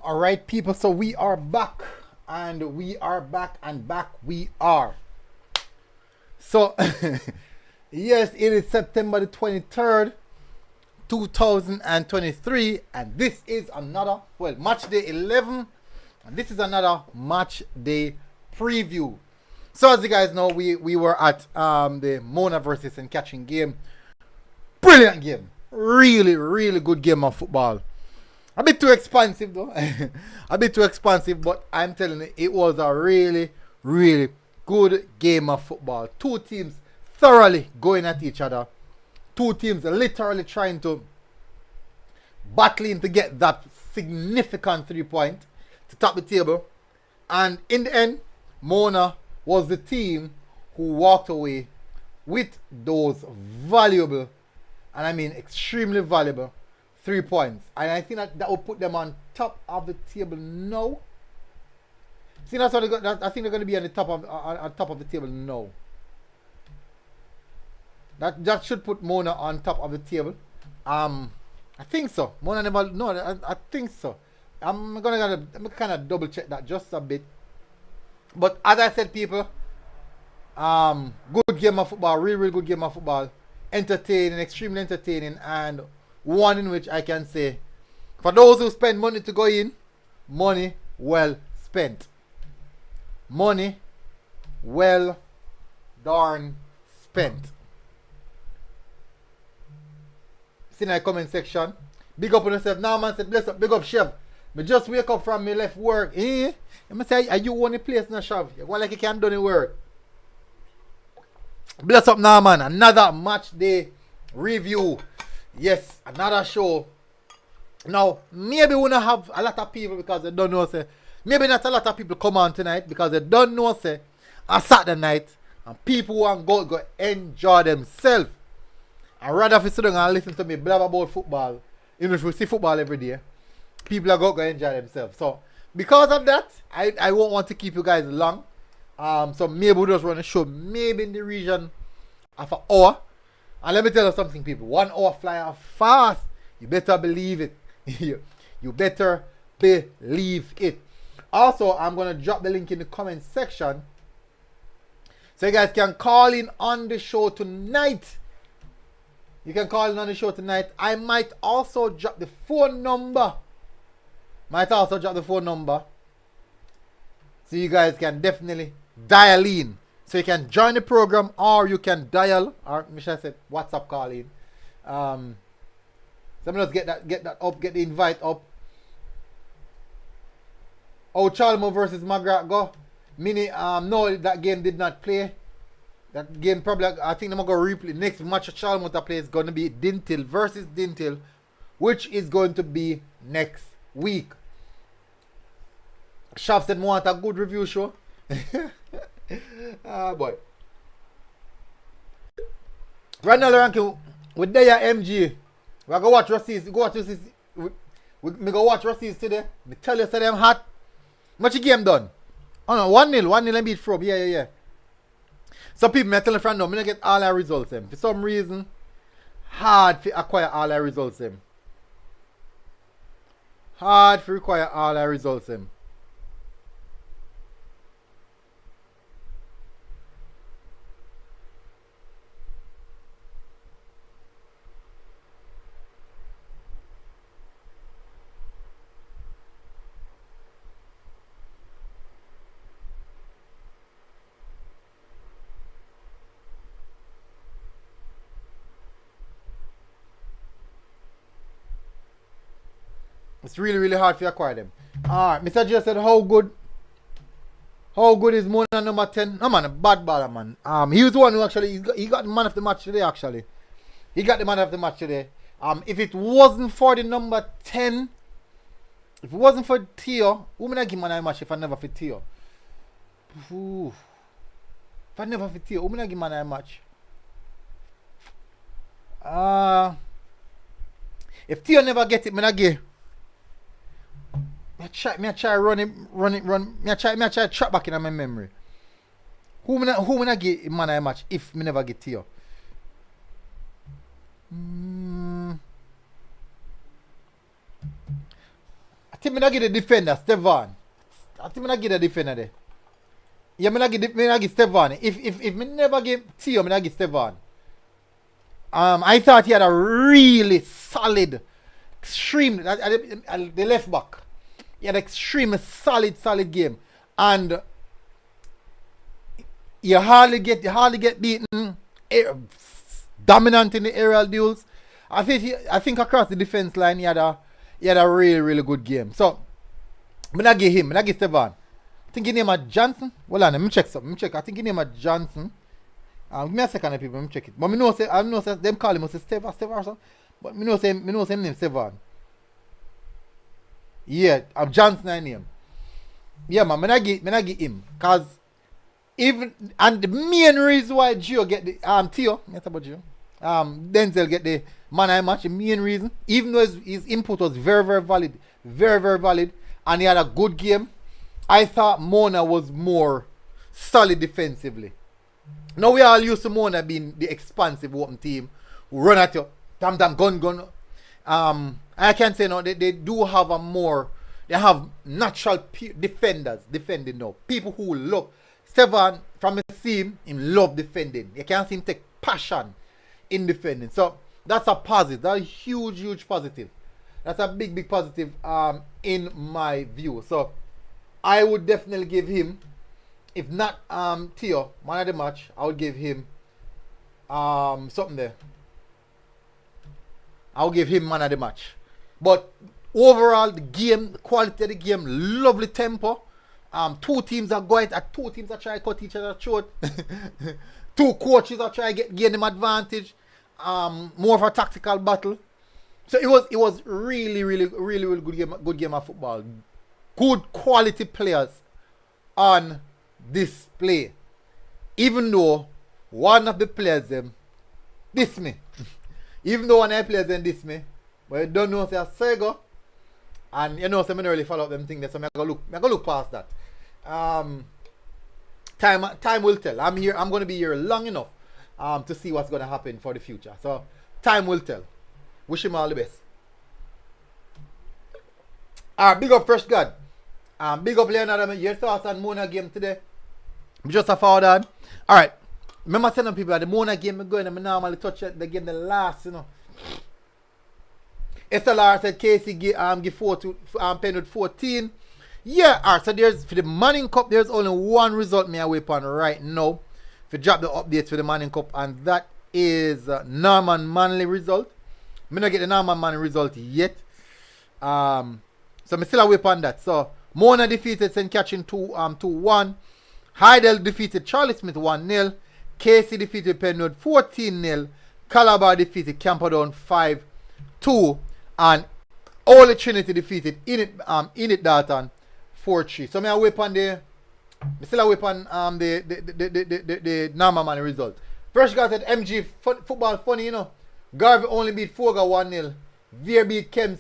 All right, people. So we are back, and we are back, and back we are. So, yes, it is September the 23rd, 2023, and this is another, match day 11, and this is another match day preview. So, as you guys know, we were at the Mona versus and catching game. Brilliant game. Really, really good game of football. A bit too expensive though. A bit too expensive, but I'm telling you, it was a really, really good game of football. Two teams thoroughly going at each other. Two teams literally trying to battling to get that significant 3 point to top the table. And in the end, Mona was the team who walked away with those valuable, and I mean extremely valuable, 3 points. And I think that will put them on top of the table now. See, that's what I think they're going to be on the top of the table now. That should put Mona on top of the table. I think so. Mona never. No, I think so. I'm kind of double check that just a bit. But as I said, people, good game of football. Really good game of football. Entertaining, extremely entertaining, and one in which I can say, for those who spend money to go in, money well spent. Money well darn spent. See in the comment section. Big up on yourself. Now man said, bless up, big up chef. Me just wake up from me left work. I'm say, are you one the place now, chef? You go like you can't do the work. Bless up now, man. Another match day review. Yes, another show. Now, maybe we don't have a lot of people because they don't know, say. Maybe not a lot of people come on tonight because they don't know, say, a Saturday night and people want to go enjoy themselves. And rather if you sit down and listen to me blab about football, you know, if we see football every day, people are going to enjoy themselves. So, because of that, I won't want to keep you guys long. So maybe we'll just run a show, maybe in the region of an hour. And let me tell you something, people. 1 hour fly off fast. You better believe it. You better believe it. Also, I'm going to drop the link in the comment section so you guys can call in on the show tonight. You can call in on the show tonight. I might also drop the phone number. So you guys can definitely dial in. So you can join the program, or you can dial, or Michelle said WhatsApp call in. So let me just get that up, get the invite up. Oh, Chalmo versus Magrat go. No, that game did not play. That game probably, I think I'm going to replay. Next match Chalmo to play is going to be Dintil versus Dintil, which is going to be next week. Shop said, want a good review show. Boy. Right now, ranking with their MG. We're going to watch Rossies. We go watch Rossies today. Me tell you, say them hot. Much game done? Oh no, 1-0. 1-0 and beat Frobe. Yeah. Some people, me tell you from now, me not get all our results them. For some reason, hard to acquire all our results them. Hard to acquire all our results them. It's really, really hard to acquire them. Alright, Mr. J said, how good is Mona number 10? No man, a bad baller, man. He was the one who actually, he got the man of the match today, actually. He got the man of the match today. If it wasn't for the number 10, if it wasn't for Theo, who would I give man a match if I never for Theo? Ooh. If I never for Theo, who would I give man a match? If Theo never get it, man I give. Me try run it. Me try trap back in my memory. Who when I get man a match if me never get Theo? think me not get the defender, Stevan. I think me not get the defender there. Yeah, me not give Stevan. If me never give Theo, me not give Stevan. I thought he had a really solid, extreme, the left back. He had an extremely solid game. And you hardly get beaten, dominant in the aerial duels. I think across the defense line he had a really good game. So I'm not give him, I'm not give Stevan. I think his name is Johnson. Well, let me check something. I think his name is Johnson. Give me a second, people. Let me check it. But I know say them call him Steve or something. But I know him name Stevan. Yeah, I'm Johnson I name. Yeah, man, I not give him. Cause even and the main reason why Gio get the Theo, that's about Gio. Denzel get the man I match, the main reason, even though his input was very valid, very valid, and he had a good game, I thought Mona was more solid defensively. Now we all used to Mona being the expansive open team who run at you, gun. I can say no, they do have they have natural defenders defending now. People who love Stevan from his team, him love defending. You can see him take passion in defending. So that's a positive. That's a huge positive. That's a big positive in my view. So I would definitely give him, if not Theo, man of the match, I would give him something there. I'll give him man of the match. But overall, the game, the quality of the game, lovely tempo. Two teams are trying to cut each other short. Two coaches are trying to gain them advantage. More of a tactical battle. So it was really good game of football. Good quality players on display. Even though one of the players them diss me. Even though one of the players them diss me. But you don't know say Sego. And you know so I don't really follow up them things, so I go look past that. Time will tell. I'm gonna be here long enough to see what's gonna happen for the future. So time will tell. Wish him all the best. Big up Fresh God. Big up Leonardo. Your thoughts on Mona game today? Just a forward on. Alright. Remember telling people that the Mona game I'm going, I normally touch the game the last, you know. SLR said Casey give 4 to Penwood 14. Yeah, alright, so there's for the Manning Cup, there's only one result me away on right now. If you drop the updates for the Manning Cup, and that is Norman Manley result. Me not get the Norman Manley result yet. So me still away on that. So Mona defeated St. Catherine 2-1. Heidel defeated Charlie Smith 1-0. Casey defeated Penwood 14-0. Calabar defeated Camperdown 5-2. And Holy Trinity defeated Init Dalton 4-3. So me away on me still away on the Norman Manley result. First got at MG football funny, you know. Garvey only beat Foga 1-0. Veer beat Kems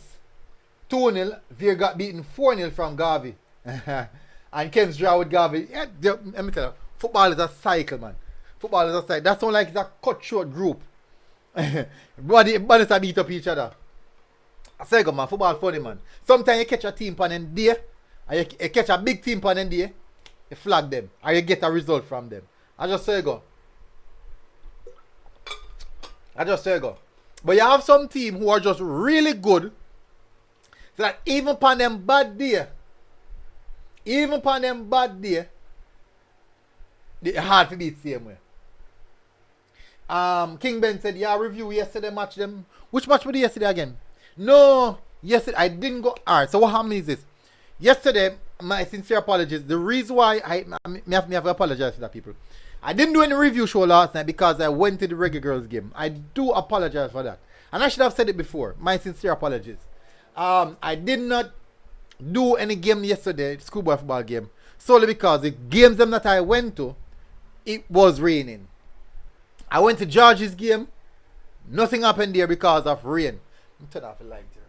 2-0. Veer got beaten 4-0 from Garvey. And Kems draw with Garvey. Yeah, let me tell you, football is a cycle, man. Football is a cycle. That's not like it's a cut-short group. Bodies are beat up each other. I say, man, football funny, man. Sometimes you catch a team pan and day, and you catch a big team pan and day, you flag them, and you get a result from them. I just say go. But you have some team who are just really good, so that even upon them bad day, it's hard to beat same way. King Ben said, yeah, review yesterday match them. Which match was it yesterday again? No, yesterday I didn't go. Alright, so what happened is this. Yesterday, my sincere apologies. The reason why I have to apologize to that people. I didn't do any review show last night because I went to the Reggae Girls game. I do apologize for that. And I should have said it before. My sincere apologies. I did not do any game yesterday, schoolboy football game, solely because the games them that I went to, it was raining. I went to George's game. Nothing happened there because of rain. I'm turning off the light here.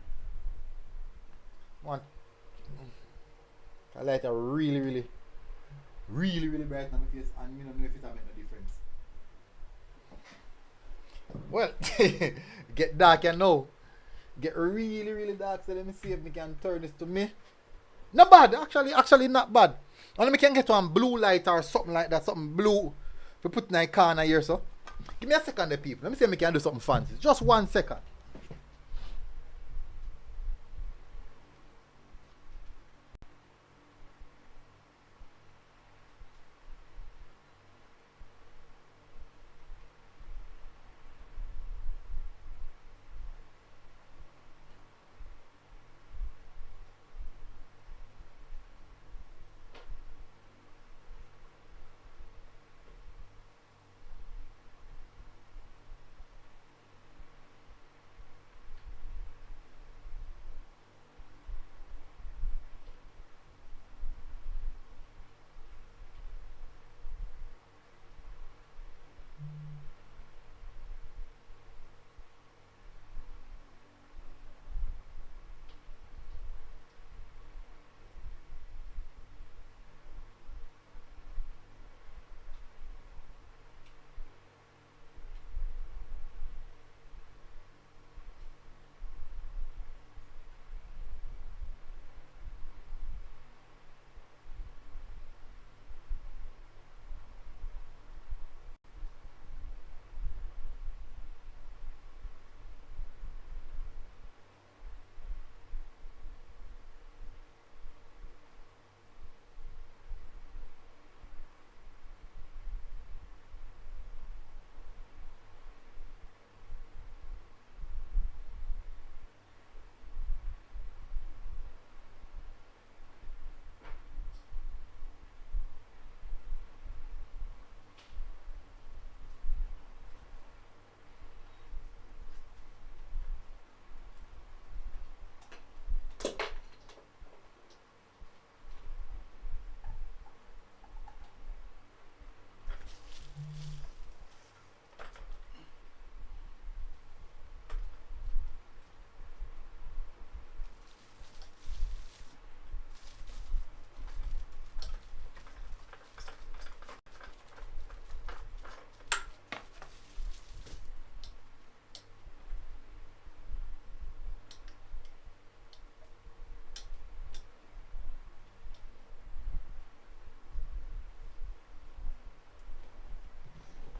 The light are really bright on my face, and you don't know if it'll make no difference. Well, get dark, you know. Get really dark, so let me see if we can turn this to me. Not bad, actually not bad. Only me can get one blue light or something like that, something blue for put in the corner here, so. Give me a second there, people. Let me see if I can do something fancy. Just 1 second.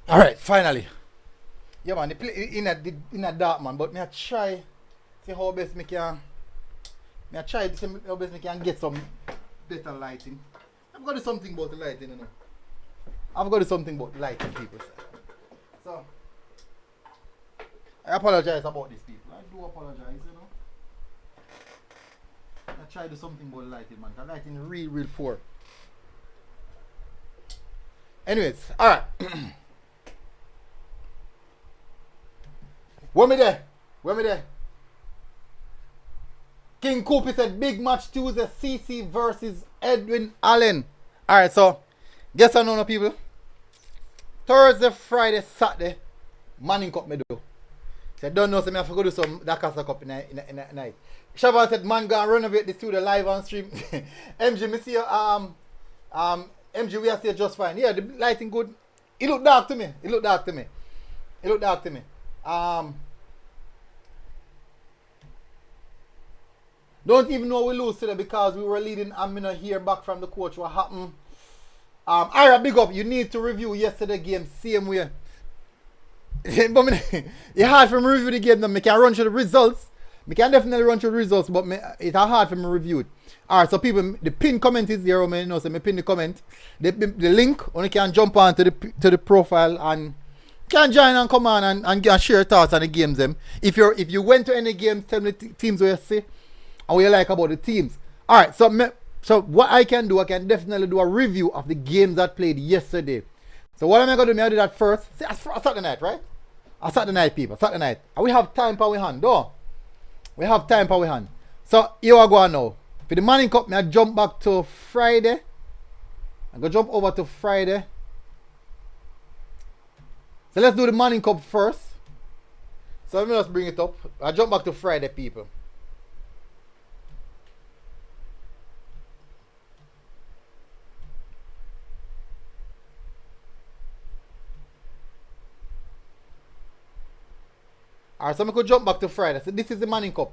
Alright, finally. Yeah man, they play in a dark man, but me I try see how best me can to see how best me can get some better lighting. I've got to do something about the lighting, you know. I've got to do something about the lighting, people. So I apologize about this, people. I do apologize, you know. I try to do something about the lighting, man. The lighting real poor. Anyways, alright. Where me there? King Koopy said big match Tuesday, CC versus Edwin Allen. Alright, so guess I know no people. Thursday, Friday, Saturday, Manning Cup me do. So I don't know, so I have to go do some Dakasa Cup in the night. Shavan said man gonna renovate the studio live on stream. MG, me see you, MG we are still just fine. Yeah, the lighting good. It look dark to me. Don't even know we lose today because we were leading and me not hear back from the coach what happened. Ira, big up. You need to review yesterday game same way. But it's hard for me to review the game. I can run through the results. I can definitely run through the results, but it's hard for me to review it. Alright, so people, the pin comment is there. You know, so I pin the comment. The link, only can jump on to the profile and can join and come on and share thoughts on the games. Them. If you went to any games, tell me the teams where you see and what you like about the teams. Alright, so what I can do, I can definitely do a review of the games that played yesterday. So what am I going to do? I do that first. See, Saturday night, right? Saturday night, people. Saturday night. And we have time for we hand, though. We have time for we hand. So here I go now. For the Manning Cup, I jump back to Friday. I'm going to jump over to Friday. So let's do the Manning Cup first. So let me just bring it up. I jump back to Friday, people. Alright, so I'm going to jump back to Friday. So this is the Manning Cup.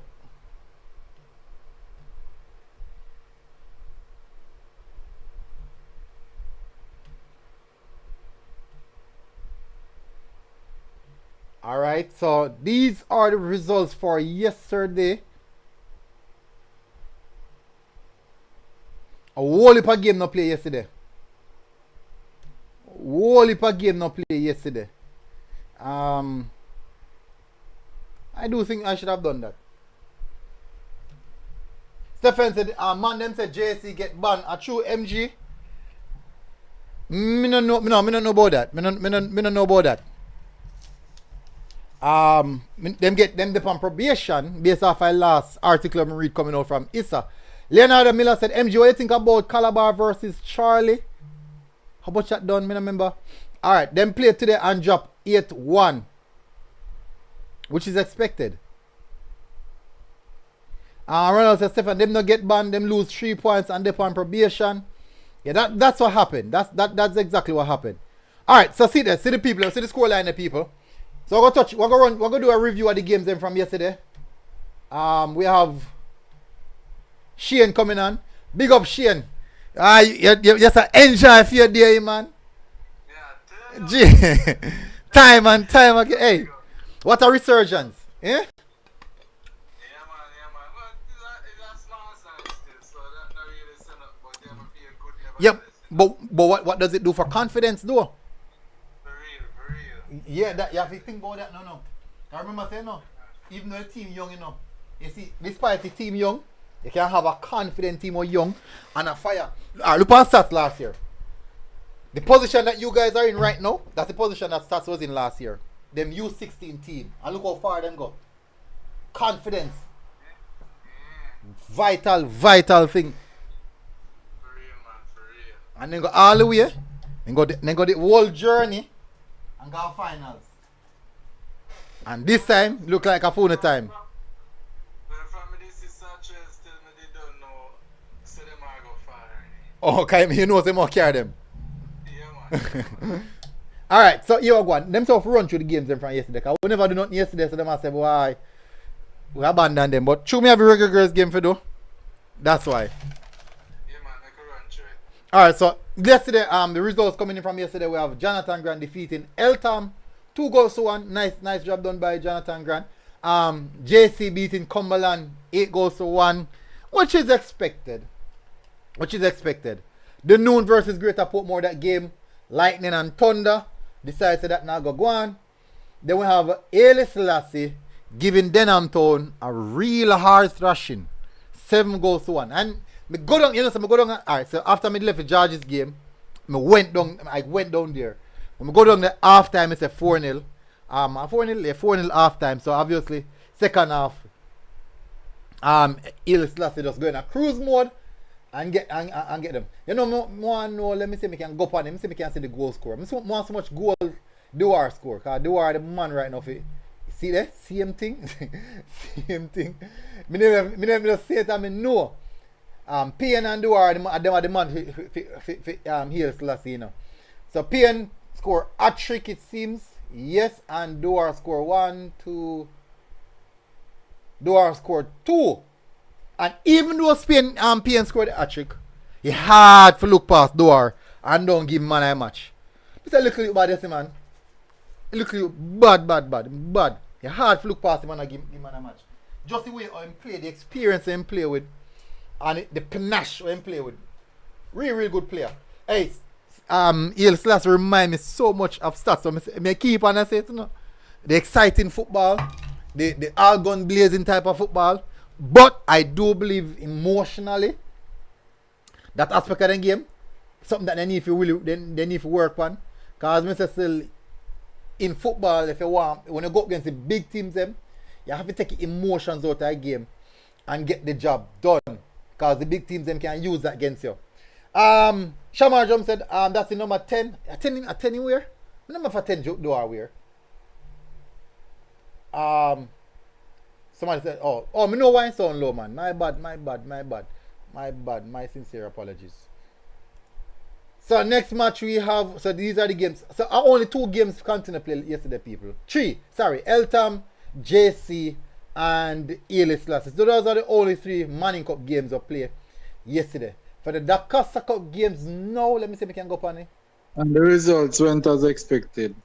Alright, so these are the results for yesterday. A whole heap of game no play yesterday. Whole heap of game no play yesterday. I do think I should have done that. Stephen said, man them said JC get banned. A true MG. Me no know about that. Me no know about that. Them get them on probation based off a last article I read coming out from Issa. Leonardo Miller said, MG, what you think about Calabar versus Charlie? How much that done? Me no remember. Alright, them play today and drop 8-1. Which is expected. Ronald said, Stefan, them not get banned, them lose 3 points and they're on probation. Yeah, that's what happened. That's exactly what happened. Alright, so see the people, see the scoreline the people. So we're gonna do a review of the games then from yesterday. We have Shane coming on. Big up Shane. You just enjoy for your day, man. Yeah, time and time again. Hey, what a resurgence. Eh? Yeah, man. Well, it's a small size still, so that not really set up, but they have a feel good. Yep, but what does it do for confidence, though? For real. Yeah, that you have to think about that. No. I remember saying no. Even though the team young, you see, despite the team young, you can have a confident team or young and a fire. Look at Stats last year. The position that you guys are in right now, that's the position that Stats was in last year. Them U16 team. And look how far them go. Confidence. Vital thing. For real, man, for real. And then go all the way. Then go the whole journey and go finals. And this time, look like a phone time. Oh, okay, you know they more carry them. Yeah, man. Alright, so you go on. Them sort of run through the games them from yesterday. Cause we never do nothing yesterday, so them must say, why we abandon them. But true me have a regular girls game for do. That's why. Yeah, man, I can run through it. Alright, so yesterday, the results coming in from yesterday, we have Jonathan Grant defeating Eltham 2-1. Nice job done by Jonathan Grant. JC beating Cumberland 8-1, which is expected. The Noon versus Greater Portmore, that game, Lightning and Thunder, decided that now go on. Then we have Haile Selassie giving Denham Town a real hard thrashing, 7-1. And me go down, alright, so after me left the George's game, I went down there. When we go down the half time, it's a 4-0. 4-0 half time. So obviously, second half, Haile Selassie just going a cruise mode. And get them. You know, more let me see if I can go up on him. See if I can see the goal score. I want so much goal Duar score. Because Duar the man right now. See there? Same thing. Same thing. Me never say it, I mean no. PN and Duar them are the man for Haile Selassie, you know. So PN score a trick, it seems. Yes, and Duar score 1, 2. Duar scored 2. And even though PN scored a hat-trick, he had to look past Duar and don't give man a match. This is a little bad, yes, man. A little bad. He had to look past him and give man a match. Just the way he play, the experience he play with, and the panache he play with. Really good player. Hey, Haile Selassie remind me so much of Stats. So I keep on and say it, you know. The exciting football, the all-gun blazing type of football. But I do believe emotionally that aspect of the game, something that they need to work on. Because I still in football, if you want, when you go against the big teams, you have to take emotions out of the game and get the job done. Because the big teams can use that against you. Shamar Drum said that's the number 10. A 10 where? Number for 10 do I wear? Somebody said, oh, me know why it sound low, man. My bad. My sincere apologies. So next match we have, so these are the games. So only 2 games continue to play yesterday, people. 3, sorry, Eltham, JC, and Haile Selassie. So those are the only 3 Manning Cup games of play yesterday. For the Dakasa Cup games, no, let me see if I can go up on it. And the results went as expected.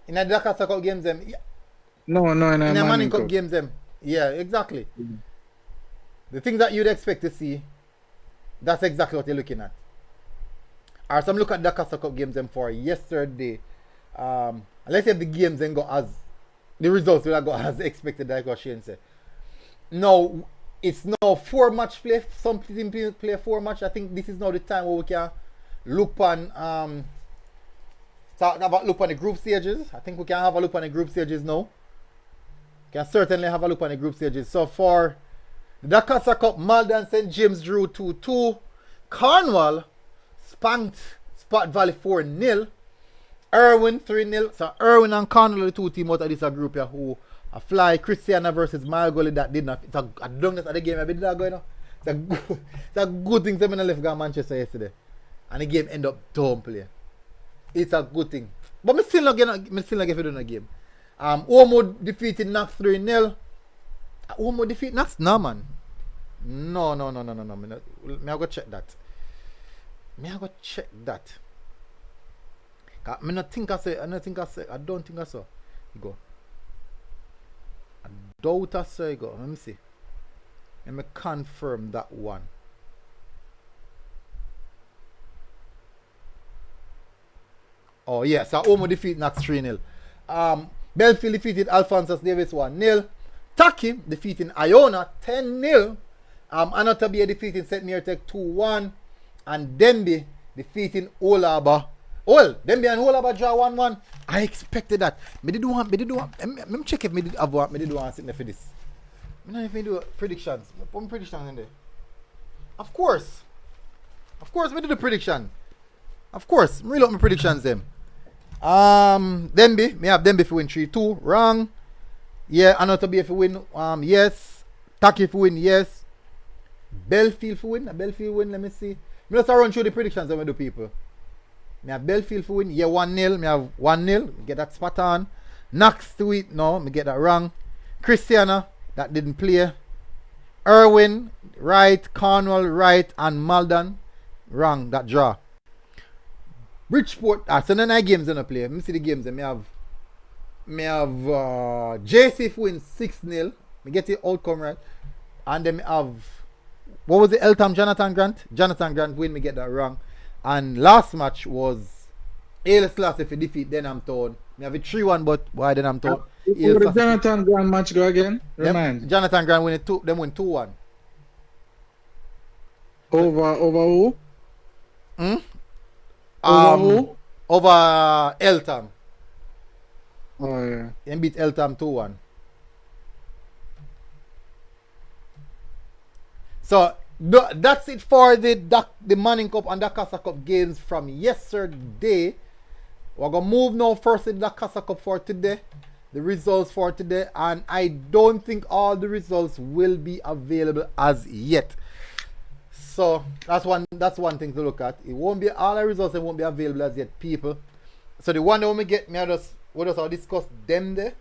In the Dakasa Cup games, No, no, in a In the Manning Manning Cup Cup. games, them. Yeah, exactly. Mm. The things that you'd expect to see, that's exactly what you're looking at. Or some look at the Casa Cup games them for yesterday. Let's say the games then go as the results will go as expected, like what Shane said. No, it's now 4-match play. Some team play 4-match. I think this is now the time where we can look on talk about look on the group stages. I think we can have a look on the group stages now. Can certainly have a look on the group stages. So for the Casa Cup, Malden St. James drew 2-2. Cornwall spanked Spot Valley 4-0. Irwin 3-0. So Irwin and Cornwall are the two teams out of this group here who fly. Christiana versus Malgoli that did not. It's a dungness of the game. I did that going on. It's a good thing that I left Manchester yesterday. And the game end up don't play. It's a good thing. But me still not get if a game. Omo defeated Knox 3-0. Omo defeat Knox? No man. No. Me I go check that. I don't think I saw. You go. I doubt I saw you go. Let me see. Let me confirm that one. Oh yeah, so Omo defeat Knox 3-0. Belfield defeated Alphonsus Davis 1-0. Taki defeating Iona 10-0. Anotabia defeating St. Mary Tech 2-1. And Denby defeating Olaba. Denby and Olaba draw 1-1. I expected that. Me did want. Let me check if me did want sitting there for this. I don't know if me do predictions. Put my predictions in there. Of course, we did the prediction. Of course, me look my predictions them. Denby, me have Denby if win 3-2. Wrong. Yeah, Anotabia if win. Yes. Taki if win. Yes. Belfield if win. Belfield win. Let me see. Me just run through the predictions that we do, people. Me have Belfield for win. Yeah, 1-0. Me have 1-0. Get that spot on. Knox to it. No, me get that wrong. Christiana, that didn't play. Irwin, right. Cornwall, right. And Malden, wrong. That draw. Bridgeport, so none of the games don't play. Let me see the games. Me have JC for win 6-0. Me get the outcome right. And then me have, what was the Eltham Jonathan Grant? Jonathan Grant win, me get that wrong. And last match was Ailes Class if you defeat Denham Town. Me have a 3-1, but why Denham Town? Who the Jonathan Grant match go again? Remind. Jonathan Grant win it them win 2-1. Over who? Over who? Over Eltham. Oh yeah. He beat Eltham 2-1. So that's it for the Manning Cup and the Casa Cup games from yesterday. We're gonna move now first to the Casa Cup for today. The results for today, and I don't think all the results will be available as yet. So that's one thing to look at. It won't be all the results that won't be available as yet, people. So the one that we get, we'll just discuss them there.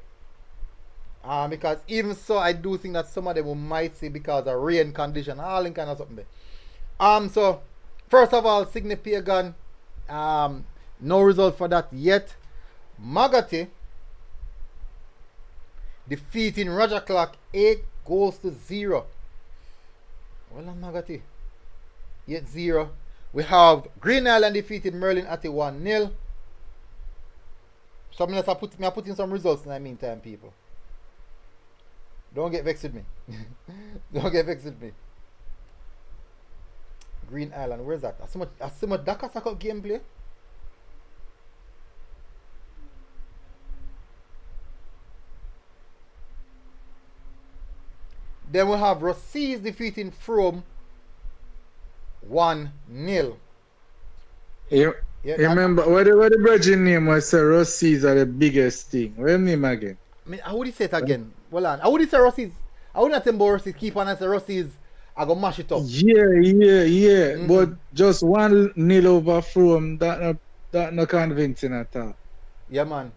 Because even so, I do think that some of them we might see because of rain condition, all in kind of something there. So first of all, Sydney Pagan, no result for that yet. Magati defeating Roger Clark 8-0. Well, Magati 8-0. We have Green Island defeated Merlin at 1-0. So I'm putting some results in the meantime, people. Don't get vexed with me. Don't get vexed with me. Green Island, where's that? That's so much Dakar Cup gameplay. Then we have Rossies defeating Frome 1-0. You remember what the virgin name was? Rossies are the biggest thing. What the name again? I mean, how would you say it again? Well, I would say Rossies. I wouldn't tell about Rossies. Keep on and say Rossies. I go mash it up. Yeah. But just 1-0 over Frome, that no convincing at all. Yeah, man.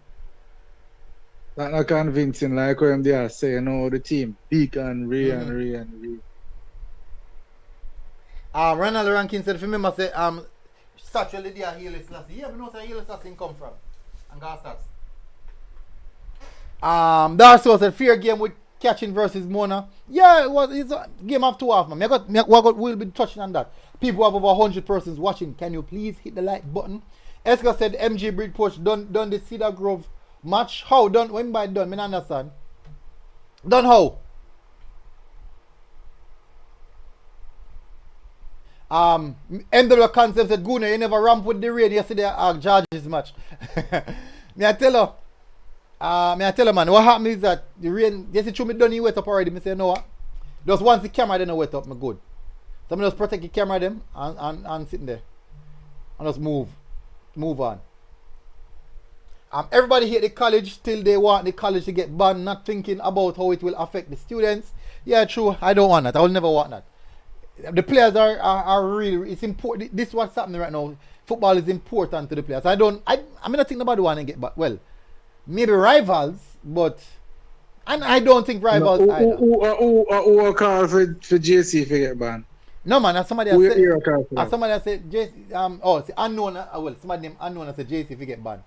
That not convincing, like what they are saying, the team big and Ray. Ronald Rankin said, if you remember, say, Statue Lydia Haile Selassie. Yeah, we know where Haile Selassie come from. And God starts. Darcy said fair game with catching versus Mona. Yeah, it's a game of 2 half, man. We'll be touching on that. People have over 100 persons watching. Can you please hit the like button? Eska said MG Breed Poach done the Cedar Grove match. How done? When by done? I don't understand. Done how? NW Concept said Guna, you never ramp with the rain yesterday at George's match. May I tell her, man, what happened is that the rain, yes, it should be done, you wet up already. I say, no, what? Just once the camera then wet up, me good. So I just protect the camera them and sitting there. And just move on. Everybody here at the college still they want the college to get banned, not thinking about how it will affect the students. Yeah, true. I don't want that. I will never want that. The players are really, it's important. This is what's happening right now. Football is important to the players. I'm not thinking about the one and get back. Well, maybe rivals, but and I don't think rivals either. Who call for JC to get banned? No man, as somebody has said JC, unknown, well, somebody named unknown has said JC to get banned.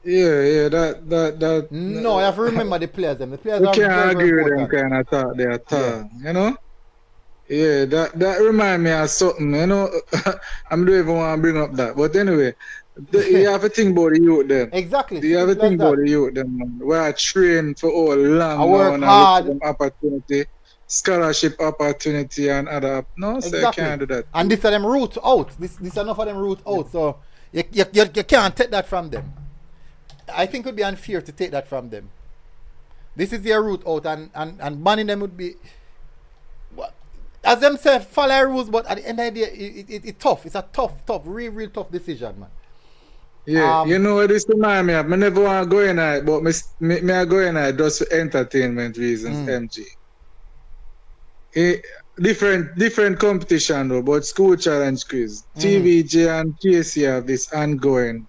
Yeah, that. No, I have to remember the players. The players we are can't very, agree very with them important. kind of thought they are talk, you know? Yeah, that remind me of something, you know. I don't even want to bring up that. But anyway, you have to think about the youth them. Exactly. You have to think about the youth them, man. We are trained for all long I work now hard. and opportunity, scholarship opportunity and other. No, Exactly. so you can't do that. And this are them root out. This enough of them root out. So you can't take that from them. I think it would be unfair to take that from them. This is their route out, and banning them would be, as them say, follow rules, but at the end of the day, it's tough. It's a tough, real tough decision, man. Yeah, you know what this remind me of? I never want to go in there, but me I go in there just for entertainment reasons, MG. Different competition though, but school challenge quiz. TVJ and KC have this ongoing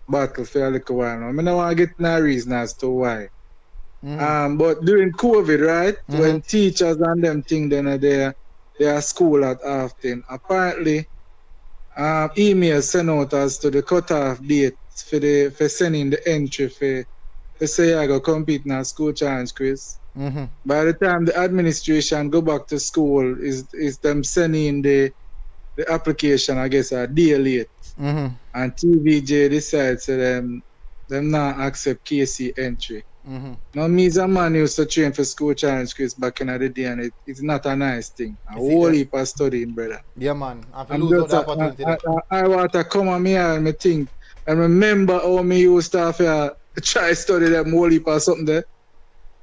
battle for a little while now. I don't want to get no reason as to why. But during COVID, right, when teachers and them think they are school at often, apparently emails sent out as to the cutoff date for sending the entry for say I go compete in a school challenge quiz. By the time the administration go back to school, is them sending the application, I guess, a day late. And TVJ decides to them not accept KC entry. Now, me as a man used to train for school challenge quiz back in the day, and it's not a nice thing. A whole heap of studying, brother. Yeah, man. I lose out the opportunity. I want to come on me and me think and remember how me used to have to try study them whole heap of something there.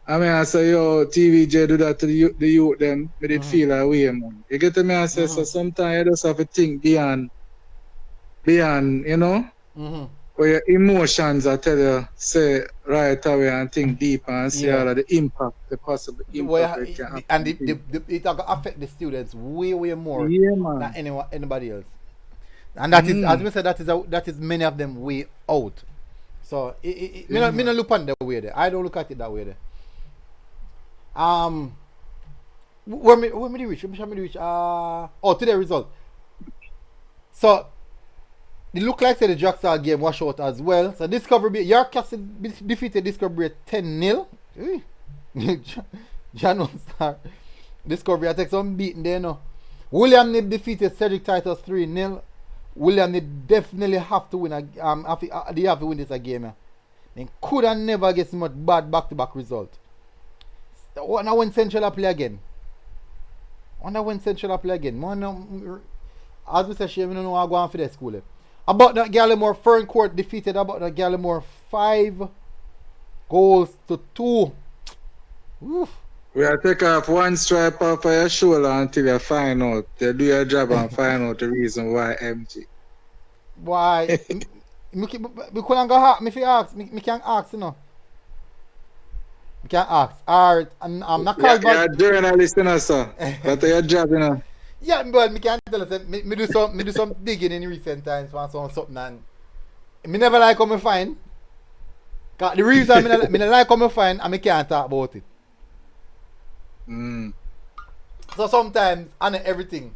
I mean, I say, yo, TVJ do that to the youth, them, but it feel like way, man. You get to me, I say, so sometimes you just have to think beyond, you know, where your emotions are tell you, say right away and think deep and see all of the impact, the possible impact it can have. And it will affect the students way more than anybody else. And that is, as we said, that is many of them way out. So, me not look on that way there. I don't look at it that way there. Where me reach? To the result. So it look like the Jackson game wash out as well. So Discovery York Castle defeated Discovery 10-0. John Star. Discovery take some beating there now. William Nib defeated Cedric Titus 3-0. William Nib definitely have to win they have to win this game. They could have never get so much bad back-to-back result. Now when Central play again. As we say, we don't know how to go on for the school. About that Gallimore, Ferncourt defeated about that Gallimore 5-2. Oof. We are take off one stripe off of your shoulder until you find out. You do your job and find out the reason why MG. Why? We couldn't go ask. Me can ask, you know. Can ask. Alright, and I'm not called back. You're a journalist, you know, sir. That's your job, you know. Yeah, but me can tell you, me do some digging in recent times for something, and me never like how me find. Cause the reason me not like how me find, and me can't talk about it. So sometimes, and everything,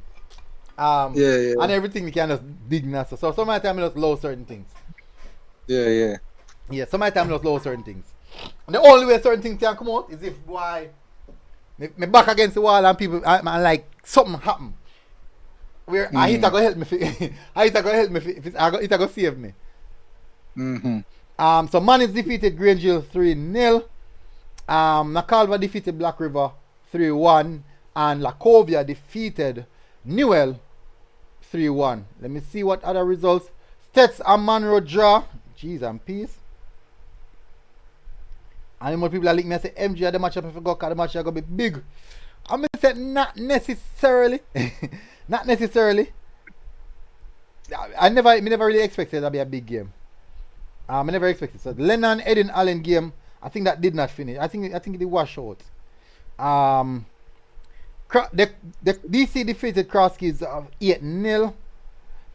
and everything we can just dig now. So sometimes I just love certain things. Yeah. Yeah, so my time just love certain things. And the only way certain things can come out is if why me back against the wall and people and like something happen. Where I hit go help me. I hit go help me. It go save me. Mm-hmm. So Manis defeated Grangeville 3-0. Nakalva defeated Black River 3-1. And Lacovia defeated Newell 3-1. Let me see what other results. Stets and Monroe draw. Jeez and peace. And more people are looking at say MG at the match up if you go, the match is gonna be big. I'm gonna say not necessarily. Not necessarily. I never really expected that to be a big game. I never expected. So Lennon Eden Allen game, I think that did not finish. I think it did wash out. The DC defeated Crosskeys 8-0.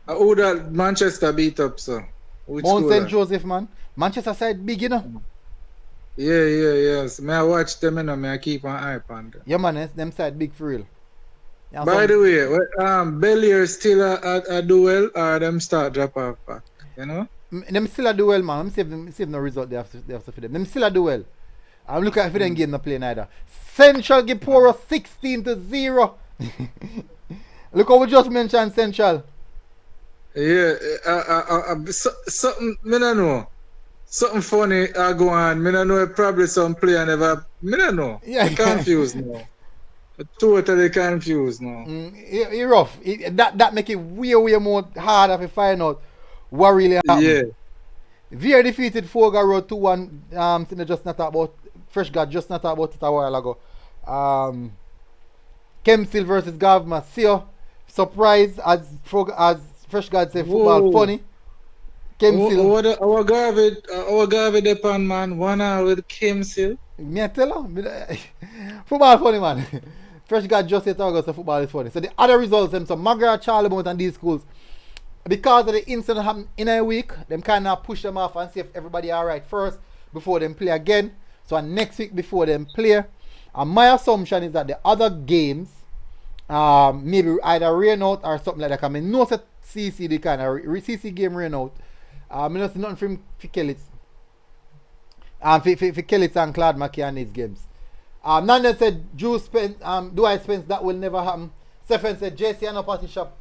Who that Manchester beat up, sir? Which Mount school St. that? Joseph, man. Manchester side big, you know. Yes. May I watch them, you know, may I keep an eye on them. Yeah, man, them side big for real. Yeah, By the way, Bellier still a duel or them start drop off back, you know? Them still a duel, man. I'm save no result they have to for them. Them still a duel. I'm looking at if them game not play neither. Central give Poro 16-0. Look how we just mentioned Central. Yeah, something, I don't know. Something funny go on. I don't know, probably some player never, I don't know. Yeah. I'm confused now. Totally confused now. It rough. That make it way more harder to find out what really happened. Yeah. Veer defeated Foga Road 2-1. They just not talk about Fresh God just not talk about it a while ago. Kemsil versus Gavma. See surprise as Fresh God say football funny. Kemsil. Our Garvey upon man, 1 hour with Kemsil. Me I tell her. Football funny, man. Fresh God just said August, so football is funny. So the other results, them so Margaret, Charlemont and these schools, because of the incident happened in a week, them kind of push them off and see if everybody alright first before them play again. So next week before them play. And my assumption is that the other games, maybe either rain out or something like that. I mean, no set CC the kind of CC game rain out. I don't see nothing from Kellits. For Kellits and Claude Mackey and these games. Nanda said Dwight Spence, that will never happen. Stephen said JC and party shop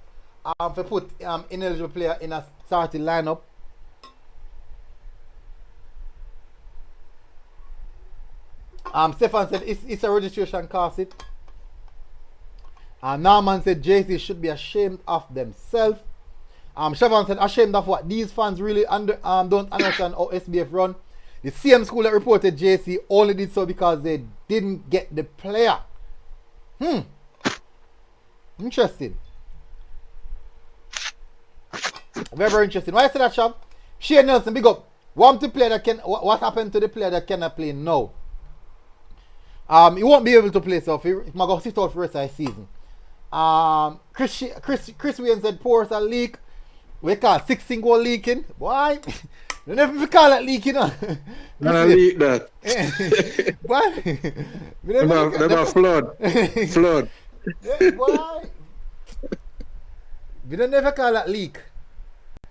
for put ineligible player in a starting lineup. Stefan said it's a registration cost it. Norman said JC should be ashamed of themselves. Stefan said ashamed of what? These fans really don't understand how SBF run. The same school that reported JC only did so because they didn't get the player. Interesting. Very interesting. Why I say that, Shab? Shane Nelson, big up. What happened to the player that cannot play now? He won't be able to play, so if he might go sit out for the rest of the season. Chris Wayne said Porus a leak. We call 16 goal leaking. Why? You never call that leaking, huh? I leak that. What? Never flood. Flood. Why? We don't never call that leak.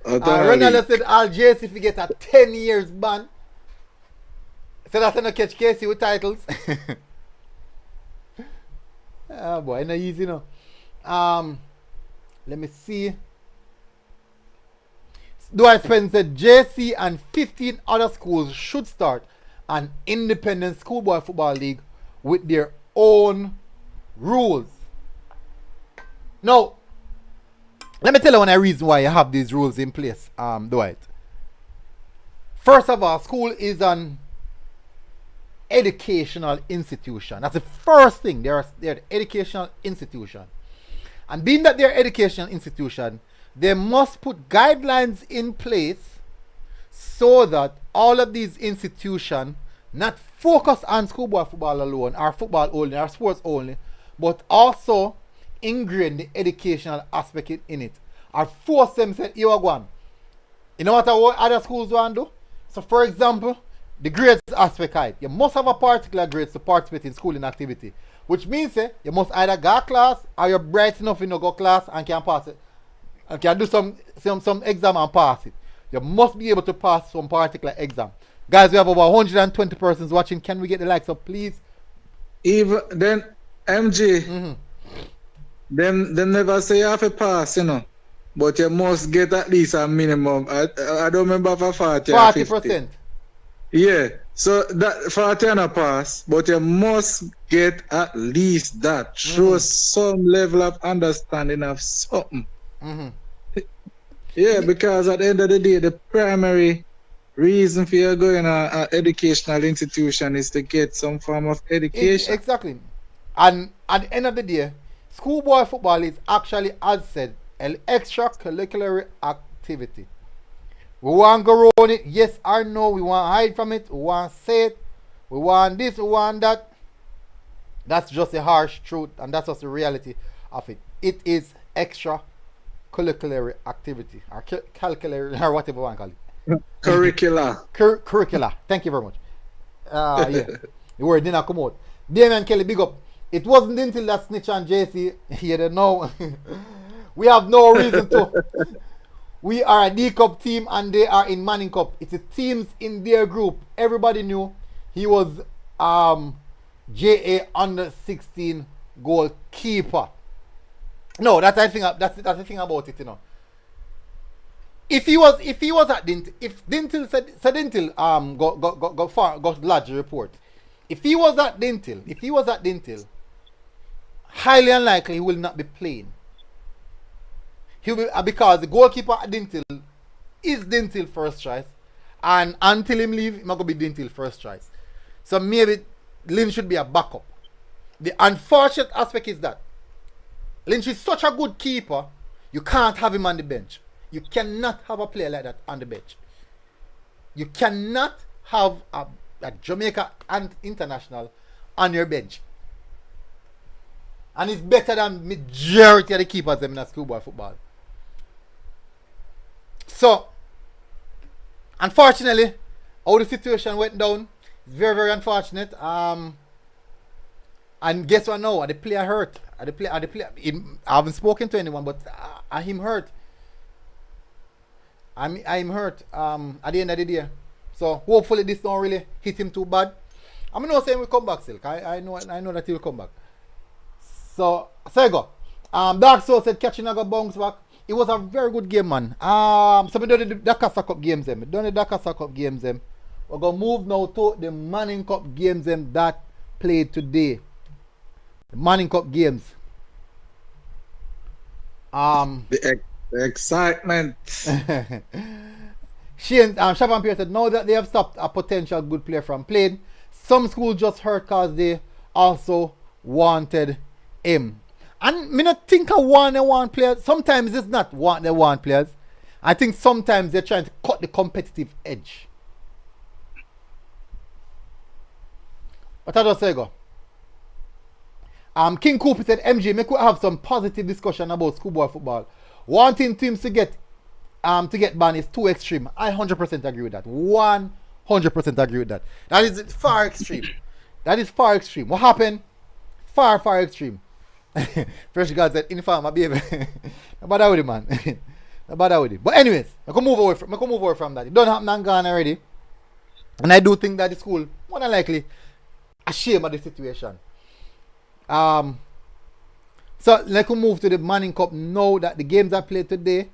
Ronaldo Ronaldo said all JC if you get a 10 years ban. So that's not catch Casey with titles. Ah boy, not easy no. Let me see. Dwight Spence said JC and 15 other schools should start an independent schoolboy football league with their own rules. Now, let me tell you one reason why you have these rules in place, Dwight. First of all, school is an educational institution. That's the first thing. They're an educational institution. And being that they're an educational institution, they must put guidelines in place so that all of these institutions not focus on schoolboy football alone, or football only, or sports only, but also ingrain the educational aspect in it. Or force them to say, you are going. You know what other schools want to do? So for example, the grades aspect of it. You must have a particular grade to participate in schooling activity. Which means you must either go to class or you're bright enough to go class and can pass it. And can do some exam and pass it. They must be able to pass some particular exam. Guys, we have over 120 persons watching. Can we get the likes up, please? Even then, MG, Mm-hmm. them never say you have a pass, you know. But you must get at least a minimum. I don't remember for 40 or 50. 40%. Yeah. So that 40 and a pass, but you must get at least that. Show some level of understanding of something. Mm-hmm. Yeah, because at the end of the day, the primary reason for you going to an educational institution is to get some form of education. Exactly. And at the end of the day, schoolboy football is actually, as said, an extracurricular activity. We want to go around it, yes or no. We want to hide from it. We want to say it. We want this, we want that. That's just the harsh truth, and that's just the reality of it. It is extracurricular activity, or calcular, or whatever you want to call it. Curricula. Curricula. Thank you very much. Yeah. The word didn't come out. Damian Kelly, big up. It wasn't until that snitch on JC. You don't know. We have no reason to. We are a D Cup team and they are in Manning Cup. It's the teams in their group. Everybody knew he was JA under 16 goalkeeper. No, that's the thing about it, you know. If he was at Dintil, if Dintil said Dintil got lodge a report. If he was at Dintil, highly unlikely he will not be playing. He will, because the goalkeeper at Dintil is Dintil first choice, and until him leave, he's not gonna be Dintil first choice. So maybe Lynn should be a backup. The unfortunate aspect is that Lynch is such a good keeper, you can't have him on the bench. You cannot have a player like that on the bench. You cannot have a Jamaica and international on your bench. And it's better than majority of the keepers in a schoolboy football. So, unfortunately, how the situation went down, it's very, very unfortunate. And guess what now? The player hurt. The player, I haven't spoken to anyone, but him hurt. I'm hurt at the end of the day. So hopefully this don't really hit him too bad. I'm not saying we'll come back still. I know that he'll come back. So there you go. Dark Soul said catching a bounce back. It was a very good game, man. So we done the Dakar Cup games them. We're gonna move now to the Manning Cup games them that played today. The Manning Cup games. The excitement. Shane Shaban Pierre said now that they have stopped a potential good player from playing, some schools just hurt because they also wanted him. And me not think I want players. Sometimes it's not they want players. I think sometimes they're trying to cut the competitive edge. But I just say go. King Cooper said, MG, make we have some positive discussion about schoolboy football. Wanting teams to get banned is too extreme. I 100% agree with that. 100% agree with that. That is far extreme. That is far extreme. What happened? Far, far extreme. Fresh God said, inform my baby. No bother with it, man. No bother with it. But anyways, I can move away from that. It don't happen and gone already. And I do think that the school, more than likely, ashamed of the situation. So let's move to the Manning Cup now that the games are played today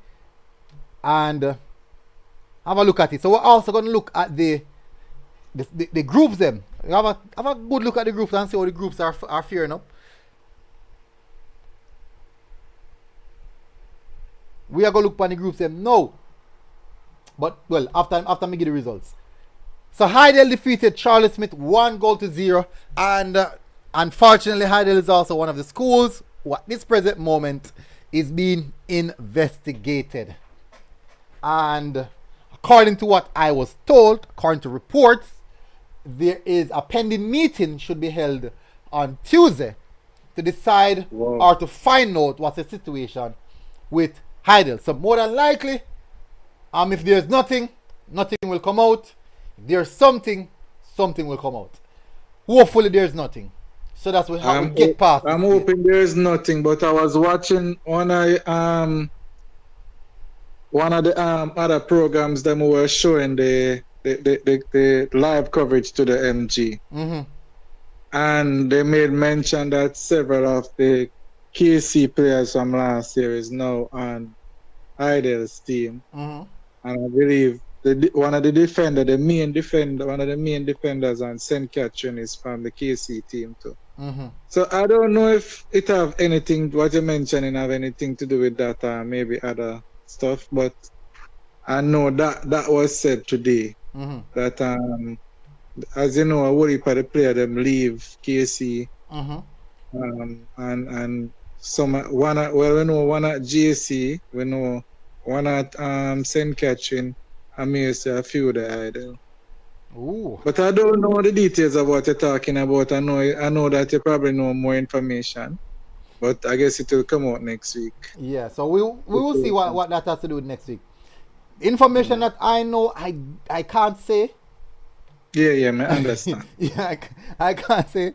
and have a look at it. So we're also going to look at the groups them. Have a good look at the groups and see how the groups are faring up. We are going to look at the groups them now. But well, after me give the results. So Heidel defeated Charlie Smith 1-0 and unfortunately, Heidel is also one of the schools who at this present moment is being investigated. And according to what I was told, according to reports, there is a pending meeting should be held on Tuesday to decide or to find out what's the situation with Heidel. So more than likely, if there's nothing will come out. If there's something will come out. Hopefully there's nothing. So that's how we get past. I'm hoping there is nothing, but I was watching on one of the other programs them were showing the live coverage to the MG. Mm-hmm. And they made mention that several of the KC players from last year is now on Idle's team. Mm-hmm. And I believe one of the main defenders on St. Catherine is from the KC team too. Mm-hmm. So I don't know if it have anything, what you're mentioning have anything to do with that or maybe other stuff, but I know that was said today. Mm-hmm. That as you know, a whole heap of the player them leave KC. Mm-hmm. And some one at, well, we know one at GC, we know one at St. Catherine, and maybe a few of the Idle. Ooh. But I don't know the details of what you're talking about. I know that you probably know more information, but I guess it will come out next week. Yeah, so we will see what that has to do with next week. Information that I know I can't say. Yeah, I understand. Yeah, I can't say.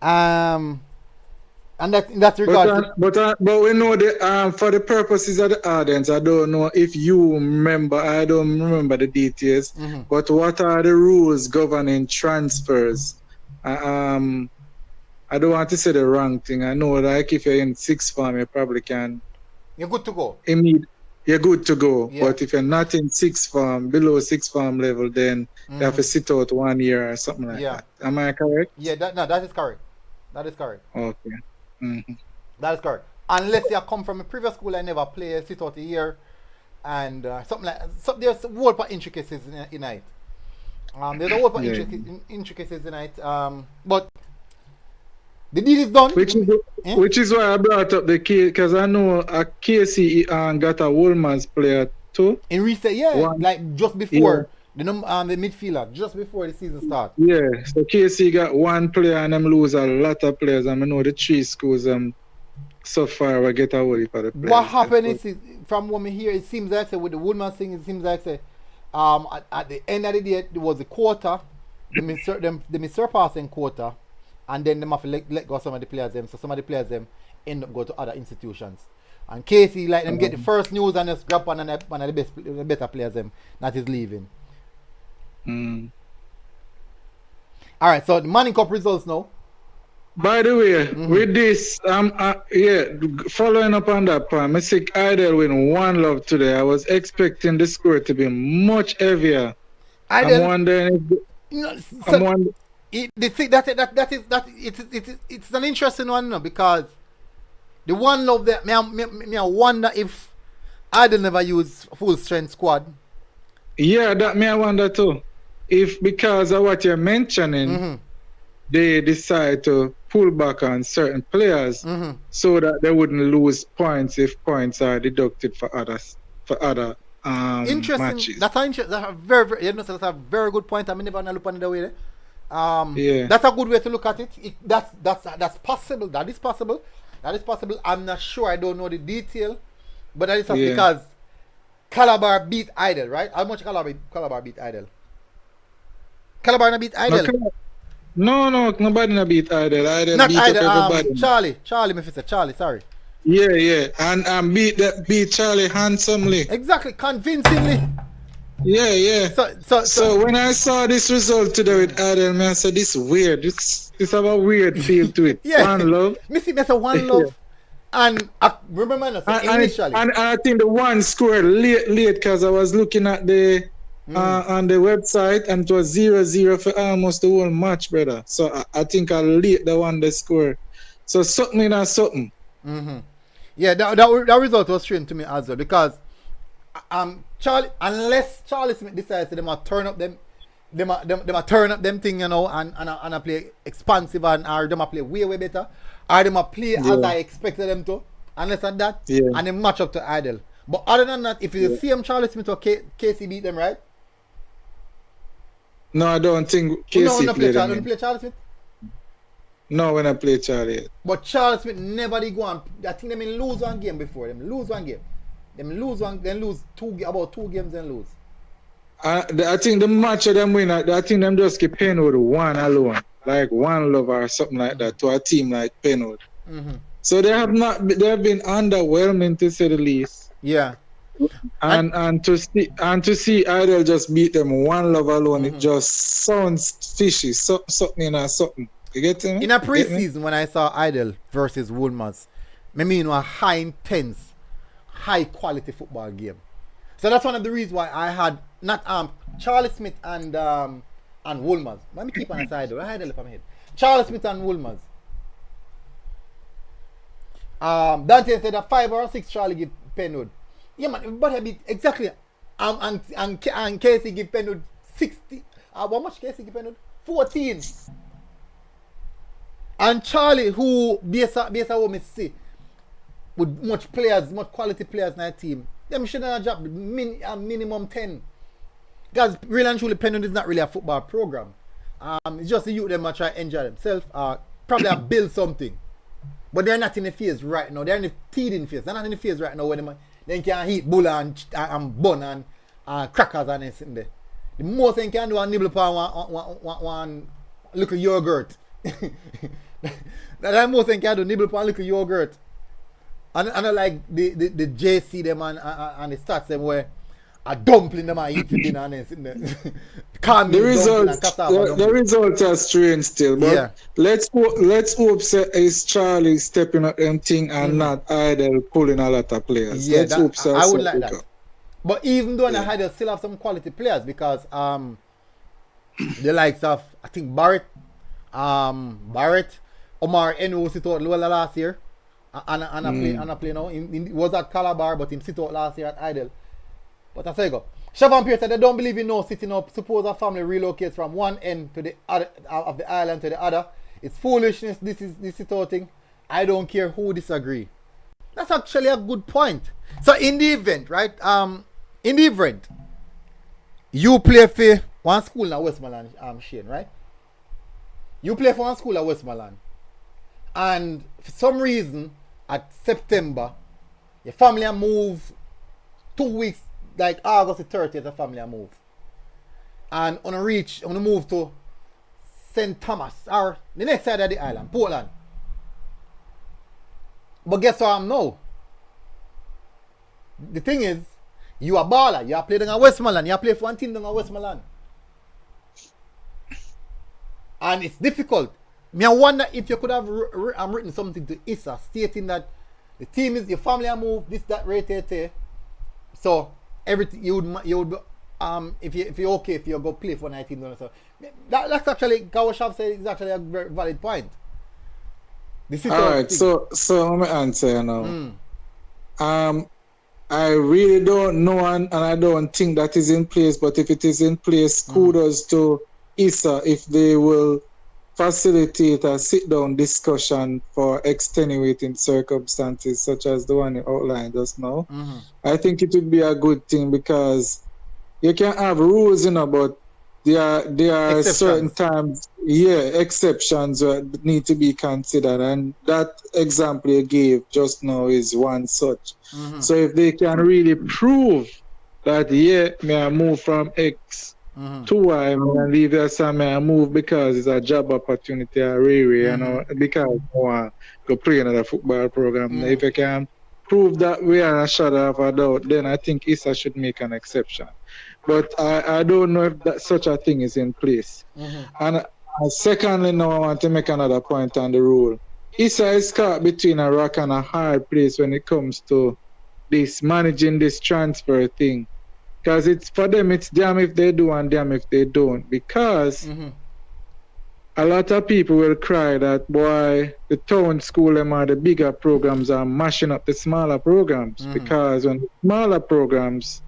And that's regard. But we know that for the purposes of the audience, I don't know if you remember. I don't remember the details. Mm-hmm. But what are the rules governing transfers? I don't want to say the wrong thing. I know, like if you're in sixth form, you probably can. You're good to go. You're good to go. Yeah. But if you're not in sixth form, below sixth form level, then you have to sit out 1 year or something like that. Am I correct? Yeah, that is correct. That is correct. Okay. Mm-hmm. That is correct. Unless you come from a previous school and never play, sit out a year, and something like so. There's a whole lot of intricacies in it. There's a whole lot of intricacies in it. But the deal is done. Which is why I brought up the K, because I know a KC got a Woolman's player too. In recent, like just before the midfielder, just before the season starts. Yeah, so KC got one player and them lose a lot of players. I know the three schools so far we get a whole heap of the players. What happened is, from what we hear, it seems like with the Woolman thing, it seems like at the end of the day there was a quarter, the surpassing quarter, and then they have to let go of some of the players them. So some of the players them end up go to other institutions. And Casey like them get the first news and just grab one of the better players them that is leaving. Alright, so the Manning Cup results now. By the way, with this, following up on that point, I see Idle win 1-0 today. I was expecting the score to be much heavier. I'm wondering it's an interesting one, no, because the 1-0 that me I wonder if Idle never use full strength squad. Yeah, that me I wonder too. If because of what you're mentioning, they decide to pull back on certain players so that they wouldn't lose points if points are deducted for other interesting matches. That's a very that's a very good point. I mean, never look on it that way. That's a good way to look at it. That's possible. That is possible. I'm not sure. I don't know the detail, but that is because Calabar beat Idle, right? How much Calabar beat Idle? Calabar not beat Idle. No, nobody not beat Idle. Idle not beat Idle. up everybody. Charlie, me say Charlie. Sorry. Yeah, and beat Charlie handsomely. Exactly, convincingly. Yeah. So when I saw this result today with Idle, man, I said this is weird. This have a weird feel to it. 1-0. Me see me say 1-0. And remember initially. And I think the one scored late because I was looking at the on the website and it was 0-0 for almost the whole match, brother. So I think I late the one they scored. So something in something. Yeah, that result was strange to me as well because unless Charlie Smith decides they might turn up them thing, you know, and play expansive or they might play way better, or they might play as I expected them to, unless at that, and they match up to Idle. But other than that, if it's the same Charlie Smith or KC beat them, right? No, I don't think KC played them. Don't play Charlie Smith? No, when I play Charlie. But Charlie Smith never did go on. I think they lose one game before. Then lose about 2 games, then lose. I think the match of them win. I think them just keep Penwood one alone, like 1-0 or something like that to a team like Penwood. So they have been underwhelming to say the least. Yeah. And to see Idol just beat them one love alone, it just sounds fishy. Something in a something. You get me? In a preseason, when I saw Idol versus Wolmer's, I mean a high intense, high quality football game. So that's one of the reasons why I had not Charlie Smith and Wolmer's. Let me keep on the Idol. I had it up my head. Charlie Smith and Wolmer's. Dante said a 5 or 6 Charlie give Penwood. Yeah man, but I be exactly. And Casey give Penwood 60. How much Casey give Penwood? 14. And Charlie, who based on what me see, with much quality players in that team, them shouldn't have dropped minimum 10. Because really and truly, Penwood is not really a football program. It's just the youth them try to enjoy themselves, probably build something. But they're not in the phase right now. They're in the teething phase. They're not in the phase right now where they can eat bull and bun and crackers and everything there. The most they can do is nibble upon one little yogurt. That's the most they can do, nibble upon little yogurt. And I like the JC them and the stats them where a dumpling them and eat for dinner and everything there. The results are strange still, but yeah. let's hope is Charlie stepping up them thing and not Idol pulling a lot of players. Yeah, let's hope I would like that. But even though Idol still have some quality players because the likes of I think Barrett, Omar Enu sit out last year and I play now. He was at Calabar but he sit out last year at Idol. But I say go. Siobhan Pierce said they don't believe in no sitting up. Suppose a family relocates from one end to the other of the island to the other. It's foolishness. This is thing. I don't care who disagree. That's actually a good point. So in the event, right? You play for one school in Westmoreland, Shane, right? You play for one school at Westmoreland. And for some reason, at September, your family move 2 weeks. Like August the 30th, the family move. And on a move to St. Thomas, or the next side of the island, Portland. But guess what I'm now? The thing is, you a baller, you are playing in Westmoreland, you play for one team in Westmoreland. And it's difficult. I wonder if you could have written something to Issa stating that the team is your family move, this, that, right. So everything you would if you're okay if you go play for 19 so that's actually Kawashab said is actually a very valid point. Alright, so let me answer now. I really don't know and I don't think that is in place, but if it is in place, kudos to Issa if they will facilitate a sit-down discussion for extenuating circumstances such as the one you outlined just now. I think it would be a good thing because you can have rules, but there are certain times, exceptions that need to be considered, and that example you gave just now is one such. So if they can really prove that, may I move from X to Y and leave there some move because it's a job opportunity because I want to play another football program. If you can prove that we are a shadow of a doubt, then I think Issa should make an exception. But I don't know if such a thing is in place. And secondly, now I want to make another point on the rule. Issa is caught between a rock and a hard place when it comes to this managing this transfer thing. Because it's for them, it's damn if they do and damn if they don't. Because a lot of people will cry that, boy, the town school them are the bigger programs are mashing up the smaller programs. Because when the smaller programs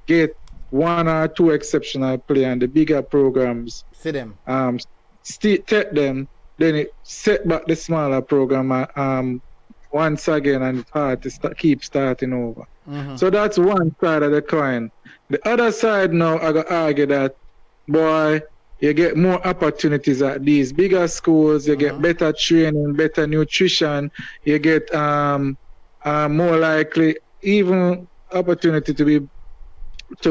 get 1 or 2 exceptional play and the bigger programs see them, take them, then it set back the smaller program once again and it's hard to keep starting over. So that's one side of the coin. The other side now, I got to argue that, boy, you get more opportunities at these bigger schools, you get better training, better nutrition, you get more likely even opportunity to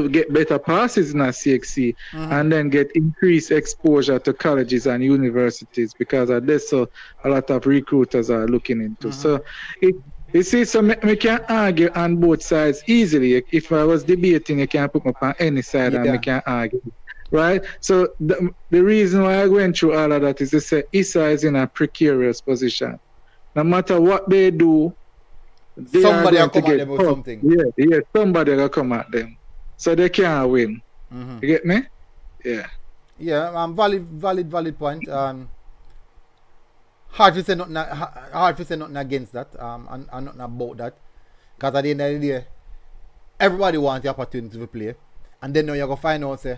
get better passes in a CXC and then get increased exposure to colleges and universities because of this, so a lot of recruiters are looking into. So You see, so me can argue on both sides easily. If I was debating, you can put me on any side and Yeah. me can argue. Right? So the reason why I went through all of that is to say Issa is in a precarious position. No matter what they do, they Somebody are will going to come at get them with tough. something. Yeah, somebody will come at them. So they can't win. Mhm. You get me? Yeah. Yeah, valid point. Hard to say nothing against that. And nothing about that. Because at the end of the day, everybody wants the opportunity to play, and then now you're gonna find out say,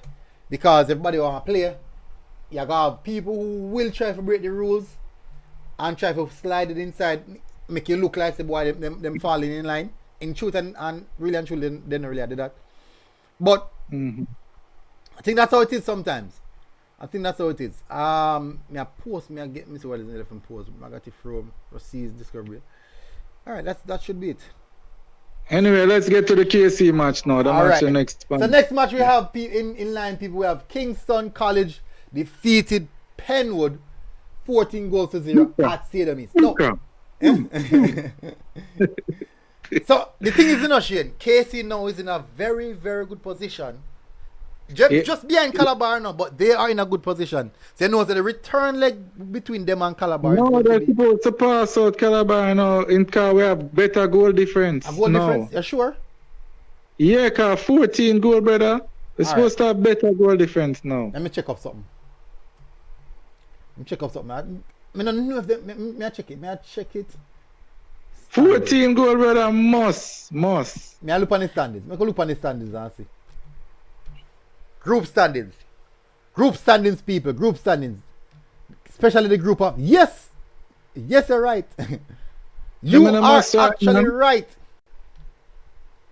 because everybody want to play, you're gonna have people who will try to break the rules and try to slide it inside, make you look like the boy them falling in line. In truth and really and truly, they don't really do that. But Mhm. I think that's how it is sometimes. I think that's how it is. Me I get me see what is in the different post. I got it from Rossi's discovery. Alright, that should be it. Anyway, let's get to the KC match now. The All match right. the next So one. next match we have in line people. We have Kingston College defeated Penwood 14 goals to 0 Okay. at Stadium East. No. Okay. So the thing is, Shane, KC now is in a very, very good position. Just behind Calabar now, but they are in a good position. So you know that the return leg between them and Calabar No, is they're going to be supposed to pass out Calabar now. In car, we have better goal difference. a goal no. difference. You sure? Yeah, car 14 goal, brother. We're supposed to have better goal difference now. Let me check up something. I don't know if they, may I check it. May I check it? 14 goal, brother. Must. May I look on the standings? May I go look on the standings and see. Group standings. Group standings, people. Group standings. Especially the group of... Yes! Yes, you're right. You Yeah, man, are I'm actually man. right.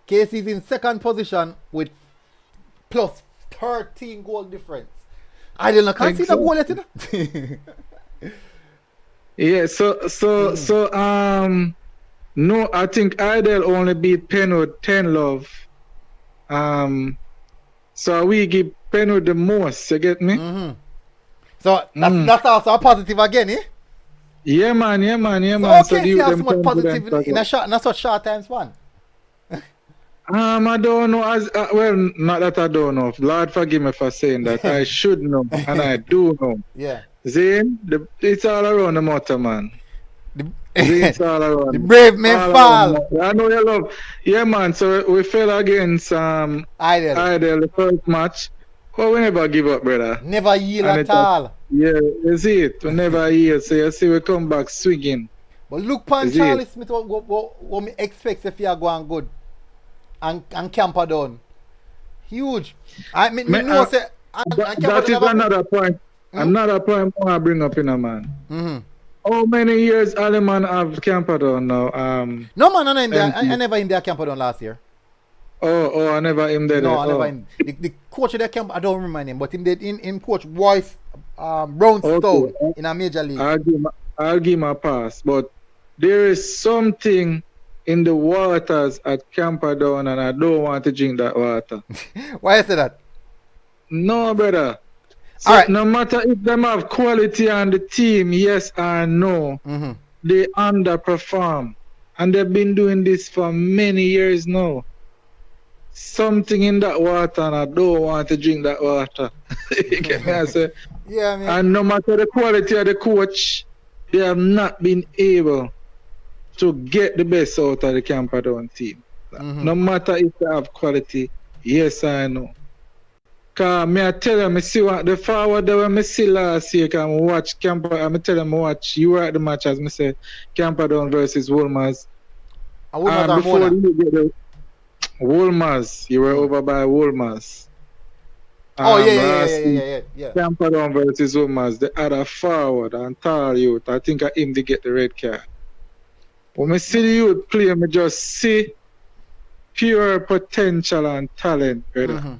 KC is in second position with plus 13 goal difference. I didn't can't see the goal yet, you know? Yeah, no, I think Idle only beat Penwood 10 love. So we give Penwood the most, you get me? So that's also a positive again, eh? Yeah, man. So okay, see how so much positive in a such short time span. I don't know. Well, not that I don't know. Lord forgive me for saying that. I should know, and I do know. Yeah. Zane, it's all around the motor, man. It's all around. The brave men All fall. around. I know you love. Yeah, man. So we fell against Idle. the first match, but we never give up, brother. Never yield And at it- all. Yeah, you see it. We never yield. So you see, we come back swinging. But look pan Is it? Charlie Smith what me expect if you are going good. And Camper down. Huge. I mean Me- know say That is another point. Another point I want to bring up in a man. Mm-hmm. How many years Aleman have Camperdown now? No man, no in there. I Empty. never in there Camper down last year. I never him there. No, I never in the coach of that camp, I don't remember my name, but him did in coach Royce Brownstone Okay. in a major league. I'll give him a pass, but there is something in the waters at Camperdown, and I don't want to drink that water. Why I say that? No, brother. So Alright. no matter if them have quality on the team, yes or no, Mm-hmm. they underperform. And they've been doing this for many years now. Something in that water, and I don't want to drink that water. You get me? I say, Yeah, man. and no matter the quality of the coach, they have not been able to get the best out of the Camperdown team. Mhm. No matter if they have quality, yes I know. Cause me I tell them, I see what the forward that when I see last year, cause I watch Camper, I tell them I watch, you were at the match as I say, Camperdown versus Wolmer's. I would not have Before known that. you get the Wolmer's, you were over by Wolmer's. Oh last yeah. Camperdown versus Wolmer's, the other forward and tall youth, I think I him to get the red card. When I see the youth play, I just see pure potential and talent, brother. Mhm.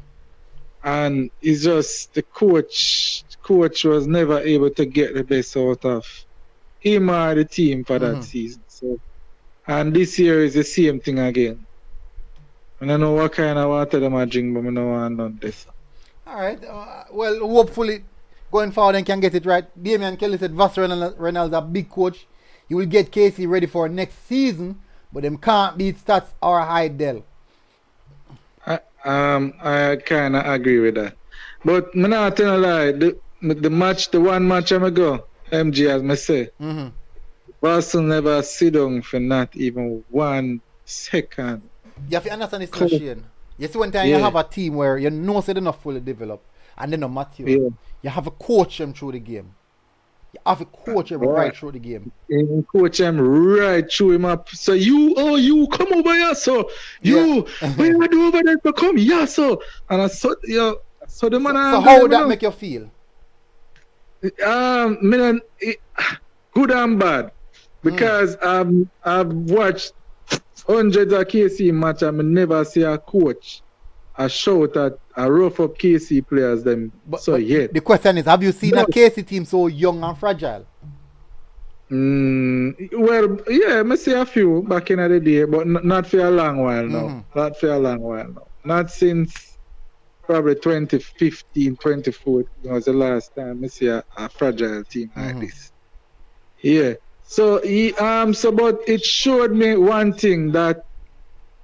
And it's just the coach was never able to get the best out of him or the team for that season. So, and this year is the same thing again. And I don't know what kind of water them are drink, but I don't want none of this. Alright. Well, hopefully going forward and can get it right. Damian Kelly said Vass Reynolds a big coach. He will get KC ready for next season but them can't beat Stats or Heidel. I kind of agree with that. But me not tell a lie. The one match I'm go, MG as me say, Boston never sit down for not even 1 second. You have to understand this, Shane. You see, one time you have a team where you know they don't fully develop, and then no matter you have to coach them through the game. You have to coach them right through the game. And coach them right through him up. So you come over here, so you what you do over there to come here, so and I saw so the man. So how would that make you feel? Good and bad, because I've watched hundreds of KC match and I never see a coach shout at a rough up KC players them. But the question is, have you seen a KC team so young and fragile? Well, yeah, I see a few back in the day, but not for a long while now. Not for a long while now. Not since probably 2015, 2014 was the last time I see a fragile team like this. Yeah. So but it showed me one thing, that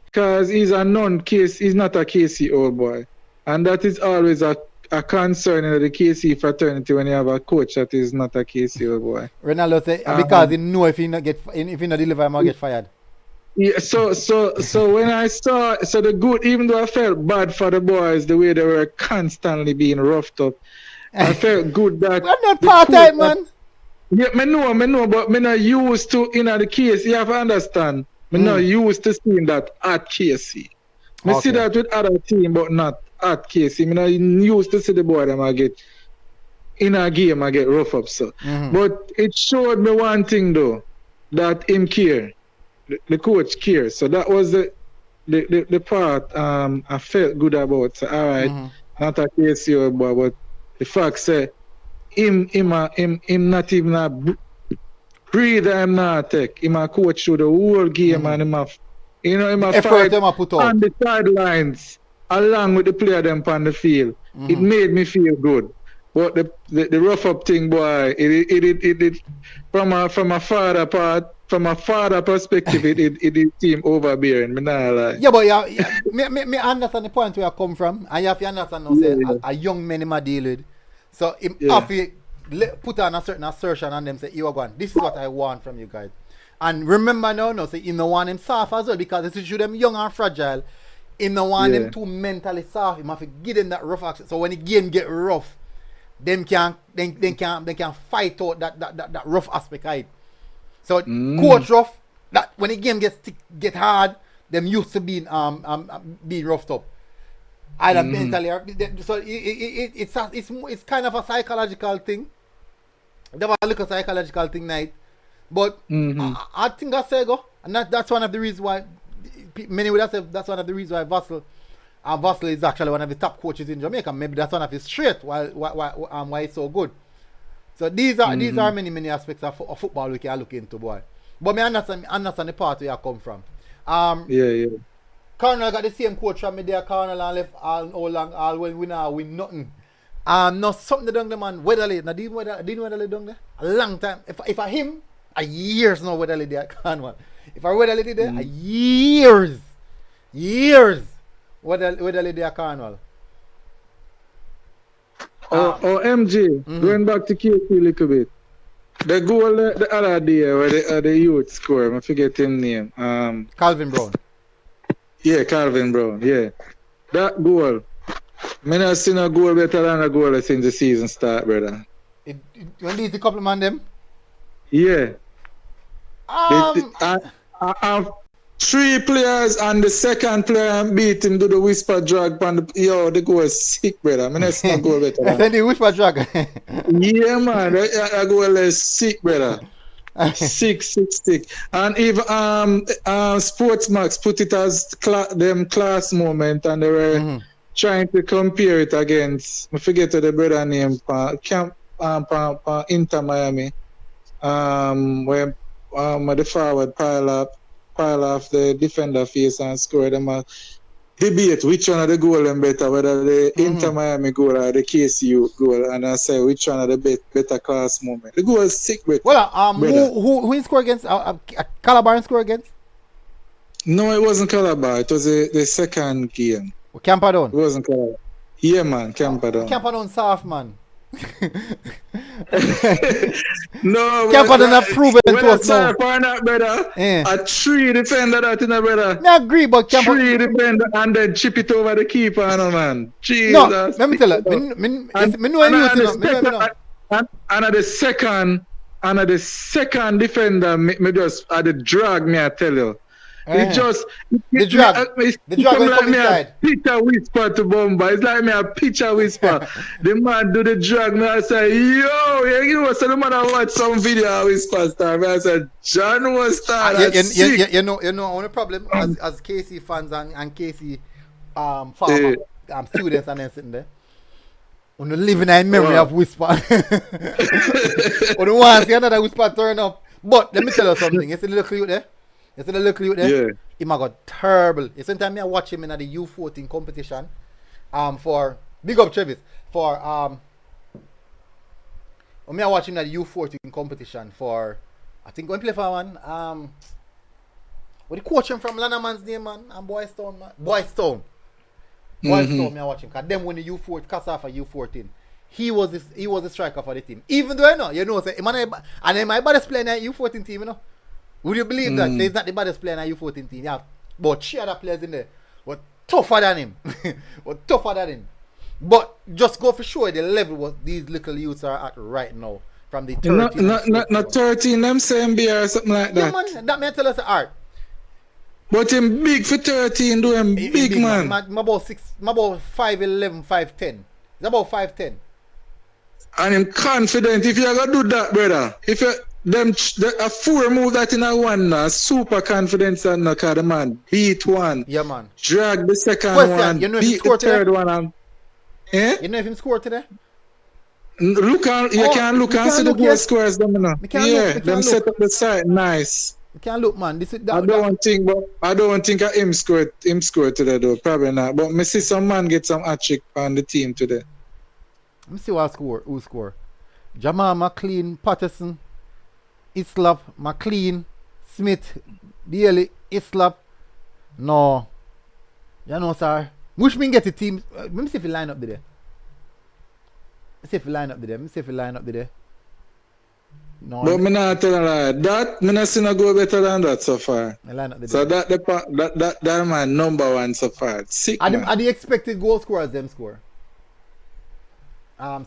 because he's a non-KC, he's not a KC old boy. And that is always a concern in the KC fraternity when you have a coach that is not a KC old boy. Ronaldo say because he know if he not deliver, he might get fired. Yeah, so when I saw the good, even though I felt bad for the boys the way they were constantly being roughed up, I felt good that we're not part-time, man. Yeah, me know, but me not used to the case. You have to understand. Me not used to seeing that at KC. Me see that with other team, but not at KC. Me not used to see the boy them I get in a game I get rough up so. But it showed me one thing though, that him care. The coach cares. So that was the part I felt good about. So alright, not a KC boy, but the fact say him not even a breather, him not take. Him a coach through the whole game and him a fight on the sidelines along with the player them on the field. It made me feel good. But the rough up thing, boy, it from a father perspective, it seemed overbearing. Me not lie. Yeah, but me understand the point where I come from, and you have to understand now, say a young man him deal with. So him have to put on a certain assertion on them, say, you are going, this is what I want from you guys. And remember now, say him no want him soft as well, because if you show them young and fragile, him no want them too mentally soft. Him have to give them that rough action. So when the game get rough, them can fight out that rough aspect of it. So coach rough, that when the game get hard, them used to being roughed up. Either mentally or so it's kind of a psychological thing. They have a little psychological thing night. But I think I say go, and that's one of the reasons why many would have said that's one of the reasons why Vassell is actually one of the top coaches in Jamaica. Maybe that's one of his strengths why he's so good. So these are many aspects of football we can look into, boy. But me understand the part where you come from. Colonel got the same coach from me there. Colonel and left all when we now win nothing. No something down the man Weatherly. Now didn't Weatherly down there a long time. If I him a years now Weatherly there Cornwall. If I Weatherly there a years Weatherly there Cornwall. MJ, going back to KC a little bit. The goal the other day where the youth score, I forget his name. Calvin Brown. Yeah, Calvin Brown, yeah. That goal, I not seen a goal better than a goal since the season start, brother. When did you compliment them? Yeah. I have 3 players and the second player beat him to the whisper drag. The goal is sick, brother. I mean, that's not goal better. Then the whisper drag. Yeah, man. That goal is sick, brother. Sick. And even Sportsmax put it as them class moment, and they were trying to compare it against, I forget the brother name, Inter Miami, where the forward pile off the defender face and score them a debate which one of the goal them better, whether the Inter Miami goal or the KCU goal, and I say which one of the better class moment. The goal is sick, brother. Well, who score against? Calabar score against? No, it wasn't Calabar. It was the second game. Camperdown. It wasn't Calabar. Yeah, man, Camperdown. Camperdown soft, man. No, Camperdown have proven to when I us now. saw for that, brother, Eh. a three defender that in a brother. I agree, but Camperdown. Three defender and then chip it over the keeper, no man. Jesus. No, let me tell you. Me know you know. And the second defender, me just at the drag, me I tell you. It just The drag will like come me inside. a picture whisper to Bomba. It's like me a picture whisper. The man do the drag, me I say, yo, you know, so the man I watch some video whisper star. Me I say, John was star. You know, only problem as KC fans and KC farmer, students and them sitting there. On the living in memory of whisper. On the one see another whisper turn up. But let me tell you something. You see the little clue there? You see the little clue there? Yeah. He got terrible. You see, time I watch him in the U14 competition. For big up Travis. For when I watch him at the U14 competition for, I think when play for one. What the coach him from Lannerman's name, man? And Boystown, man. Boystown, me I watch him. Cause them when the U14 cast off for U14, he was the striker for the team. Even though say him and my baddest player in the U14 team, you know. Would you believe that? So he's not the baddest player in the U14 team. Yeah, but three other players in there were tougher than him. But just go for sure the level what these little youths are at right now. From the 13. Not 13, them same beer or something like that. Yeah, man, that may tell us art. But him big for 13, do him big man. I'm about 5'11", 5'10". He's about 5'10". And him confident. If you are gonna do that, brother, if you a four move that in a one, super confidence and no the man beat one. Yeah, man. Drag the second Question, one. you know if beat he scored the third today? one. Eh? You know if him scored today? Look on, you can look and see the goal scores them, you know. Yeah, them set up the site nice. You can't look, man. This is that. I don't think him scored today though. Probably not. But me see some man get some hat trick on the team today. Let me see who score. Jamal McLean, Patterson, Islap, McLean, Smith, Daly, Islap. No. You know, sir. Which mean get the team. Let me see if you line up there. Let me see if you line up there. No. But me not tell you like that. Me not seen a go better than that so far. So that man number one so far. Sick man. Are the expected goal scorers them score?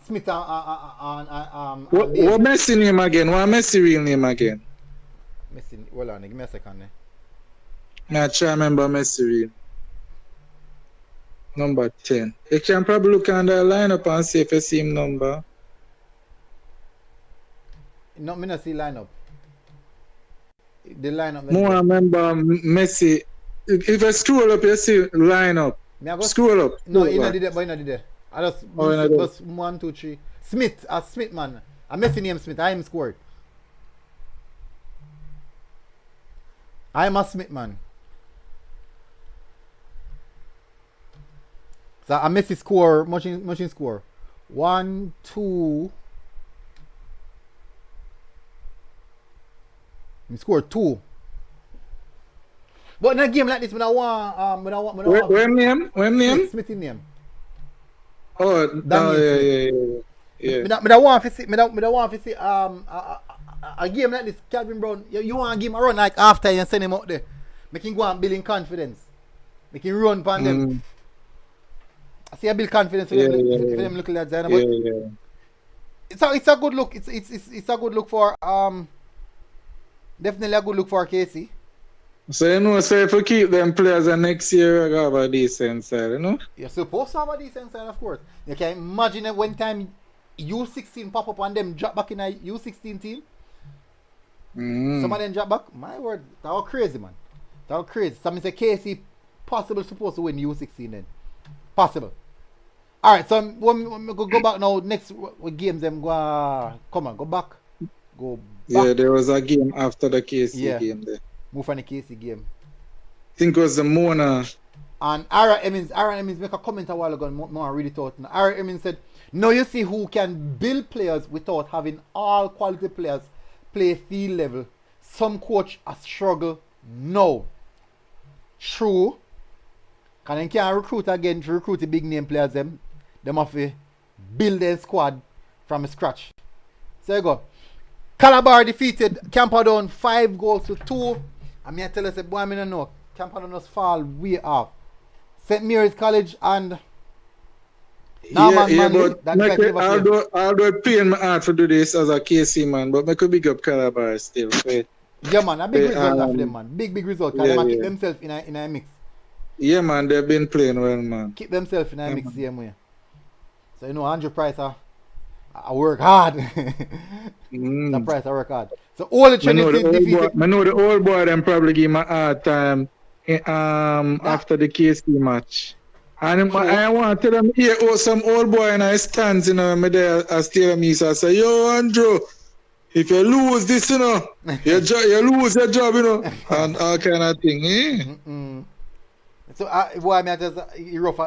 Smith and what Messi name again? What Messi real name again? Messi. Hold on, give me a second. Me I try remember Messi real. Number 10. You can probably look on the lineup and see if you see him number. No, me not see lineup. The lineup. More remember Messi. If I scroll up, you see lineup. Scroll up. No, he not did that, but he not did that. I just 1, 2, 3. Smith, Smith man. I'm Messi name Smith. I am scored. I am a Smith man. So I Messi score. Much in score. 1, 2. He scored 2. But in a game like this, I want. When name? Smith in name. Oh, yeah. Me da want to see a game like this, Calvin Brown. You want to give him a run like after you send him out there. Make him go and build in confidence. Make him run upon them. I see a build confidence for them looking like that. But it's a good look. It's a good look for definitely a good look for KC. So you know, so if you keep them players and next year you have a decent side, you know? You're supposed to have a decent side, of course. You can imagine it when time U16 pop up and them drop back in a U16 team. Some of them drop back. My word, that was crazy, man. That was crazy. Some say KC possible supposed to win U16 then. Possible. Alright, so when we go back now, next games them go come on, go back. Go back. Yeah, there was a game after the KC game there. Move from the KC game. I think it was the Mona. And Aaron Emmons make a comment a while ago and more read it out. Aaron Emmons said, now you see who can build players without having all quality players play field level. Some coach a struggle. No. True. Can they can't recruit again to recruit the big name players them. Them have to build their squad from scratch. So you go. Calabar defeated Camperdown 5-2. I mean I tell you, say, boy, I don't know. Camperdown just fall way off. St. Mary's College and Norman Manley, but although it pain my heart to do this as a KC man, but I could big up Calabar still. Yeah, man, a big result for them, man. Big result. Because they keep themselves in a mix. Yeah, man, they've been playing well, man. Keep themselves in a mix same way. So, you know, Andrew Price, I work hard. The Price, I work hard. So, all the Trinity defeated. I know the old boy them probably give me a hard time after the KC match. And I want to tell them, here, some old boy in his stands, you know, me there, I still me, so I say, yo, Andrew, if you lose this, you know, you lose your job, you know, and all kind of thing, eh? So, boy, I mean, just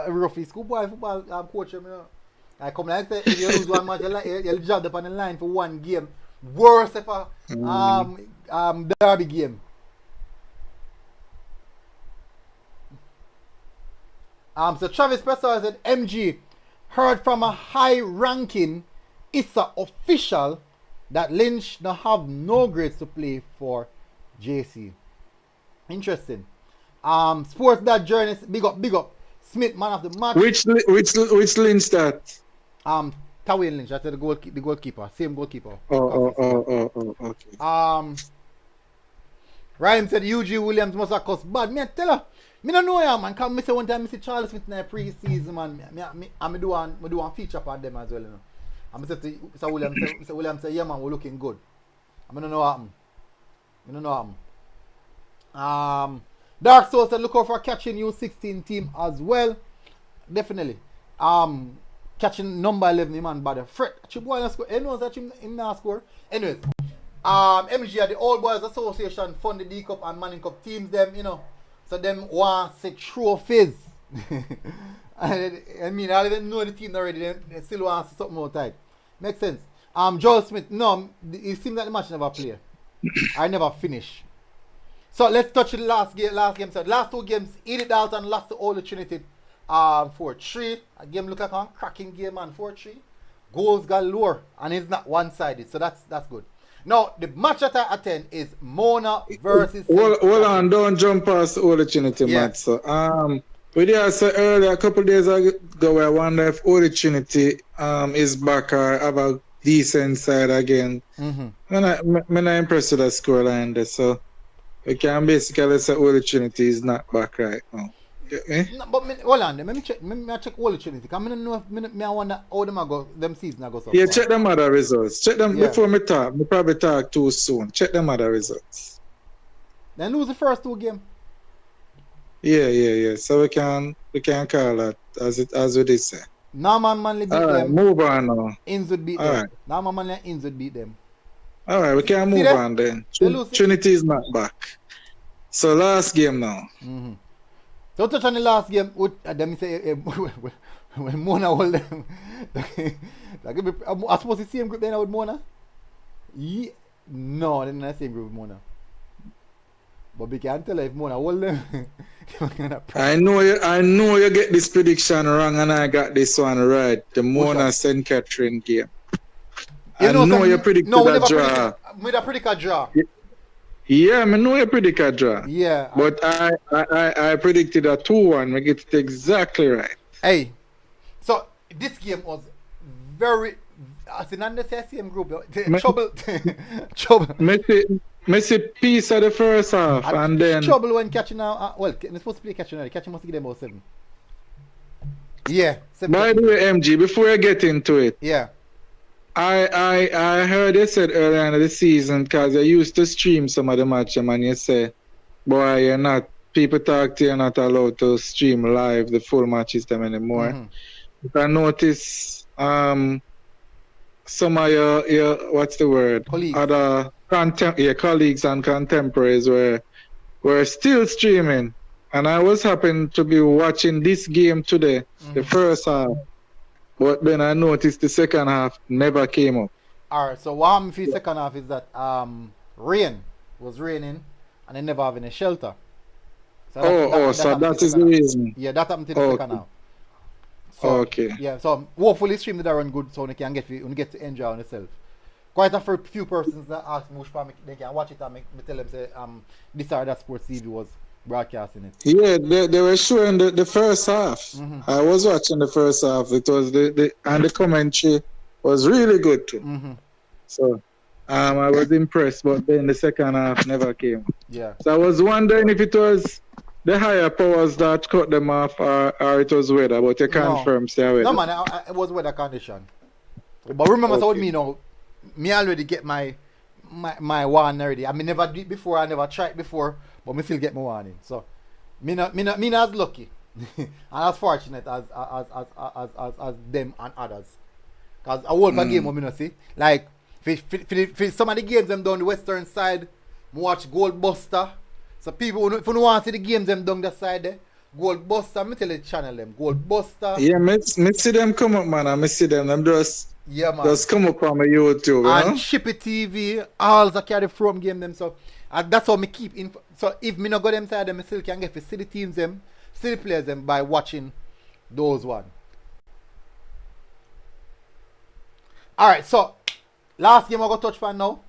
rough schoolboy football coach, you know. I come like say, if you lose one match, you'll jump up on the line for one game. Worse if a derby game. So Travis Presser said, MG heard from a high-ranking ISA official that Lynch now have no grades to play for JC. Interesting. Sports that journalist, big up. Smith, man of the match. Which Lynch that? Tawin Lynch, that's the goalkeeper, same goalkeeper. Okay. Ryan said UG Williams must have cost bad. Me tell her, me don't know ya, man. Cause me say one time, me see Charles Smith in the pre-season, man. Me do one feature upon them as well, you know. And me say to Mr. Williams say, yeah, man, we're looking good. I don't know what happened. Dark Soul said, look out for catching U16 team as well. Definitely. Catching number 11, man, by the Fred. Chiboy score. Anyone that him not score. Anyways, MG at the Old Boys Association fund the D Cup and Manning Cup teams them, you know. So them want to trophies. I mean, I didn't know the team already. They still want to something more tight. Makes sense. Joel Smith, no, it seems like the match never play. I never finish. So let's touch the last game. So last two games, Edith Dalton lost to Holy Trinity 4-3. A game look like a cracking game, man. 4-3. Goals galore, and it's not one-sided, so that's good. Now the match that I attend is Mona versus. Hold on, don't jump past the Holy Trinity match. So we did say earlier, a couple of days ago, I wonder if Holy Trinity is back or have a decent side again. I'm not impressed with that scoreline there, so we can basically say Holy Trinity is not back right now. No, but hold on, let me check Holy Trinity. Because I don't know if I wonder how them season go so yeah, far. check them other results. Check them before me talk. Me probably talk too soon. Check them other results. Then lose the first two games. Yeah. So we can call that as we did say. Norman Manley beat them. Move on now. Innswood beat them. Norman Manley and Innswood beat them. Alright, we can move on then. Trinity is not back. So last game now. So touch on the last game. Let me say when Mona hold them. I suppose the same group then with Mona? Yeah. No, they're not the same group with Mona. But we can't tell if Mona hold them. I know you get this prediction wrong and I got this one right. The Mona St. Catherine game. I know you predicted a draw. We predict a draw. Yeah, I know you predict a draw. Yeah. But I predicted a 2-1. We get it exactly right. Hey, so this game was very. As in under the same group, trouble. Messi piece of the first half and then trouble when catching now. Well, they're supposed to play catching now. Catching must give them about 7. Yeah. 7. By the way, MG, before I get into it, yeah. I heard you said earlier in the season because you used to stream some of the match and you say, boy, people talk to you, not allowed to stream live the full matches them anymore. But I notice some of your what's the word? Colleagues. Other colleagues and contemporaries were still streaming. And I was happened to be watching this game today, the first half. But then I noticed the second half never came up. Alright, so what happened for the second half is that rain was raining and they never having a shelter. So that is the reason. Yeah, that happened to the second half. So, Okay. Yeah, so hopefully stream did run good so you can get to enjoy on yourself. Quite a few persons that ask me which part they can watch it and me tell them say this or that sports TV was broadcasting it. Yeah, they were showing the first half. I was watching the first half. It was and the commentary was really good too. So I was impressed, but then the second half never came. Yeah. So I was wondering if it was the higher powers that cut them off or it was weather, but you confirm say weather. No man, it was weather condition. But remember so with me now, me already get my one already. I mean never did it before, I never tried before, but me still get my one in. So me not as lucky and as fortunate as them and others. Cause a whole game we not see. Like for some of the games them down the western side, me watch Goldbuster. So people if you don't want to see the games them down the side there, Goldbuster, me tell the channel them, Goldbuster. Yeah, me see them come up, man. I see them just come up on my YouTube, and Chippy TV, all the carry from game them. So that's how me keep in. So if me not go them side, them I still can get to see the teams them, see the players them by watching those one. Alright, so last game I got touch on now.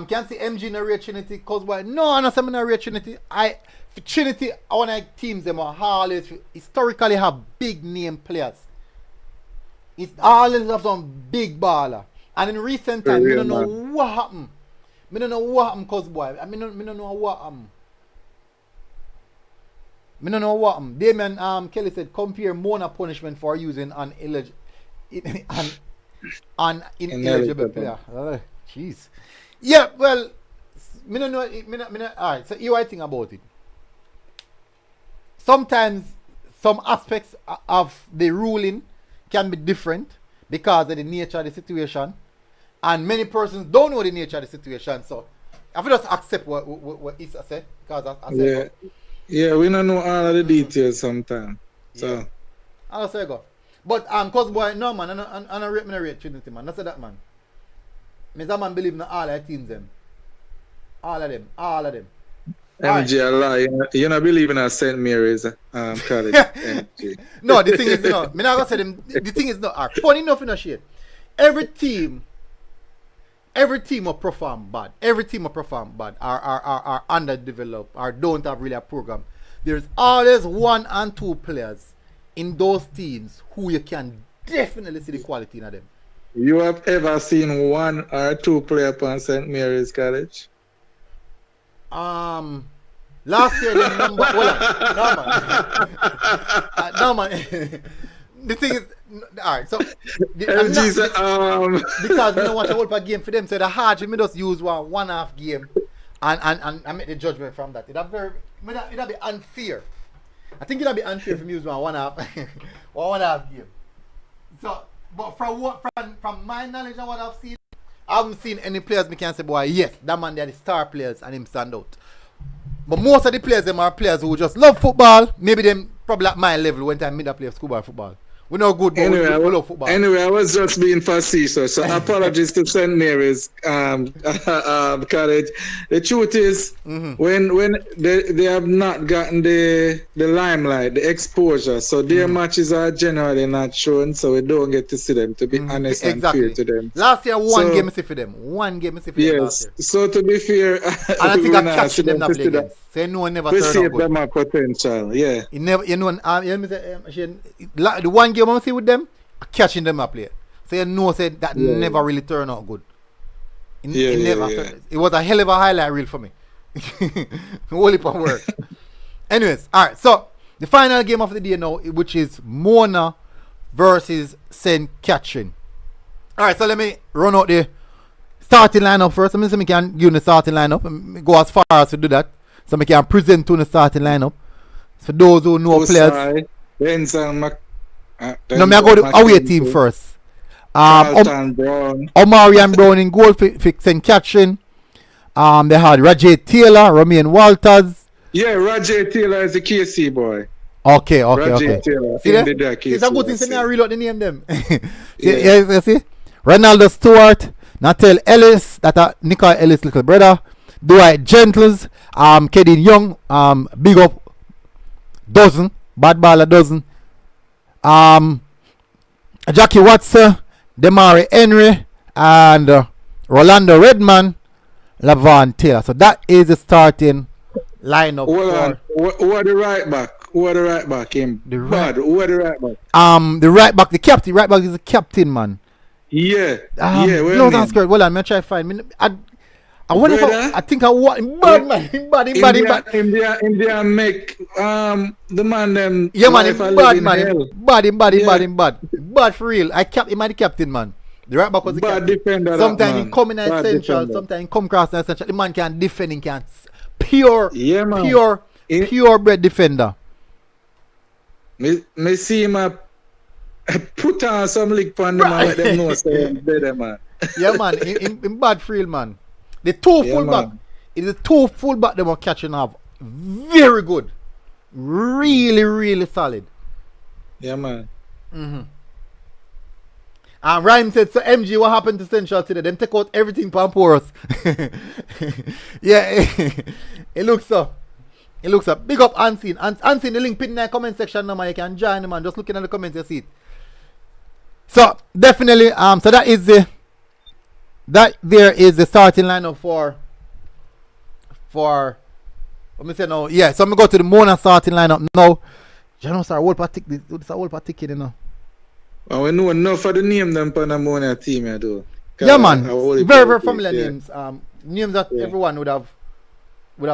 Can see MG in the Ray Trinity cause why? No, I'm not saying in the Ray Trinity. For Trinity, one of the teams them are always historically have big name players. It's always have some big baller. And in recent times, I don't know what happened. I don't know what happened, cause boy. I don't know what happened. I don't know what happened. Damien Kelly said compare Mona punishment for using an ineligible player. Jeez. Yeah, well, I don't know. Alright, so here I think about it. Sometimes some aspects of the ruling can be different because of the nature of the situation, and many persons don't know the nature of the situation. So I have to just accept what Issa said because I said yeah, we don't know all of the details sometimes. So I'll say go. But cause boy, no man, I don't rate Trinity man. That's that man. Me that man believe in all the teams them. All of them. MG Allah, you not believe in St. Mary's College. MG. No, the thing is, me not gonna say them. The thing is not funny enough in a shit. Every team will perform bad. Every team will perform bad. Are underdeveloped or don't have really a program. There's always 1 and 2 players in those teams who you can definitely see the quality in them. You have ever seen 1 or 2 players on St. Mary's College? Last year the number no man. The thing is alright, so because we don't watch a whole game for them, so the hard me just use one half game and make the judgment from that. It'd be unfair. I think it'd be unfair for me use one half one half game. So but from my knowledge and what I've seen, I haven't seen any players me can say, boy, yes, that man they're the star players and him stand out. But most of the players them are players who just love football. Maybe them probably at my level when time I play schoolboy football. We're not good, but we love football. Anyway, I was just being facetious, so apologies to St. Mary's College. The truth is, when they have not gotten the limelight, the exposure, so their matches are generally not shown, so we don't get to see them, to be honest and fair to them. Last year, one game I see for them. One game I see for them last year. So to be fair, and I think I catch them not play against. So no one never turn out good. Them a potential, yeah. The one game I see with them, catching them a play. So you know said that never really turned out good. It was a hell of a highlight reel for me. Whole heap of work. Anyways, alright, so the final game of the day now, which is Mona versus St. Catherine. Alright, so let me run out the starting lineup first. Let me see if I can give you the starting lineup. Go as far as to do that. So I can present to the starting lineup. For those who know players. No, me I go to away team first. Omari and Brown in goal for St. Catherine. They had Rajay Taylor, Romain Walters. Yeah, Rajay Taylor is the KC boy. Okay. Taylor, see that? It's a good thing to me. I reload the name them. You see? Ronaldo Stewart, Natal Ellis, that Nicola Ellis' little brother. Dwight Gentles, Kedin Young, big up dozen, bad baller dozen. Jackie Watson, Demari Henry, and Rolando Redman, Lavon Taylor. So that is the starting lineup. Who are the right back? Who are the right back? Who are the right back? The right back, the captain. Right back is the captain, man. Yeah. No, that's good. Well, I'm gonna try to find. I wonder if I think I want him bad, man. Him bad. India make the man them. Yeah, man. Him bad, man. Bad for real. Him the captain, man. The right back was the captain. Defender. Sometimes he come in essential. Sometimes he come across in essential. The man can defend. He can pure bred defender. Me see him put on some lick on them and let them know say better, man. Yeah, man. In bad for real, man. The two fullback. It is the two fullback they were catching up. Very good. Really, really solid. Yeah, man. And Ryan said, so MG, what happened to Central today? Them take out everything from Porus. Yeah, it looks up. It looks up. Big up Unseen. Unseen, the link pinned in the comment section now, man. You can join them, man. Just looking at the comments, you see it. So definitely, so that is the there is the starting lineup for let me say now. Yeah, so I'm gonna go to the Mona starting lineup now. You know, sir, whole particular, this a whole particular, you know. Well, we know enough of the name them for the Mona team, I do. Yeah, man. Very familiar names. Names that everyone would have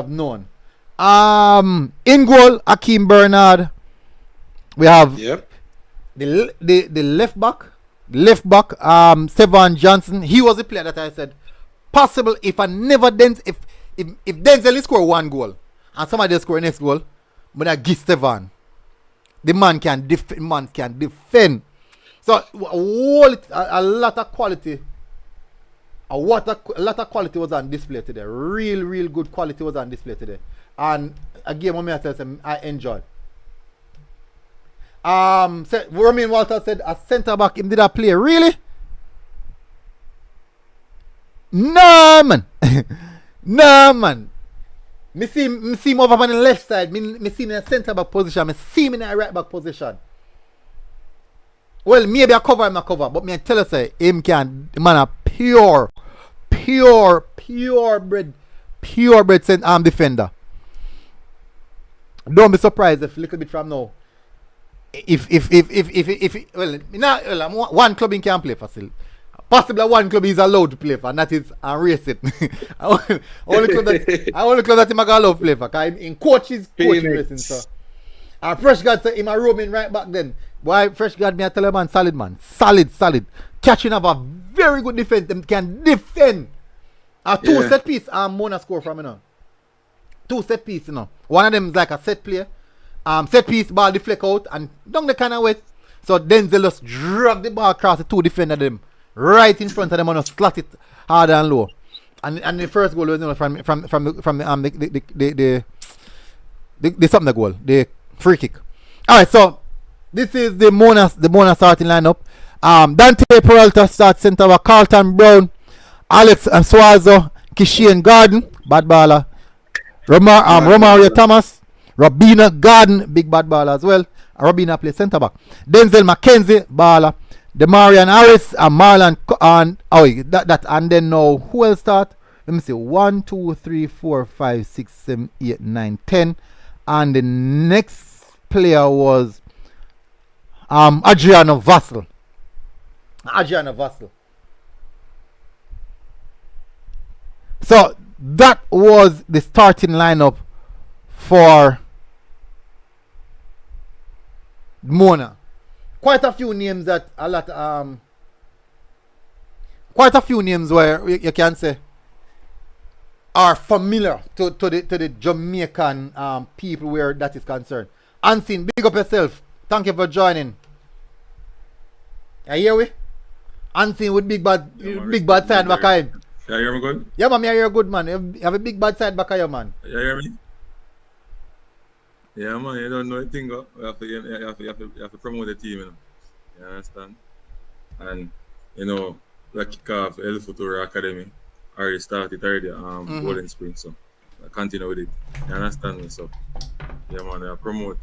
known. In goal, Akeem Bernard. We have the left back, Stevan Johnson. He was the player that I said possible if Denzel score one goal and somebody else score next goal, but I give Stevan. The man can defend. So a lot of quality. A lot of quality was on display today. Real good quality was on display today. And again, I enjoyed. Romain Walter said a centre back him did a play. Really? No man. No man. Me see him over on the left side. Me see him in a centre back position. Me see him in a right back position. Well, maybe I cover him a cover, but me I tell you say him can the man a pure bred defender. Don't be surprised if a little bit from now. One club he can play for still. Possibly one club he's allowed to play for, and that is Racing. only club that him allowed to play for, because in coaching Racing. So. And Fresh God said him a roaming right back then. Why Fresh God me I tell you man, solid. Catching up a very good defense. Them can defend. Two set piece Mona score from, you know. Two set piece, you know. One of them is like a set play. Set piece, ball deflect out and down the kind of way. So Denzel just drag the ball across the two defender them right in front of them and just slot it hard and low. And the first goal was, you know, from the something goal, the free kick. Alright, so this is the Mona starting lineup. Dante Peralta starts centre back, Carlton Brown, Alex Suazo, Kishian Garden, bad baller. Romario Thomas, Robina Garden, big bad baller as well. Robina plays centre back. Denzel McKenzie, baller. Demarian Harris and Marlon and then now who else start? Let me see. 1, 2, 3, 4, 5, 6, 7, 8, 9, 10. And the next player was Adriano Vassell. So that was the starting lineup for Mona. Quite a few names where you can say are familiar to the Jamaican people where that is concerned. Unseen, big up yourself. Thank you for joining. You hear we? Unseen with big bad side back of him. Yeah, you hear me good? Yeah, man, you're good, man. You have a big bad side back of you, man. You hear me? Yeah, man, you don't know the thing. You have to promote the team, you know. You understand? And, you know, we kick off El Futuro Academy already started already, Golden Spring, so I continue with it. You understand me? So, yeah, man, I promote.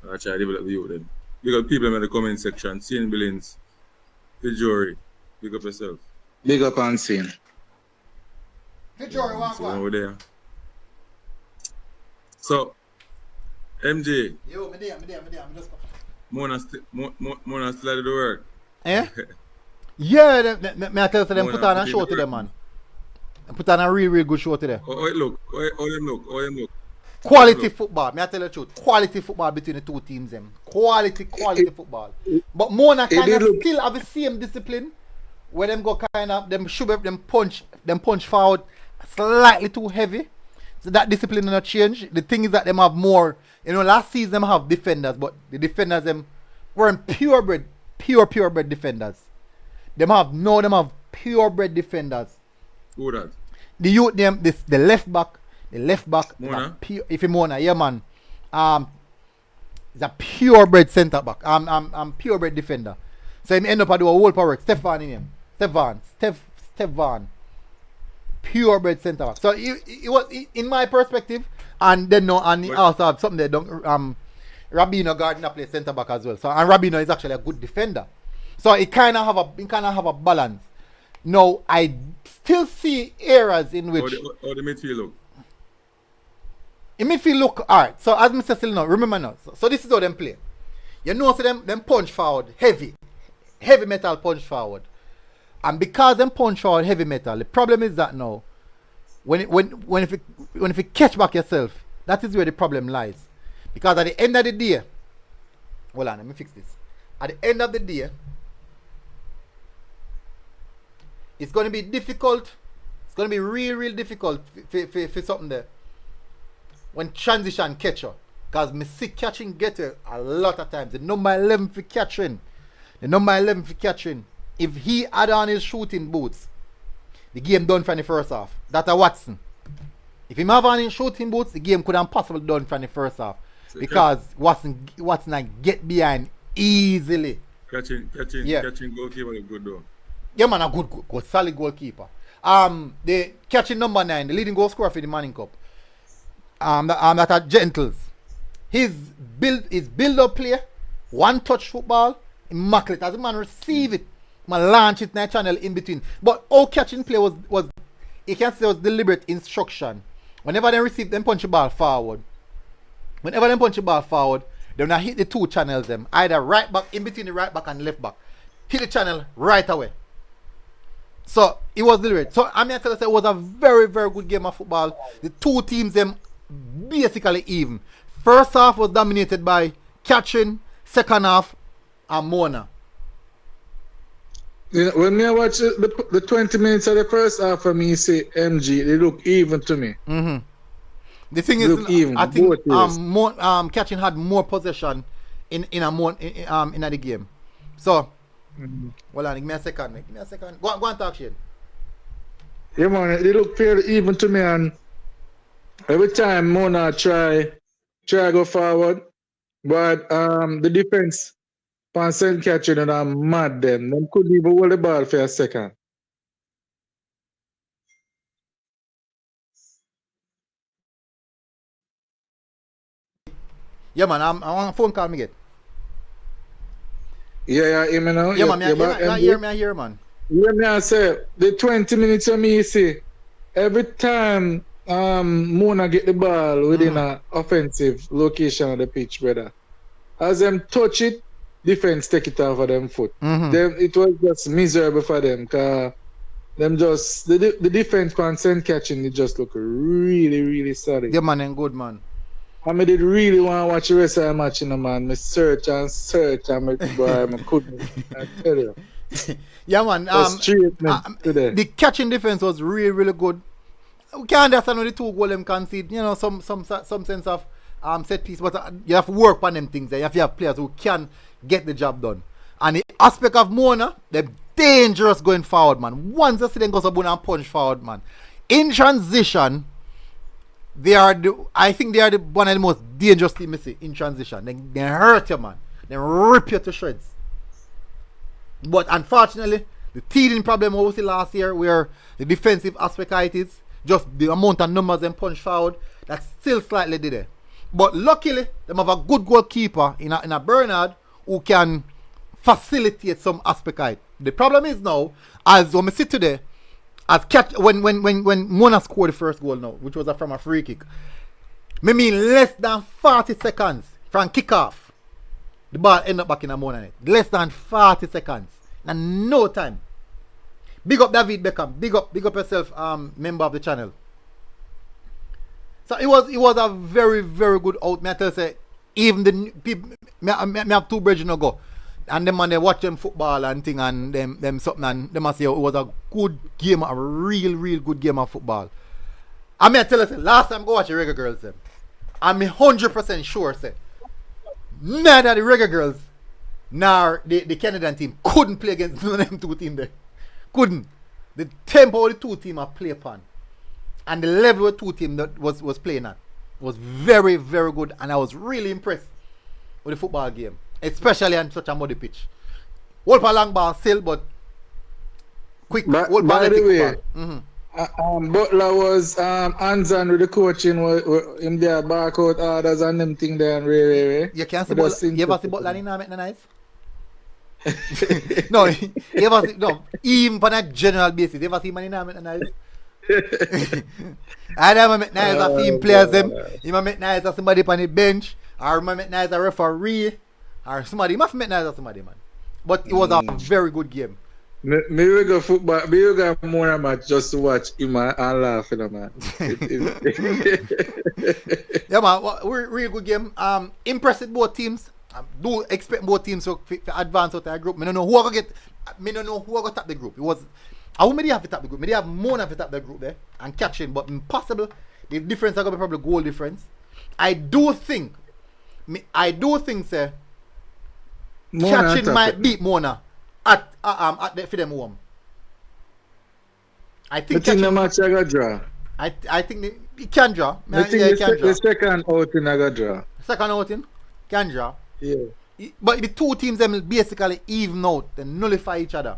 I try to develop the youth then. Big up people in the comment section, Sean Billings, Fijori, big up yourself. Big up on scene. Fijori, So, over there. So, MJ, Yo, me there, just Mona still at the work. Eh? Yeah, me I tell you, them Mona put on a put in show the today, work. man. Put on a real good show today. How it look? How them look? Quality Look. football, me I tell you the truth. Quality football between the two teams, them. Quality football. But Mona it kind of did look- still have the same discipline. Where them go kind of them should have them punch forward slightly too heavy. So that discipline will not change. The thing is that them have more. You know, last season them have defenders, but the defenders them weren't purebred defenders. Them have purebred defenders. Who that? The youth them the left back. Mona? If you Mona, yeah man. Is a purebred centre back. Purebred defender. So him end up at do a whole power work. Stefan in him. Stefan. Purebred centre back. So it was in my perspective, and then no, and he also have something they don't Rabino Gardner plays centre back as well. So and Rabino is actually a good defender. So it kind of have a balance. Now I still see areas in which How the midfield look? in midfield look alright. So as Mr. Still now, remember now. So this is how them play. You know, so them punch forward heavy metal punch forward. And because them punch forward heavy metal, the problem is that now, when if you catch back yourself, that is where the problem lies. Because at the end of the day, hold on, let me fix this. At the end of the day, it's going to be difficult. It's going to be real difficult for something there. When transition catch you. Because me see catching get you a lot of times. The number 11 for catching. If he had on his shooting boots, the game done from the first half. That's a Watson. If he have on his shooting boots, the game could have possibly done from the first half. Because Watson get behind easily. Catching goalkeeper look good though. Yeah man, a good solid goalkeeper. The catching number 9, the leading goal scorer for the Manning Cup. That are Gentles. His build up play, one touch football, immaculate. As the man receive it, man launch it in the channel in between. But all catching play was you can say was deliberate instruction. Whenever they receive them punch the ball forward. They now hit the two channels them. Either right back, in between the right back and left back. Hit the channel right away. So it was deliberate. So I mean I tell you it was a very good game of football. The two teams them basically even. First half was dominated by catching, second half Mona. You know, when I watch the 20 minutes of the first half of me, say MG, they look even to me. Mm-hmm. The thing Look is, even, I think both ways. catching had more possession in the game. So, hold on, give me a second. Go on talk shit. Yeah, man, they look fairly even to me, and every time Mona try go forward, but the defense on St. Catherine and I'm mad them. Them couldn't even hold the ball for a second. Yeah, man, I want a phone call me get. Yeah, hear me now? Yeah, man, I hear, man. Yeah, me I say, the 20 minutes of me, you see, every time Mona get the ball within an offensive location of the pitch, brother, as them touch it, defense take it off of them foot. Them, it was just miserable for them, because them just, the defense on St. Catherine, it just look really solid. Yeah, man, and good, man. I mean, did really want to watch the rest of the match, you know, man. I search, and boy, I couldn't. I tell you. Yeah, man. The catching defense was really good. We can't understand how the two goals them concede. You know, some sense of set piece, but you have to work on them things. You have to have players who can get the job done. And the aspect of Mona, they're dangerous going forward, man. Once you see them go up and punch forward, man. In transition, I think they are one of the most dangerous teams in transition. They hurt you, man. They rip you to shreds. But unfortunately, The teething problem we see last year, where the defensive aspect of it is just the amount of numbers and punch forward, that's still slightly there. But luckily, they have a good goalkeeper in a Bernard who can facilitate some aspect of it. The problem is now, as when we sit today, as when Mona scored the first goal now, which was from a free kick, me mean less than 40 seconds from kickoff, the ball end up back in a Mona net. Less than 40 seconds. And no time. Big up David Beckham. Big up yourself, member of the channel. So it was a very, very good out. Me I tell you, even the people, me have two bridges no go. And them man they watch them football and thing and them something and them must say it was a good game, a real good game of football. I mean I tell you, last time I go watch the Reggae Girls them, I'm 100% sure say neither the Reggae Girls nor the Canadian team couldn't play against none of them two teams there. Couldn't. The tempo of the two teams are play upon. And the level of the two teams that was playing at was very, very good, and I was really impressed with the football game. Especially on such a muddy pitch. Hold for long ball still, but quick. By the way, Butler was hands-on with the coaching, him there back out orders and them thing there and really. You can't see Butler. You ever see Butler in make the nice? No, you ever see, no, even on a general basis, you ever see man in make the nice? I never make nice as team players them. You might make nice as somebody on the bench, or you might make nice as a referee. Or somebody, you must make nice of somebody, man. But it was a very good game. Me will go football, me will go more match just to watch him and laugh, you know, man. Yeah, man, really good game. Impressive both teams. Do expect both teams to advance out of the group. I don't know who I go top the group. It was, I wouldn't have to top the group. Maybe have more than to top the group there and catching, but impossible. The difference is going to be probably goal difference. I do think, sir, catching might beat Mona at the for them home. I think the match I got draw. I think it can draw. I think the second outing I got draw. Second outing can draw. Yeah. But the two teams them basically even out and nullify each other.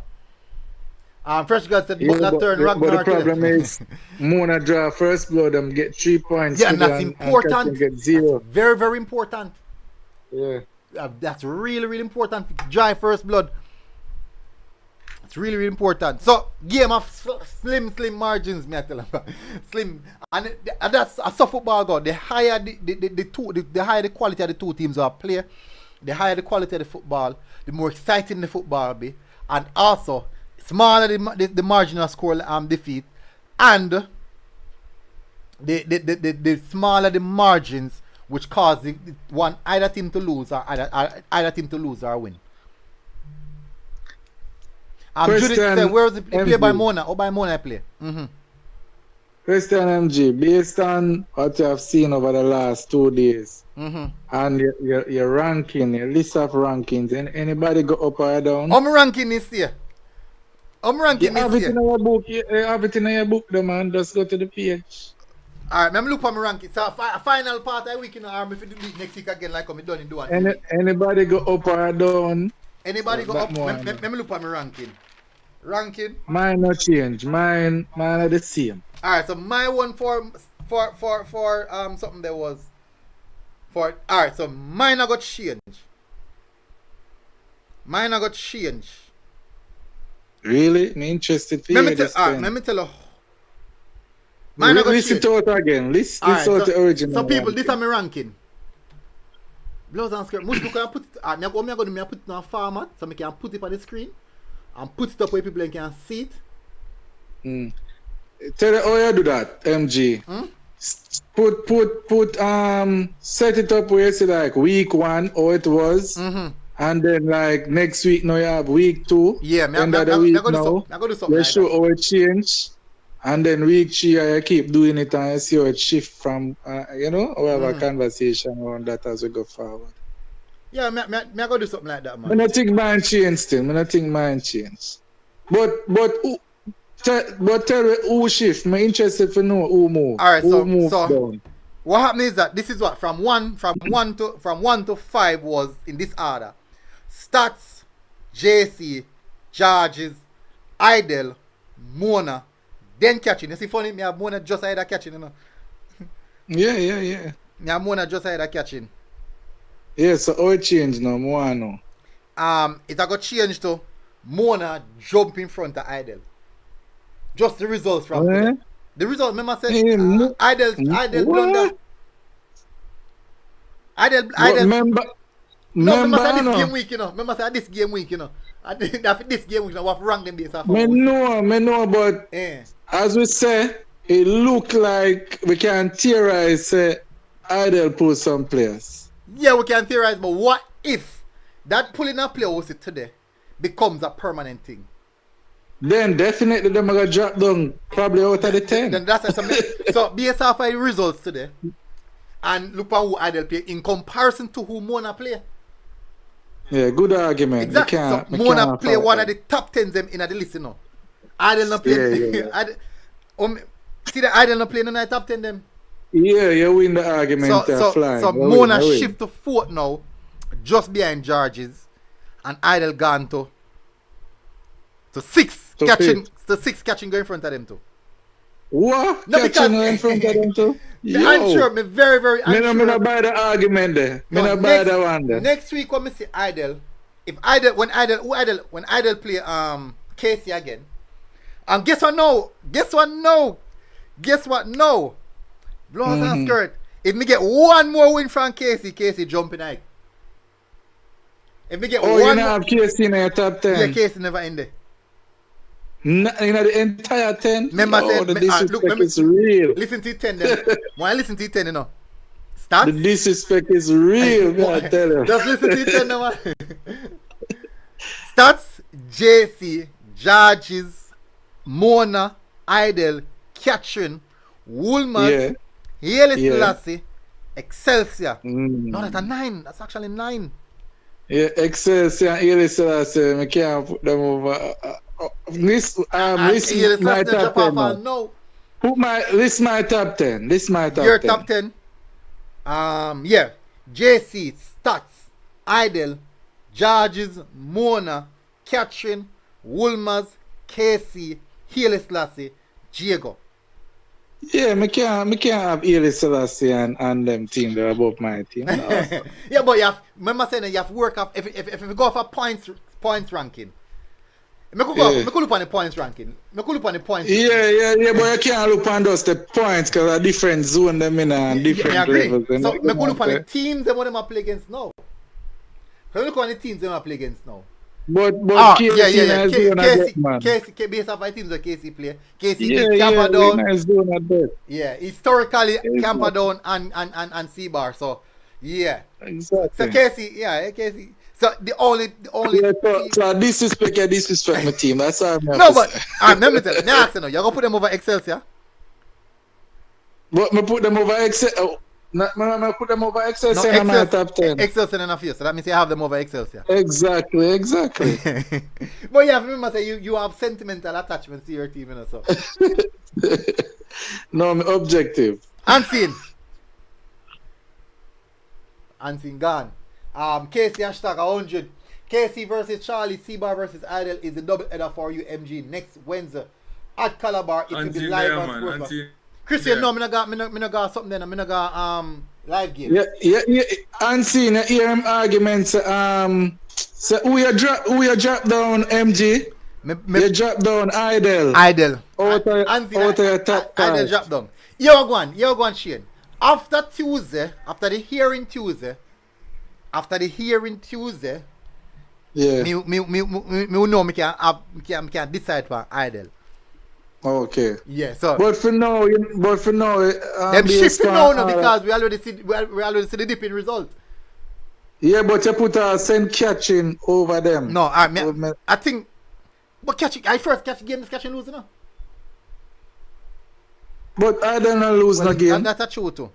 Fresh God said but the problem is Mona draw first blood and get 3 points. Yeah, and that's important. And get 0. That's very, very important. Yeah. That's really, really important. Dry first blood. It's really, really important. So, game of slim margins, me I tell you. Slim. And that's a soft football go. The higher the higher the quality of the two teams are play, the higher the quality of the football, the more exciting the football will be. And also, smaller the marginal score defeat, and the smaller the margins, which cause the one either team to lose or either team to lose or win. Judith said, where was it play by Mona? Or by Mona I play? Question MG, based on what you have seen over the last 2 days, and your ranking, your list of rankings, and anybody go up or down? I'm ranking this year. You have it in your book, you have it in your book, the man. Just go to the page. Alright, I'm look for my ranking. So a final part of the week in the arm if you do it next week again like I'm done in doing. Anybody go up or down? Anybody go up? Let me look for my ranking. Mine no change. Mine are the same. Alright, so my one for something that was for alright, so mine I got change. Really? I'm interested to hear this. Alright, let me tell you. List it out again. List out the original. So people, this is my ranking. Blows and skirt. Much can put it. I'm going to put it in a format so I can put it on the screen and put it up where people can see it. Tell you how you do that, MG. Put set it up where you see like week 1 how it was. And then like next week now you have week 2. Yeah, end of the week now. You show how it changed. And then week 3 I keep doing it and I see how it shift from we have a conversation on that as we go forward. Yeah, I go do something like that, man. I don't think mine changed still. But tell me who shift. I'm interested to know who move. Alright, so down. What happened is that this is what from one to 5 was in this order. Stats, JC, charges, Idle, Mona, then catching. You see funny, me have Mona just ahead of catching, you know. Yeah. Me have Mona just ahead of catching. Yeah, so how it change now? Moano. It a got change to Mona jump in front of Idle. Just the results from today. The result, remember I said Idle blunder. Idle. Remember, No, remember I said no. this game week, you know. Remember I said this game week, you know. I think that this game week, you know, what rank them based off. Me know, but as we say, it look like we can theorize Idle pull some players. Yeah, we can theorize, but what if that pulling a player was it today becomes a permanent thing? Then definitely them are gonna drop down probably out of the 10. Then that's something. So based off the results today, and look at who Idle play in comparison to who Mona play. Yeah, good argument. Exactly. So Mona play one of the top 10s them in the list, you know. Idle not play. Yeah. See the Idle not play in the top 10 them. Yeah, you win the argument. So Mona shift to 4th now, just behind George's, and Idle gone to 6 catching. The 6 catching going in front of them too. What? No, catching in front of them too? I'm sure, me very unsure. Me not buy the argument there. Me not buy the one there. Next week when me see Idle, when Idle play Casey again, and guess what no? Blows and skirt. If me get one more win from Casey jumping out. If me get one you not have Casey in your top 10? Yeah, Casey never in there. In the entire 10? Remember the disrespect is real. Listen to 10 then. When I listen to 10, you know. Stats? The disrespect is real, I tell you. Just listen to 10 now, man. Stats, JC, Judges, Mona, Idle, Catherine, Woolman, Haile Selassie, Excelsior. No, that's a 9. That's actually 9. Yeah, Excelsior and Haile Selassie, I can't put them over. List my top 10 now. No. List my top 10. Your top 10. Yeah. JC, Stats, Idle, Judges, Mona, Catherine, Woolmers, Casey, Haile Selassie, Diego. Yeah, me can't have Haile Selassie and them team that are above my team. No. Yeah, but remember saying that you have to work up if we go for points ranking. Me could look on the points ranking. Yeah, but you can't look on those the points because a different zone them in and different levels. So me could look on the teams them what them play against now. So look on the teams them play against now. But Casey based off the teams that Casey play. Casey Camperdown. Yeah, historically Camperdown and Seabar. So yeah. Exactly. So Casey. So the only so disrespect my team. That's all. No, but let me tell you. Now, you're gonna put them over Excelsior. But me put them over Excelsior. I put them over Excelsior in my top 10. Excelsior enough here, so that means you have them over Excelsior. Exactly. But you have to remember, say you have sentimental attachments to your team, you know, so. No, I'm objective. Unseen gone. KC hashtag 100. KC versus Charlie, Seabar versus Idle is the double header for UMG next Wednesday at Calabar. It will be live on Sports. Christian, no, me no got something then. Me no got live game. Yeah. Unseen, you hear him arguments. So who you drop down MG? You drop down Idle. Out of your top 5. Idle drop down. You're going, Shane. After the hearing Tuesday, yeah. Me know me can decide for Idle. Okay. Yeah, so but for now, them shifting now because we already see the dipping result. Yeah, but you put a send catching over them. No, I think but catching game is catching losing now. But I don't know lose no game. And that's a true too.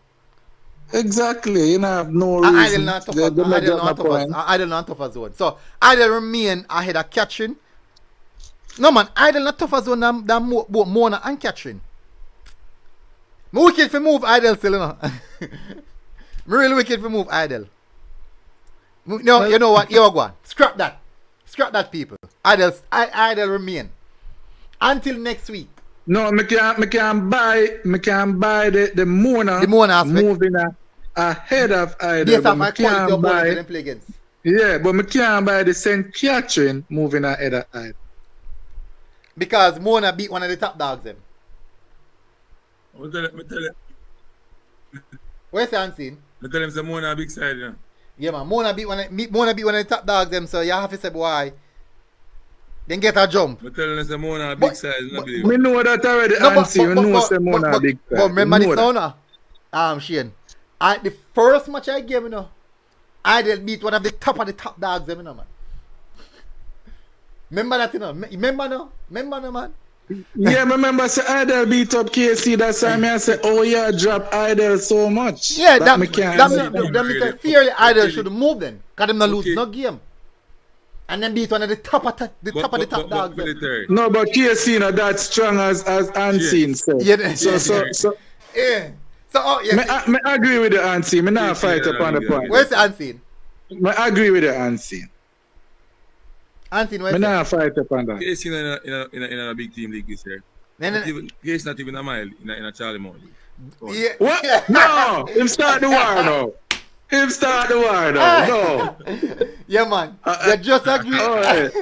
Exactly, you know, have no reason. Idle not tough as one. So Idle remain ahead of catching. No man, Idle not tough as one than both Mona and catching. Me wicked for move Idle still, you know. Me really wicked for move Idle. No, you know what? You're going. Scrap that people. Idle remain. Until next week. No, me can buy the Mona. The Mona aspect. Moving ahead of Idol. Based But off me my quality can't of opponent buy. them play against. Yeah, but me can't buy the St. Catherine moving ahead of Idol. Because Mona beat one of the top dogs them. Me tell him, Where's the unseen? me tell him some more on a big side, you know. Yeah man, Mona beat one of the top dogs them, so you have to say why. Then get a jump. Me tell him some more on a But- big side, you know, but- believe Me it. know that already, No, Ansi. You know some Mona big but time. remember You this know now, Shane. The first match I gave, you know, I did beat one of the top dogs them, you know, man. Remember that, you know? Remember no, man. Yeah, me remember say Idol beat up KC. That's why me I say, oh yeah, drop Idol so much. Yeah, that me can't that see. means that Fairly Idol should move then. Cause them not lose Okay. no game. And then beat one of the top of the top dogs. them. military. No, but KC not that strong as Unseen said. Yeah, So yeah. So oh yeah. me agree with the Unseen. Me not KC fight not upon the that point. good. Where's the unseen? Me agree with the Unseen. Unseen Me where's the not fight upon that. KC in a big team league this year. KC not even a mile in a Charlie Mount league. Yeah. What? No, him start the war now. Him start the war now. No. Yeah man. You just agree. Alright.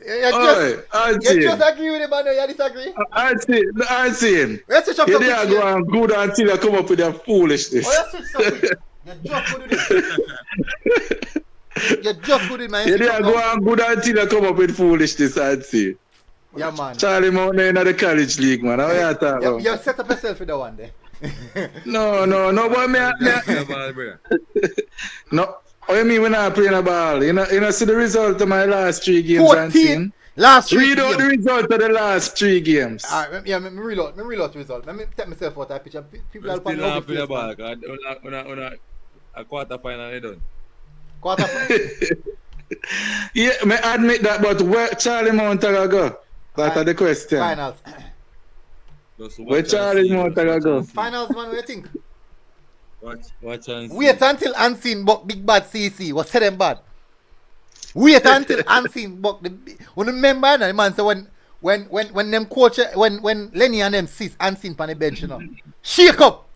You Alright, Unseen. just agree with him, man. You disagree. Unseen. Let's switch up You some there go and good until you come up with that foolishness. Oh, you switch something. You just good with it. You just good with it, man. You switch there up go now. and good until you come up with foolishness, Unseen. Yeah man. Charlie Mountain in the college league, man. How you talking about? You set up yourself for that one there. No, but Brother. no. What you mean when I playing a ball? You know, see the result of my last 3 games, 14. Unseen? Last three Read out the games. result of the last 3 games. Alright, yeah, me reload the result. Let me take myself out of that picture. People We are still not probably play the ball. Cause a quarter final they done. quarter final. Yeah, me admit that, but where Charlie Mountain go? That's the question. Finals. Just watch Where and Charlie see, Mountain watch go? and see. Finals, man, what do you think? Watch and see. Wait until Unseen buck Big Bad CC. What said them bad? Wait until Unseen buck the when remember that man, so when them coach when Lenny and them sits Unseen on the bench, you know. Shake up.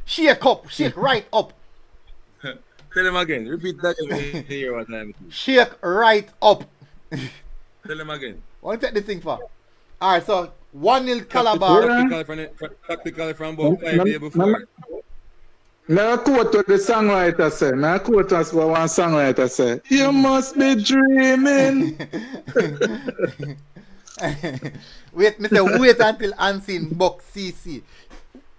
Shake right up. Tell him again. Repeat that again. Hear what time it is. Shake right up. Tell him again. What take this thing for? Alright, so 1-0 Calabar. Tactical from about 5 days before. Me a quote what the songwriter say. Me a quote what one songwriter say. You must be dreaming. Wait until Unseen buck CC.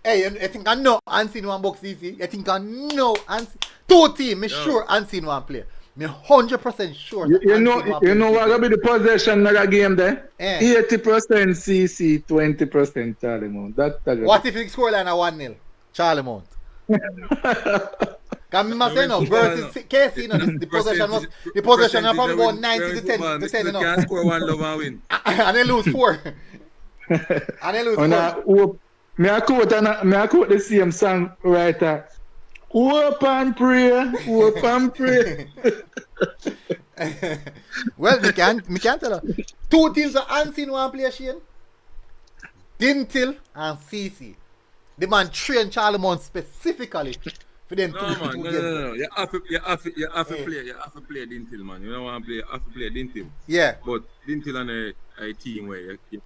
Hey, I think I know Unseen one buck CC. I think I know Unseen. 2 teams, me sure Unseen one play. Me 100% sure. You Unseen know one play. what gonna be the possession of the game there? Eh. 80% CC, 20% Charlie Mount. What if the scoreline are 1-0? Charlie Mount. Can me say no versus KC, you know, the possession are probably about 90 to 10 to 10, you You know. can't score one love and win. And they lose 4. And they lose 4. Me a quote the same songwriter. Hope and pray. Well, me can't tell her. 2 teams are Unseen one player, Shane. Dintil and CC. The man trained Charlie Mount specifically for them No, to man. do No. games. You have to play Dintil, man. You don't want to play Dintil. Yeah. But Dintil on a team where you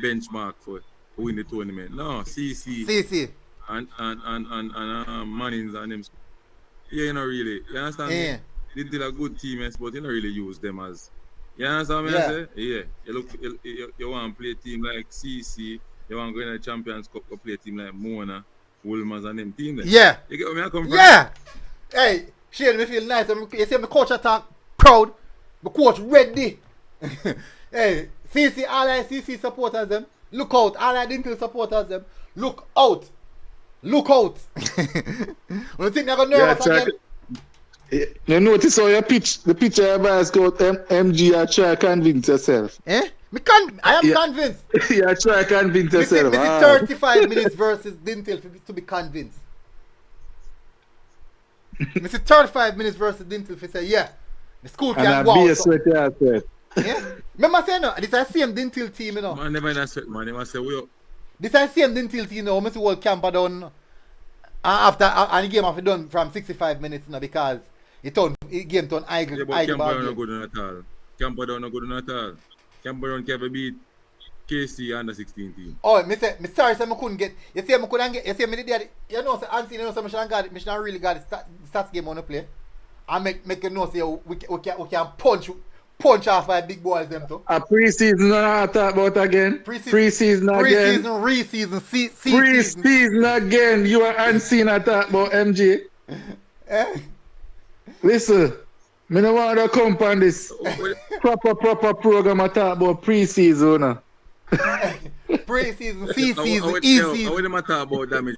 benchmark for win the tournament. No, CC CC. and Mannings and them. Yeah, you know really. You understand Yeah. me? Dintil a good team, yes, but you don't really use them as. You understand me? Yeah. I say? Yeah. You want to play a team like CC. You want to go in the Champions Cup to play a team like Mona, Wolmers and them team there. Yeah. You get where I come from? Yeah. Hey, Shane, me feel nice. You see my coach attack proud. My coach ready. Hey, CC, all I CC supporters them. Look out. All I Dintil supporters them. Look out. Look out. When you think you're going to nervous again? You notice how the picture of us got MG, you try to convince yourself. Eh? I am Yeah. convinced. You try to convince This is yourself. 35 minutes versus Dintil to be convinced. This is 35 minutes versus Dintil to say, yeah, the school And can a go out. base So, what you have said. yeah? Remember saying no, this is the same Dintil team, you know. Man never in a sweat, man. They must say, we up. This is the same Dintil team, you know. Mr. World Camper done after and the game have done from 65 minutes, you know, because it game turned idle. Yeah, but Camper not good enough at all. Camper not good enough at all. Camper can beat KC under 16 team. Oh, me sorry, so I couldn't get. You see, I couldn't get. You see, me did. You know, so Anthony, you know, so I should really got the stats game on the play. I make you know, say we can punch off by big boys them too. A preseason I talk about again. Preseason again. Preseason, Preseason again. You are unseen I talk about MG. Listen, me no want to come on this proper program I talk about preseason. Preseason, season, E-season. I wouldn't talk about damage.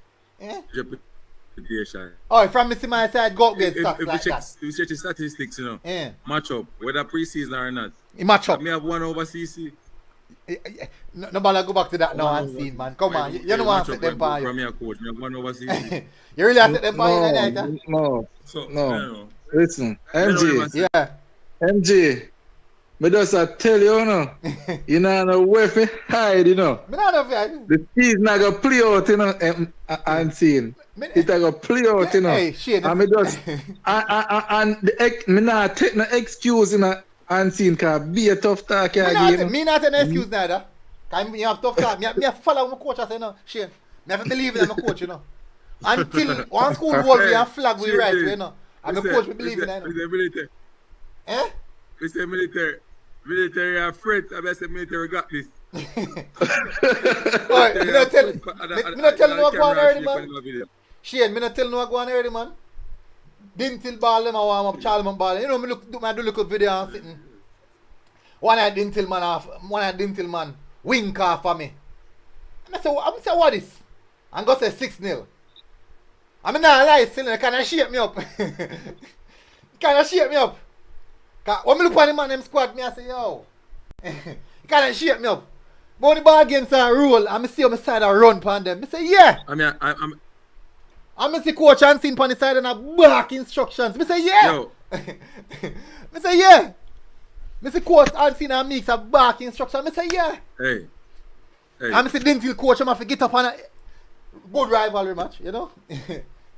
Oh, from Mr. My side, go get stats like that. If you check the statistics, you know, Yeah. match up, whether preseason or not. It match up. Me have one over CC. Nobody go back to that now and see, man. Come on, you don't want to set them by from your coach. Me have one over CC. You really have to set them by you like No. So, No. Listen, MG. Yeah. MG. Me just tell you, no. You know where to hide, you know. Me not know if The season not gonna play out, you know, unseen. It gonna play out, you know. Hey, shit. And me just and me not take no excuse, you know, unseen, cause be a tough talk again. Me not take no excuse neither. Cause me have tough talk. Me have follow my coach. I say no, shit. Me have to believe in my coach, you know. Until one Schoolboy we have flag we right, you know. And my coach we believe in that. Military. Eh? We say military. Military are afraid. I say military got this. Alright, me not tell you what go on already, man. Shane, me not tell you what go on already, man. Dintil ball them a warm up, Charlemagne ball. You know, me do look at video and sitting. One of Dintil man wink off for me. And I say what is? And go say 6-0. I mean not lie, still it kinda shake me up. Kinda shake me up. Cause when me look on the man them squad, me I say yo. It kinda shake me up. But when the ball games are roll and me see on my side I run upon them, me say yeah. I me see coach and seen on the side and I bark instructions. Me say yeah. Yo. Me say yeah. Me see coach and seen and mix a bark instructions. Me say yeah. Hey. And me see Dintil coach I'm have to get up on a good rivalry match, you know?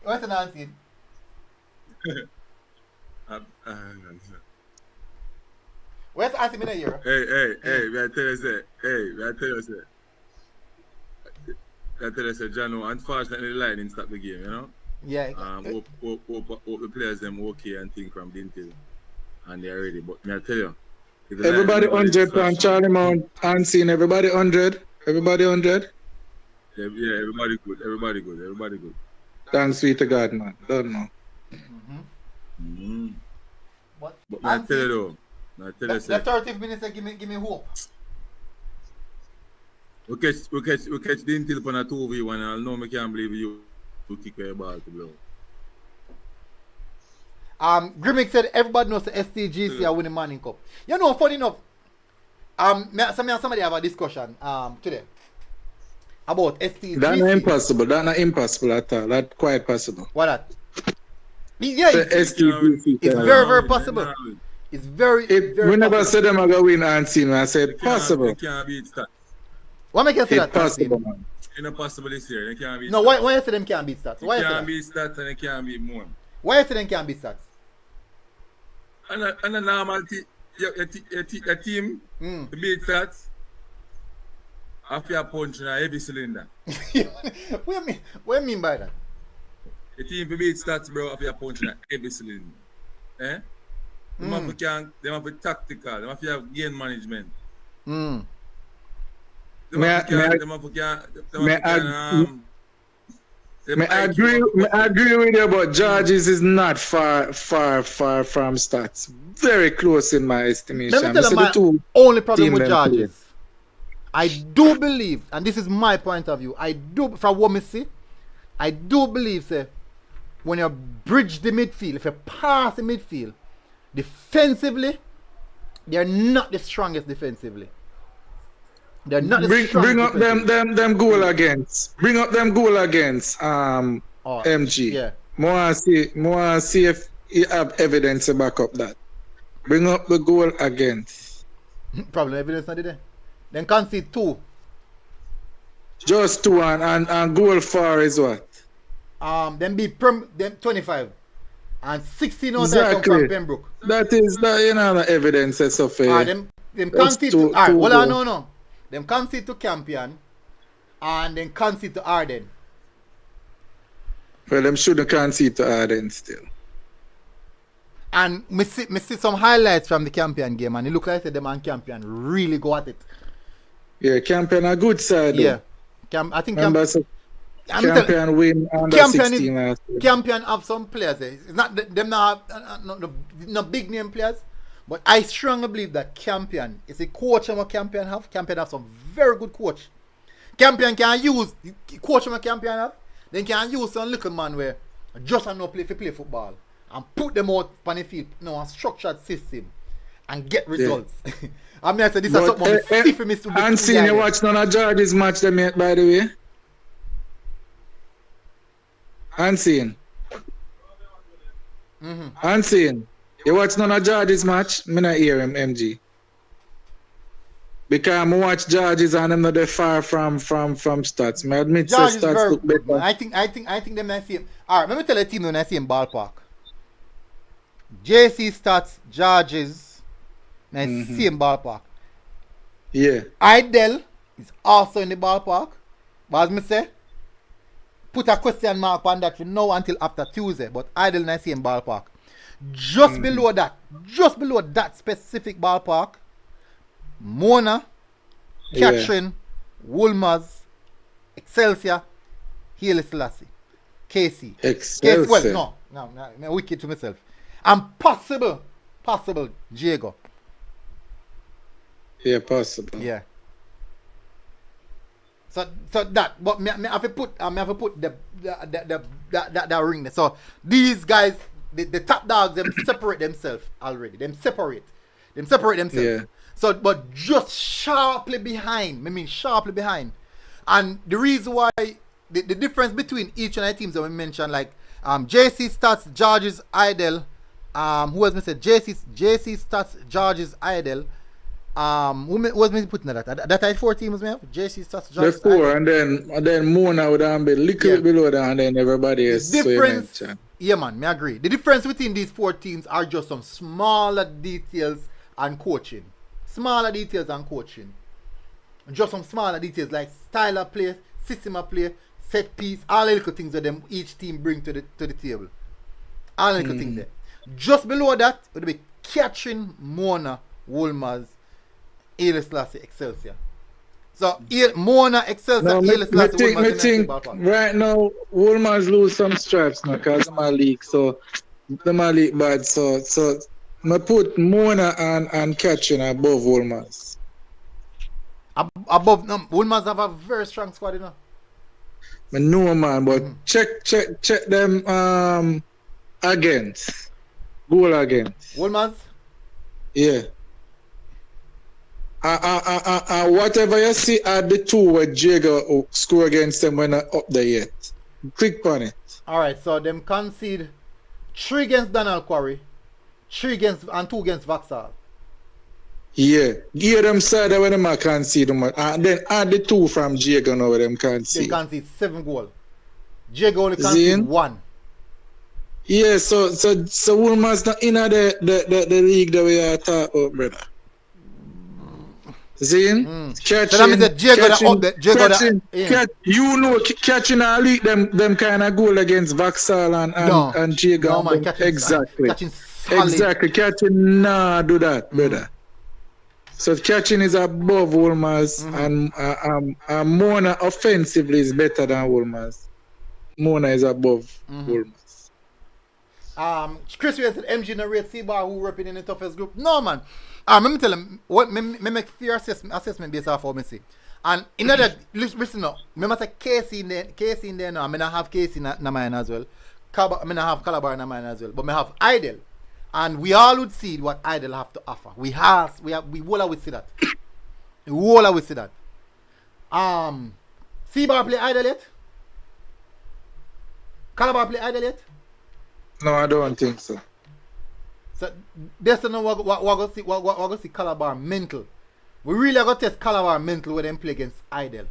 What's an answer? Where's the answer in a year? Hey, we tell you say. I tell you say, Jano, unfortunately the Lightning stopped the game, you know? Yeah. Hope the players them okay and think from Dintil. And they're ready. But me I tell you. Everybody 100 on Charlemagne unseen, everybody 100. Everybody 100. Yeah, everybody good. Thanks sweet to God, man. Don't know. What? But I tell you though, The 30 minutes give me hope. We catch Dintil on a 2v1 and I know me can't believe you kick your ball to blow. Grimmick said everybody knows the STGC are winning Manning Cup. You know, funny enough, somebody have a discussion today about STGC. That's not impossible at all. That's quite possible. What that? Yeah, STGC. It's very possible. It's very we never said them are going to win unseen. I said possible. They can't beat stats. Why make you say that? Possible, man. It's not possible this year. They can't beat no, stats. why you say them can't beat stats? Why They you say can't that? beat stats and they can't beat more. Why you say them can't beat stats? And a normal a team to beat stats after a punch in a heavy cylinder. What you mean by that? A team to beat stats, bro, after a punch in a heavy cylinder. Eh? Them have to tactical, them have to have game management. I agree with you, but Georges is not far from stats. Very close in my estimation. Let me tell you my only problem with Georges. I do believe, and this is my point of view, from what I see, I do believe, say, when you bridge the midfield, if you pass the midfield, defensively, they're not the strongest defensively. They're not the strongest. Bring up them goal against. Bring up them goal against MG. Yeah. More see if you have evidence to back up that. Bring up the goal against. Problem evidence not there. Then concede 2. Just 2 and goal for is what? Then be them 25. And 16 out come Exactly. from Pembroke. That is the the evidence that's of Them That's concede two- to alright, two hold on, goals. no. Them concede to Campion and then concede to Arden. Well, them shouldn't concede to Arden still. And me see some highlights from the Campion game and it look like them and Campion really go at it. Yeah, Campion a good side. though. Yeah. I think Remember, so I'm telling- Campion win under Campion 16 last year. Campion have some players there. It's not them not have no big name players, but I strongly believe that Campion is a coach and what Campion have. Campion have some very good coach. Campion can use coach and what Campion have. Then can use some little man where just no play football and put them out on the field, a structured system and get results. I mean, I said this is something see for me to be. And seen you watch none of George's match them yet, by the way. Unseen. Unseen. You watch none of George's match? Me not hear him, MG. Because I watch George's and I'm not that far from stats. I admit George say is stats very look good, man. better. I think them I see him. Alright, let me tell a team when I see him ballpark. JC Stats, George's, I see him ballpark. Yeah. Idel is also in the ballpark. But as me say, put a question mark on that for now until after Tuesday. But Idle and I see him ballpark. Just below that specific ballpark, Mona, Yeah. Catherine, Woolmers, Excelsior, Haile Selassie, KC. Excelsior. Well, no, I'm wicked to myself. And possible Diego. Yeah, possible. Yeah. So that, but me have to put the ring there. So these guys, the top dogs, them separate themselves already. Them separate themselves. Yeah. So, but just sharply behind. And the reason why the difference between each of the teams that we mentioned, like JC Stats, George's Idle, who was Mr. JC Stats, George's Idle. Who was me putting that? That I 4 teams, man. JC Stats, George's Before Idle. and then Mona would have been a little bit below that and then everybody else. The So you difference, mentioned. yeah, man, me agree. The difference between these 4 teams are just some smaller details and coaching. Just some smaller details like style of play, system of play, set piece, all the little things that them each team bring to the table. All the little things there. Just below that would be Catherine, Mona, Woolmers, Haile Selassie, Excelsior. So Mona, Excelsior, No, Haile Selassie, me Woolmers, think right now Woolmers lose some stripes now because of my league. So the my league bad. So I put Mona and Catherine above Woolmers. above Woolmers have a very strong squad, you know. I know, man, but check them against goal against. Woolmers, Yeah. Whatever you see at the 2 where Jago score against them when not up there yet. Click on it. alright, so them concede 3 against Donald Quarry, 3 against and 2 against Vauxhall. Yeah. Give them side where them can see them. And then add the 2 from Jago now where them can They see. concede 7 goals. Jago only Zin? concede 1. Yeah, so Woolman's not in the league that we are talking about, brother. Zin? Catching, So that means that catching a league them kind of goal against Vauxhall and Jago. No, man, catching, Exactly. catching solid. Exactly. Catching do that, brother. So catching is above Woolman's and Mona offensively is better than Woolman's. Mona is above Woolman's. Chris Ray said MG narrate C-Bar who repping in the toughest group. No, man. Let me tell him what me make fair assessment based off what me see. And in that, listen now, remember say Casey in there now. I mean I have Casey in mine as well. I mean I have Calabar in mine as well. But I have Idle. And we all would see what Idle have to offer. We all always see that. We all always see that. C-Bar play Idle yet? Calabar play Idle yet? No, I don't think so. So that's no what go see Calabar mental. We really got to test Calabar mental when them play against Idle.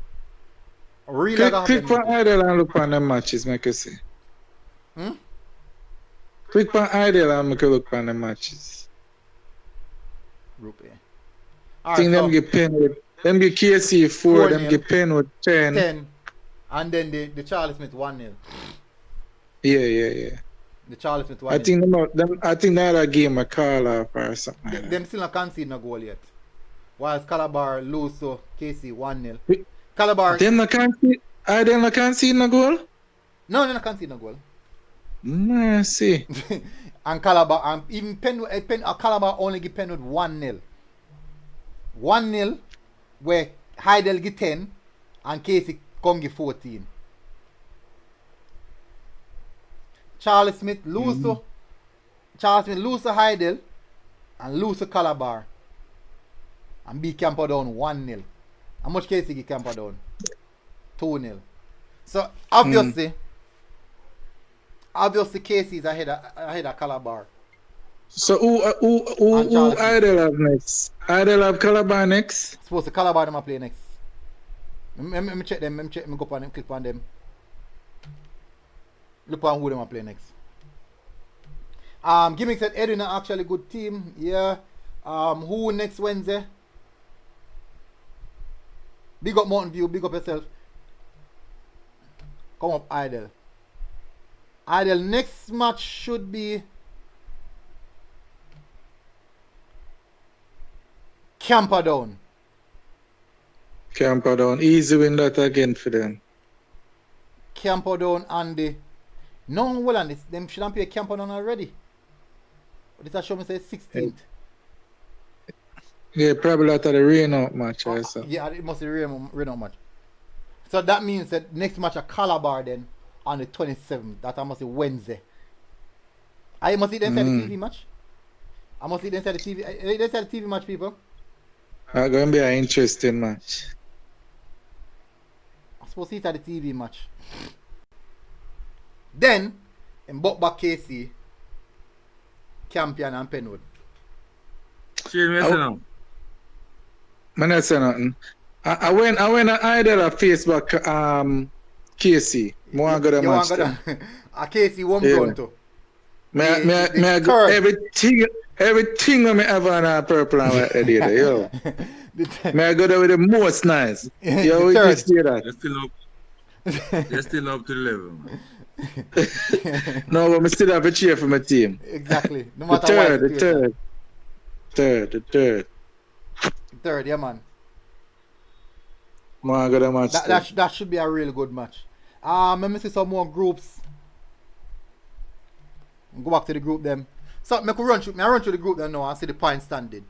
Really got Click for Idle and look on the matches, make you see. Click for Idle and make you look on the matches. Group A. I think them get pen with them get KC 4, them get pen with 10. And then the Charlie Smith 1-0. Yeah. The Charlie Smith 1-0. I think the other game a call off or something. Like them still not conceded no goal yet. Whilst Calabar lose to KC 1-0. Calabar. Them not concede no goal? No, they not concede no goal. Mercy. And Calabar, and even Calabar only give Penwood 1-0. 1-0 where Heidel get 10 and Casey come give 14. Charlie Smith lose to Heidel and lose to Calabar and beat Camperdown 1-0. How much Casey give Camperdown? 2-0. So obviously Casey is ahead of Calabar. So who Idle have next? Idle have Calabar next? Supposed to Calabar them play next. Let me check them. Let me go on them, click on them. Look on who them play next. Gimmick said Edwin are actually good team. Yeah. Who next Wednesday? Big up Mountain View, big up yourself. Come up Idle. Idle next match should be Camperdown. Easy win that again for them. Camperdown and the well and this them shouldn't play Camperdown already. This I show me say 16th. Yeah, probably after the rain out match also. Yeah, it must be rain out match. So that means that next match at Calabar then on the 27th. That I must be Wednesday. I must see the inside the TV match. I must see the inside the TV. Inside the TV match, people. It's going to be an interesting match. I'm supposed to see it at the TV match. Then, in Buckback KC, Campion and Penwood. Shane, what you say now? I'm not saying nothing. I went to Idle Facebook KC. More go to match. A KC one Toronto. I go everything when I ever on a purple and white there, yo. May I go there with the most nice. Yo, we just see that. You're still up to the level, man. No, but I still have a cheer for my team. Exactly. No matter the third, yeah, man. That should be a really good match. Let me see some more groups. Go back to the group them. So I run through the group then now and see the points standing.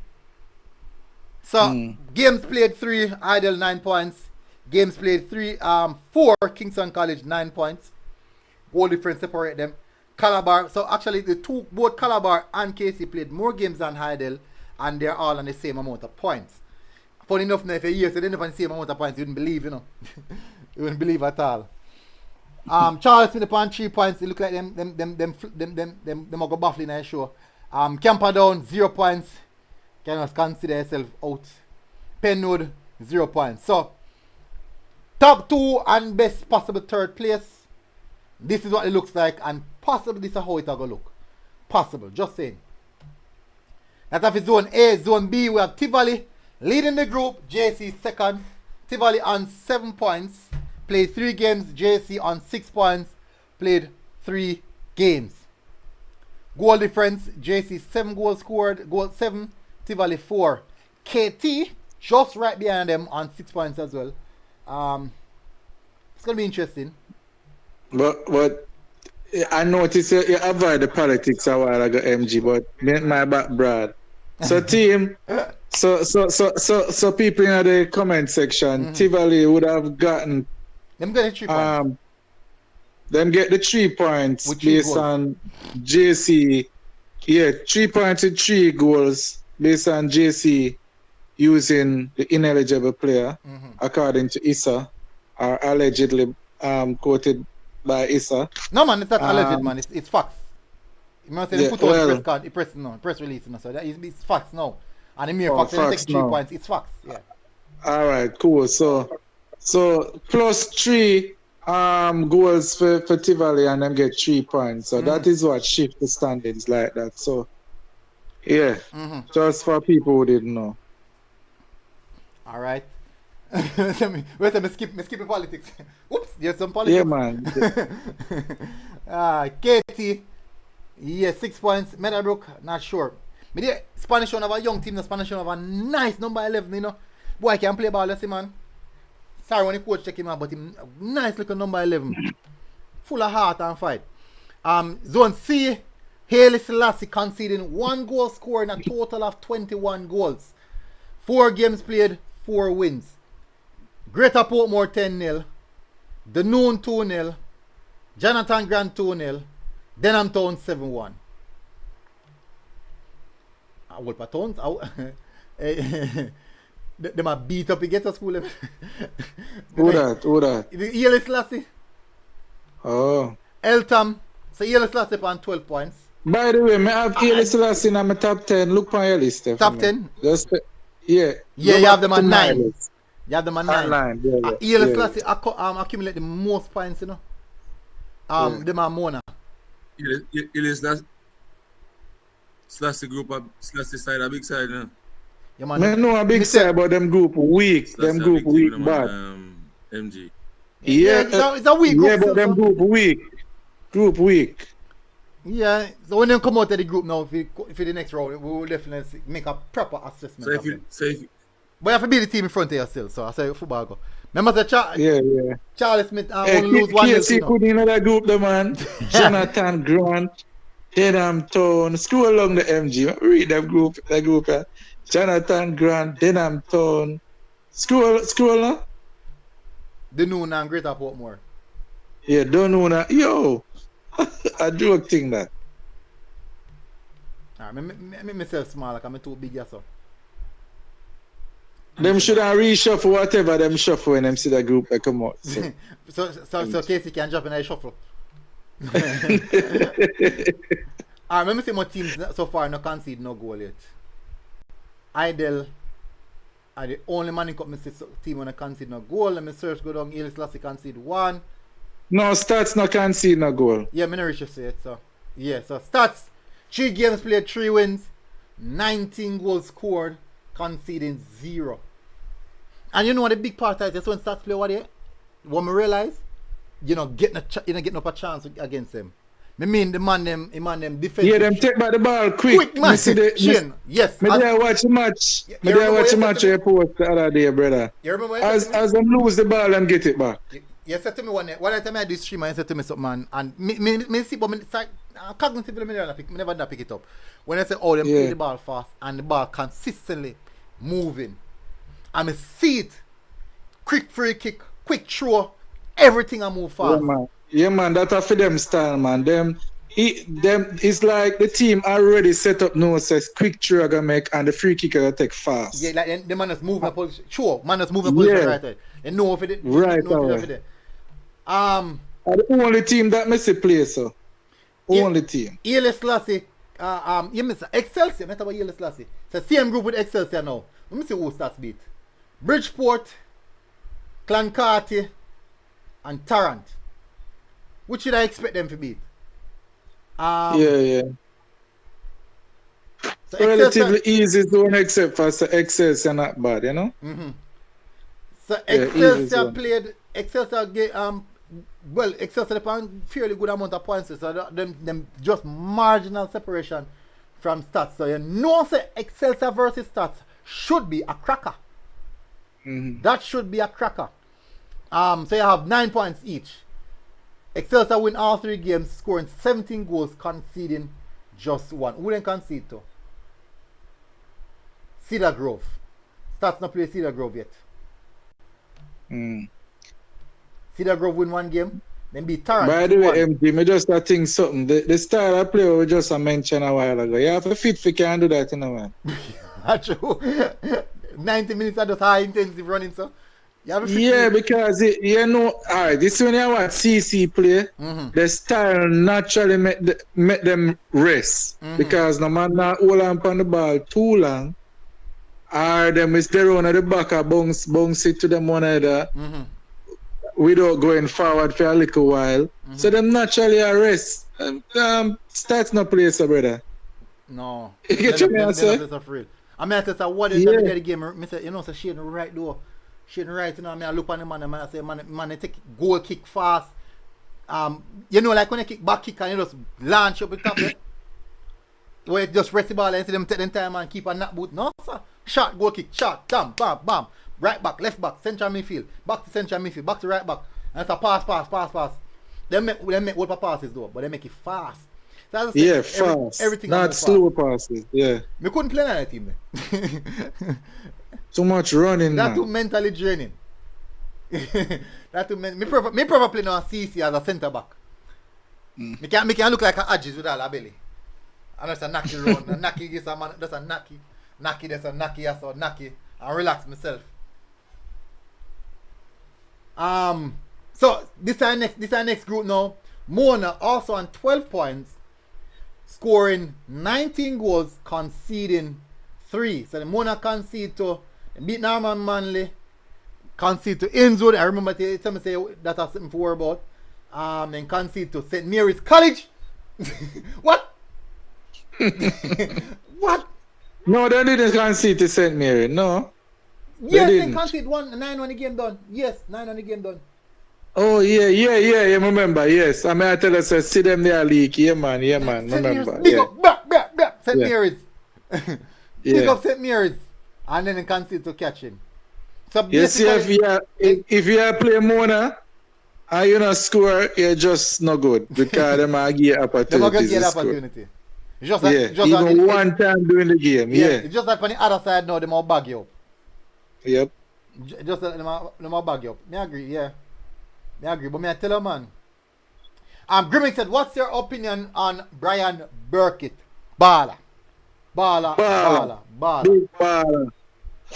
So games played 3, Idle 9 points. Games played 4, Kingston College 9 points. Goal difference separate them. Calabar, so actually both Calabar and KC played more games than Idle, and they're all on the same amount of points. Funny enough, now if a year so they never on the same amount of points, you wouldn't believe, you know. You wouldn't believe at all. Charles Smith upon 3 points. It look like them go baffling I show. Camperdown 0 points. Can consider yourself out. Penwood 0 points. So top 2 and best possible third place. This is what it looks like, and possibly this is how it will look. Possible, just saying. That's after zone A. Zone B, we have Tivoli leading the group. JC second. Tivoli on 7 points. Played 3 games. JC on 6 points. Played 3 games. Goal difference. JC 7 goals scored. Goal 7. Tivoli 4. KT just right behind them on 6 points as well. It's going to be interesting. But I noticed you avoid the politics a while ago, MG, but my back broad. So team, so people in the comment section, Tivoli would have gotten them get the 3 points. Them get the 3 points with based on JC. Yeah, 3 points with 3 goals based on JC using the ineligible player, according to Issa, or allegedly quoted by Issa. No man, it's not alleged, man. It's facts. You must say they put out the press release, so that is it's facts now. And the mere Oh, fact they take facts 3 now. points, it's facts. Yeah. All right, cool. So plus 3 goals for Tivoli and them get 3 points. So that is what shift the standings like that. So yeah, just for people who didn't know. All right. Wait a minute, skip the politics. Oops, there's some politics. Yeah, man. Katie, yeah, 6 points. Meadowbrook, not sure. But the Spanish one have a young team, the Spanish one have a nice number 11, you know. Boy, can play ball, let's see, man. Sorry when the coach check him out, but him nice looking number 11. Full of heart and fight. Zone C, Haile Selassie conceding 1 goal, scoring a total of 21 goals. 4 games played, 4 wins. Greater Portmore 10-0. The Noon 2-0. Jonathan Grant 2-0. Denham Town 7-1. Wolper Towns? They might beat up against a school. Who that? Haile Selassie. Oh. Eltham. So Haile Selassie on 12 points. By the way, I have Haile Selassie in my top 10. Look on your list. Top 10? Just, yeah. Yeah, you have them at 9. List. You have them at 9. Haile Selassie accumulate the most points, you know. Them are Mona. Haile Selassie group up, Selassie side, a big side, you know. Yeah, man. I know a big side, but them group weak. Them group weak, bad. MG. Yeah, it's a weak group. Yeah, but them group weak. Group weak. Yeah, so when they come out of the group now, for the next round, we will definitely make a proper assessment. So if you but you have to be the team in front of yourself, so I say football go. Remember the Charlie Smith won't lose 1-0. KC put in another group, the man. Jonathan Grant, Denham Town. Scroll along the MG. Read that group. Jonathan Grant, Denham Town. Scroll now. The Noon and Greater Portmore. Yeah, don't know that. Yo, I joke thing that. Alright, myself small, like I'm too big, yeah, so. Them should have reshuffle whatever them shuffle when them see the group that come out. So Casey can jump in a shuffle. Alright, let me see my teams so far no concede no goal yet. Idle are the only man in cup team when I concede no goal. Let me search go down. Haile Selassie concede 1. No, stats no concede no goal. Yeah, I never reach say it. So yeah, so stats 3 games played, 3 wins, 19 goals scored, conceding 0. And you know what the big part is when stats play what we realize, you know, getting up a chance against them. I mean the man them defense. Yeah, them take back the ball quick. Man. Yes. Me there watch the match. Me there watch the match you post the other day, brother. You remember as them lose the ball and get it back. You said to me one time I do stream and you said to me something, man, and me see, but cognitively me never pick it up. When I say, oh, them play the ball fast and the ball consistently moving, and I see it, quick free kick, quick throw, everything I move fast. Yeah, man, that's for them style, man. Them, it's like the team already set up no says quick throw gonna make and the free kick gonna take fast. Yeah, like the man is moving position. Sure, man is moving position right there. They know if it right away. The only team that Messi plays, so only team. Haile Selassie, you miss Excelsior. What about Haile Selassie? It's the same group with Excelsior now. Let me see who starts beat. Bridgeport, Clancarty, and Tarrant. Which should I expect them to beat? Yeah. So relatively easy zone except for Excelsior not bad, you know? Mm-hmm. So Excelsior played Excelsior upon fairly good amount of points, so them just marginal separation from stats. So you know say Excelsior versus stats should be a cracker. Mm-hmm. That should be a cracker. So you have 9 points each. Excelsior win all 3 games, scoring 17 goals, conceding just 1. Who didn't concede to? Cedar Grove. Stats not play Cedar Grove yet. Cedar Grove win 1 game, then beat Tarrant. By the way, MG, me just think something. The style I play we just mentioned a while ago. You have to fit for can do that, you know, man. That's true. 90 minutes of just high intensive running, so. Yeah, because alright, this when you watch CC play, the style naturally make them rest. Because no man not hold on the ball too long Or them is there on at the back and bounce it to them one another without going forward for a little while. So them naturally arrest. Starts no place, brother. No. You get what I say? I mean, I say, what is the game? I say, you know, so she didn't right though. She didn't right, you know. I mean, I look on the man and I say, man, they take goal kick fast. You know, like when you kick back kick and you just launch up the top there. Where you just rest the ball and see them take them time and keep a knock boot. No, sir. Shot, goal kick, shot, bam, bam, bam. Right back, left back, central midfield, back to central midfield, back to right back. And it's a pass. They make what passes though, but they make it fast. So yeah, fast. Everything not slow passes. Yeah. We couldn't play that team there. Too much running. That's too mentally draining. That too me prefer play now CC as a centre back. Me can look like an Adjis with all a belly. And that's a knocky run. A knocky is a man. That's a knocky. Knocky, that's a knocky, that's a knocky. And relax myself. So this our next group now. Mona also on 12 points, scoring 19 goals, conceding 3. So the Mona concede to beat Norman Manley, concede to Innswood. I remember somebody say that has something to worry about. Then concede to St. Mary's College. What? What? No, they didn't concede to St. Mary. No. Yes, they concede 9-1 the game done. Yes, 9-1 the game done. Oh, yeah, remember, yes. I mean, I tell us, see them there leak. Yeah, man, remember. Big up, back, St. Yeah. Mary's. Big up St. Mary's. And then they concede to catching. So you see, if you play Mona, and you not score, you're just not good. Because them are give opportunity. They're not going to get opportunity. Just like, even one time during the game, It's just like on the other side now, they might bag you up. Yep. Just like they might bag you up. I agree, yeah. I agree, but I tell you, man. Grimmick said, what's your opinion on Brian Burkitt? Baller. Big baller.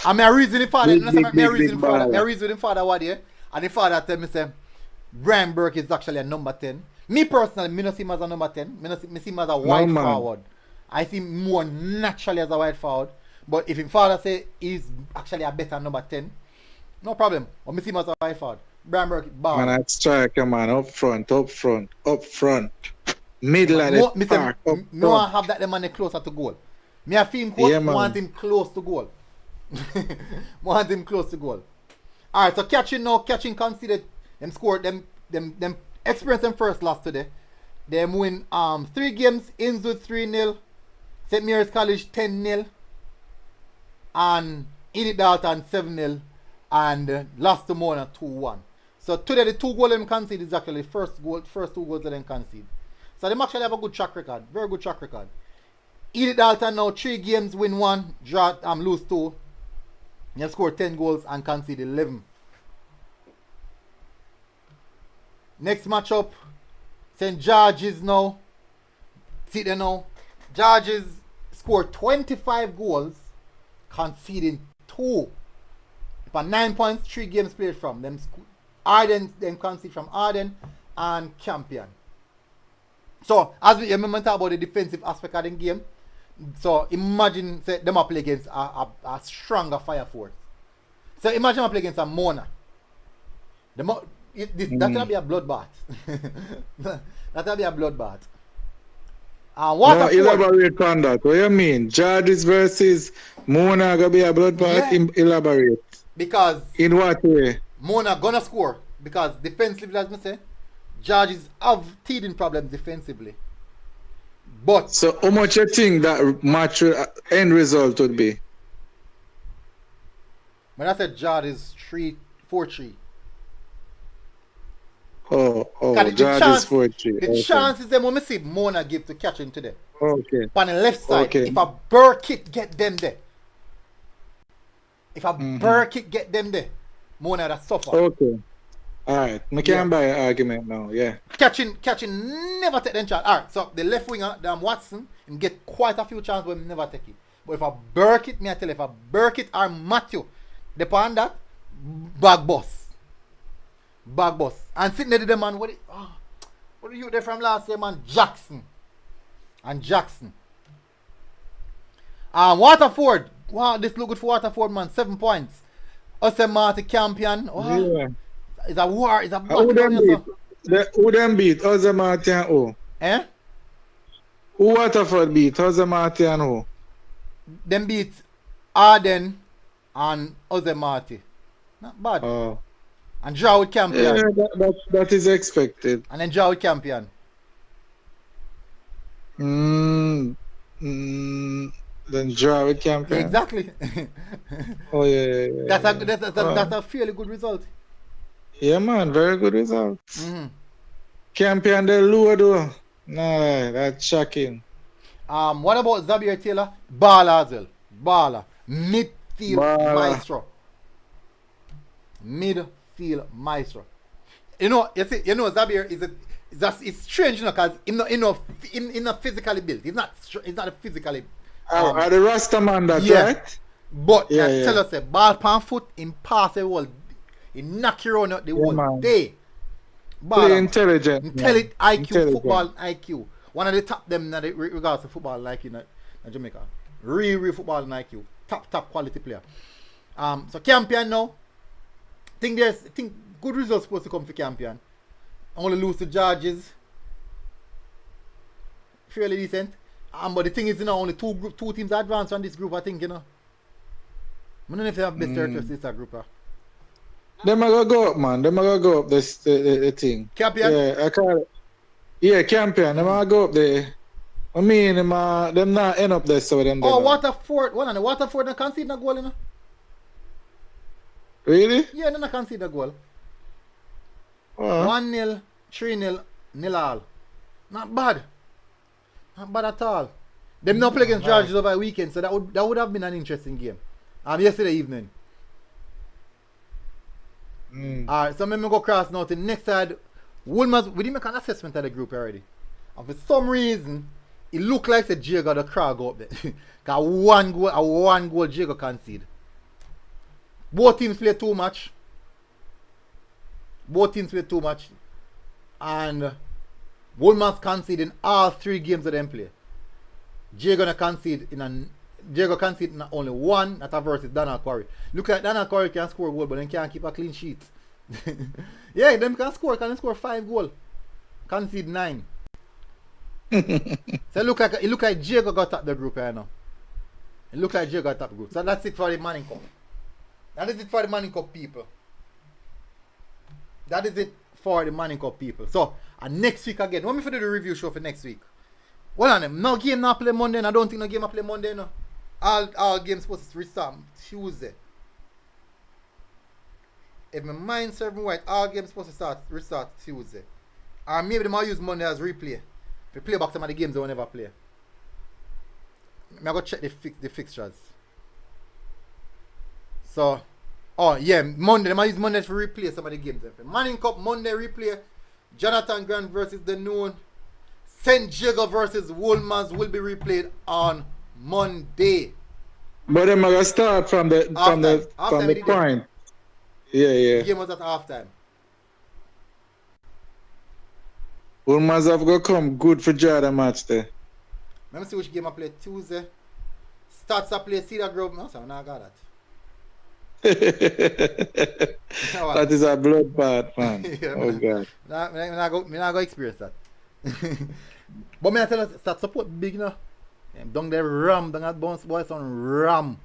And I reason the father, Big I reason the father what here, and the father tell me say, Brian Burkitt is actually a number 10. Me personally, me don't see him as a number 10. Me see him as a wide forward. I see him more naturally as a wide forward. But if his father say he's actually a better number 10, no problem. But me see him as a wide forward. Brian Burkitt, ball. Man, I striker, man, up front. Middle of the park, up front. No one have that the man closer to goal. Me a film coach want him close to goal. Alright, so catching considered them scored them experience them first loss today. Them win 3 games, Innswood 3-0, St. Mary's College 10-0, and Edith Dalton 7-0, and lost to Mona 2-1. So today the 2 goals them conceded is actually first 2 goals that them conceded. So them actually have a good track record, very good track record. Edith Dalton now 3 games, win 1, draw lose 2. They have scored 10 goals and conceded 11. Next matchup, St. George's now. See there now. George's scored 25 goals, conceding 2. For 9 points, 3 games played from them. Arden, them concede from Arden and Campion. So, as we remember talk about the defensive aspect of the game, so imagine say, them play against a stronger fire force. So imagine them play against a Mona. That's gonna be a bloodbath. That's gonna be a bloodbath. Elaborate on that. What you mean? Georges versus Mona gonna be a bloodbath? Yeah. Elaborate. Because in what way? Mona gonna score because defensively, as I say, Georges have teething problems defensively. But so how much you think that match end result would be? When I said Georges 4-3. Oh, Georges 4-3. The chances them when we see Mona give to catching today. Okay. On the left side, if a Burkitt get them there. If a Burkitt get them there, Mona that suffer. Okay. Alright. I can't buy an argument now, yeah. Catching never take them chance. Alright, so the left winger, Watson, and get quite a few chances but never take it. But if a Burkitt, me I tell you, if a Burkitt or Matthew, depend that, bag boss. And sitting there the man, what are you there from last year, man? Jackson. Waterford Wow, this look good for Waterford, man. 7 points. Us Marty champion. Wow. Yeah. It's a war. It's a Who battle down them here, beat? so. Who them beat? Jose Martin and who? Eh? Who Waterford beat? Jose Martin and who? Them beat Arden and Jose Marty. Not bad. Oh. And draw with Yeah, champion. that is expected. And then draw with champion. Then draw with champion. Exactly. Oh yeah. That's a fairly good result. Yeah, man, very good result. Mm-hmm. Champion the low though. Nah, that's shocking. What about Xavier Taylor? Baller as well. Baller. Midfield Baller. maestro. Midfield maestro. You know, Xavier it's strange, you know, because he's not physically built. He's not a physically. Are the Rasta man that yeah. right? But Yeah, tell us, ball pan foot, in pass the whole, he knock you around the whole man. day. Play Baller. intelligent. Intelligent man. IQ, Intelligent. football IQ. One of the top them in regards to football IQ in Jamaica. Real football IQ. Top quality player. So champion now. Think good results supposed to come for champion. Only lose to Georges. Fairly decent. But the thing is, you know, only two teams advance on this group, I think, you know. I don't know if they have best characteristics that group. Them are gonna go up, man. Them are gonna go up this the thing. Champion? Yeah, I call it. Yeah, champion. Them are go up there. I mean, them not end up there, so them. Oh, Waterford. Well, Waterford not concede a goal, you know. Really? Yeah, they not concede a goal. 1-0. 1-0, 3-0, 0-all. Not bad. Not bad at all. Them not play against Georges over a weekend, so that would have been an interesting game. Yesterday evening. Alright, so let me go cross now to the next side. Woolmers, we didn't make an assessment of the group already. And for some reason, it looked like the Jay got the crowd go up there. Cause one goal Jay got concede. Both teams play too much. And Woolmers conceded in all 3 games that them play. Jay gonna concede in only one, that versus Donald Quarry. Look like Donald Quarry can score a goal, but they can't keep a clean sheet. Yeah, them can score 5 goals. Concede 9. So it look like Jay got top the group right now. It look like Jay got top the group. So that's it for the Manning Cup. That is it for the Manning Cup people. So, next week again. Want me to do the review show for next week? Well, on them. No game not play Monday, and I don't think no game not play Monday, no. All games supposed to restart Tuesday. If my mind serves me right, all games supposed to restart Tuesday. Or maybe they might use Monday as replay. If they play back some of the games they will never play. I go check the fixtures. So, oh yeah, Monday. They might use Monday to replay some of the games. Manning Cup Monday replay. Jonathan Grant versus the Noon. St. Jago versus Woolmans will be replayed on Monday. But them are gonna start from the point. Yeah. The game was at halftime. Woolmans have gonna come good for Jordan match there. Let me see which game I play Tuesday. Starts I play Cedar Grove. No, sir, I got that. That is a bloodbath, man. Yeah, oh God. Me not go experience that. But me I tell us that support big, you know. Down there ram, down at bounce boys on ram.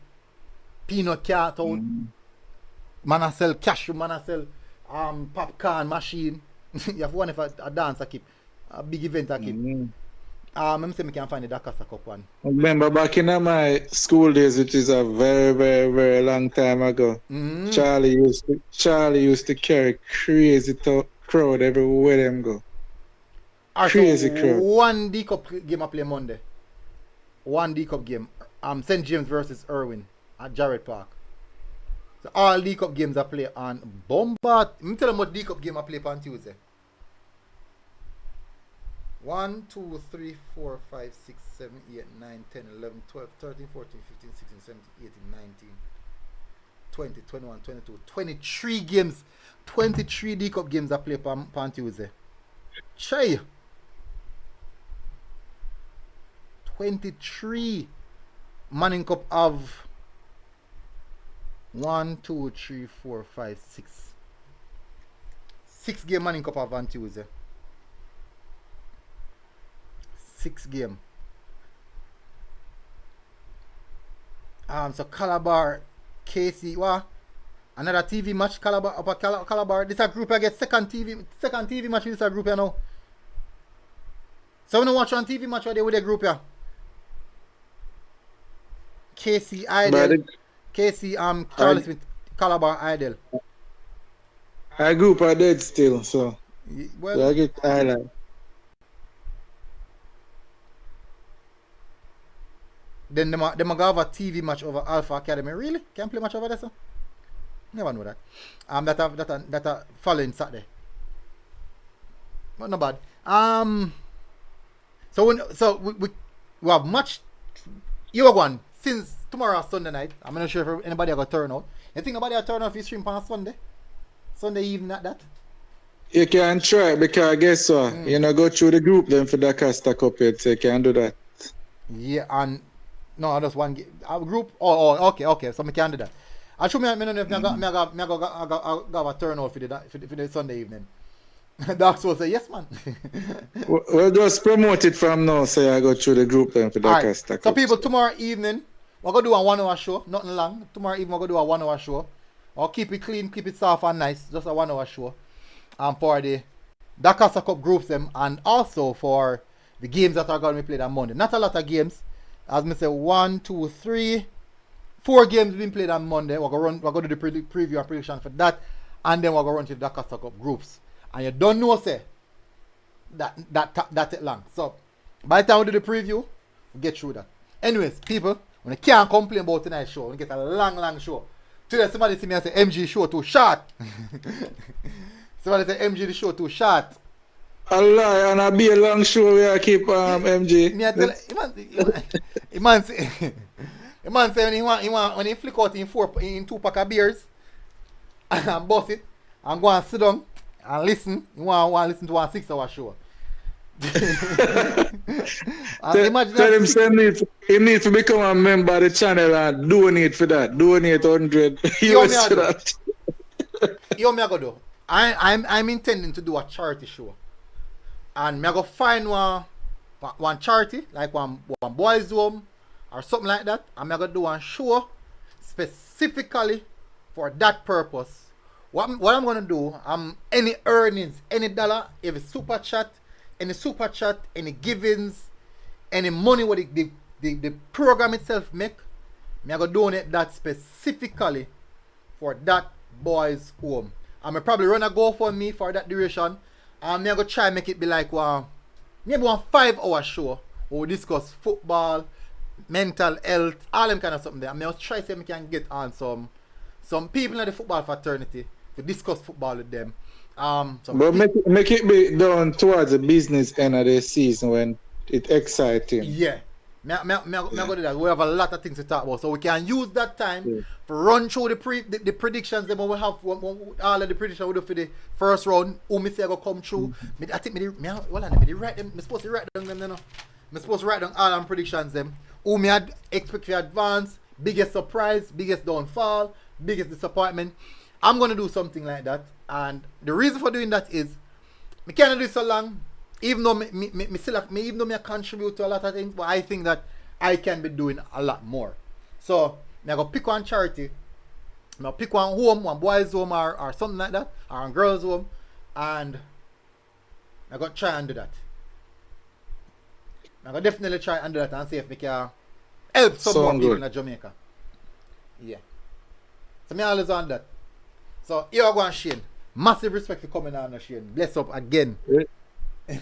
Peanut cat out. Man I sell cashew, man I sell popcorn machine. You have one if a dance I keep. A big event I keep. Let me see if I can find the Dakasa Cup one. Remember back in my school days, which is a very, very, very long time ago. Charlie used to carry crazy crowd everywhere them go. Crazy crowd. One D Cup game I play Monday. One D Cup game. St. James versus Irwin at Jarrett Park. So all D Cup games I play on Bombard. Let me tell them what D Cup game I play on Tuesday. 1, 2, 3, 4, 5, 6, 7, 8, 9, 10, 11, 12, 13, 14, 15, 16, 17, 18, 19, 20, 21, 22, 23 games. 23 D Cup games I play on Tuesday. Chay. 23 Manning Cup of 1, 2, 3, 4, 5, 6. 6 game Manning Cup of on Tuesday. 6 game. So Calabar, KC, what? Another TV match, Calabar, upper Calabar. This a group I get second TV match in this a group, you know. So when you watch on TV match, what they with the group here? KC Idol. KC Charles Smith, Calabar Idol. Our group are dead still, so Well, I get highlight. then them go have a TV match over Alpha Academy. Really? Can play match over there, sir? Never know that. That following Saturday. But not bad. So we have match. You are one since tomorrow Sunday night. I'm not sure if anybody are gonna turn out. You think nobody will turn out if you stream on Sunday? Sunday evening at that? You can try because guess what? You know, go through the group then for the Costa Cup yet, so you can do that. Yeah, and no, just one group. Oh, okay. So I can do that. I show me. I don't know if I got a turnout for the Sunday evening. That's what say yes, man. We'll just promote it from now, so I go through the group then for the Alright, Costa Cup. so people, tomorrow evening we're gonna do a 1 hour show, nothing long. Tomorrow evening we're gonna do a 1 hour show. I'll keep it clean, keep it soft and nice, just a 1 hour show. For the Dakasa Cup groups them, and also for the games that are gonna be played on Monday. Not a lot of games. As me say, 1, 2, 3, 4 games being played on Monday. We're gonna do the preview and prediction for that, and then we're gonna run to the Dakasa Cup groups. And you don't know say that it long. So by the time we do the preview, we get through that. Anyways, people, when you can't complain about tonight's show, we get a long show. Today somebody see me and say MG show too short. Somebody say MG the show too short. A lie, and a be a long show where I keep MG. Me I tell the man say when he flick out in 2 pack of beers and bust it and go and sit down and listen. You want to listen to a 6 hour show. Tell him he needs to become a member of the channel and donate for that. Donate 100 US for that. Yo, me I go do. I'm intending to do a charity show. And me I go find one charity, like one boys home or something like that. And me I go do one show specifically for that purpose. What I'm gonna do, any earnings, any dollar, if it's super chat, any givings, any money what the program itself make, me I go donate that specifically for that boys home. I'm gonna probably run a GoFundMe for that duration, and me I go try and make it be like maybe one 5 hour show where we discuss football, mental health, all them kind of something there. And me I try to see if we can get on some people in the football fraternity to discuss football with them. But make it be done towards the business end of the season when it's exciting. Yeah. Me go do that. We have a lot of things to talk about. So we can use that time to run through the predictions then we have all of the predictions we do for the first round. Who me say I go come through. I think me write them. I'm supposed to write them, you know. I'm supposed to write down all them predictions them. Who me expect to advance, biggest surprise, biggest downfall, biggest disappointment. I'm gonna do something like that, and the reason for doing that is me can't do it so long, even though even though I contribute to a lot of things, but I think that I can be doing a lot more. So I go pick one charity, I pick one home, one boys home or something like that, or a girls home, and I go try and do that. I go definitely try and do that and see if we can help some more people in Jamaica. Yeah. So me always on that. So here I go on Shane. Massive respect for coming on Shane. Bless up again.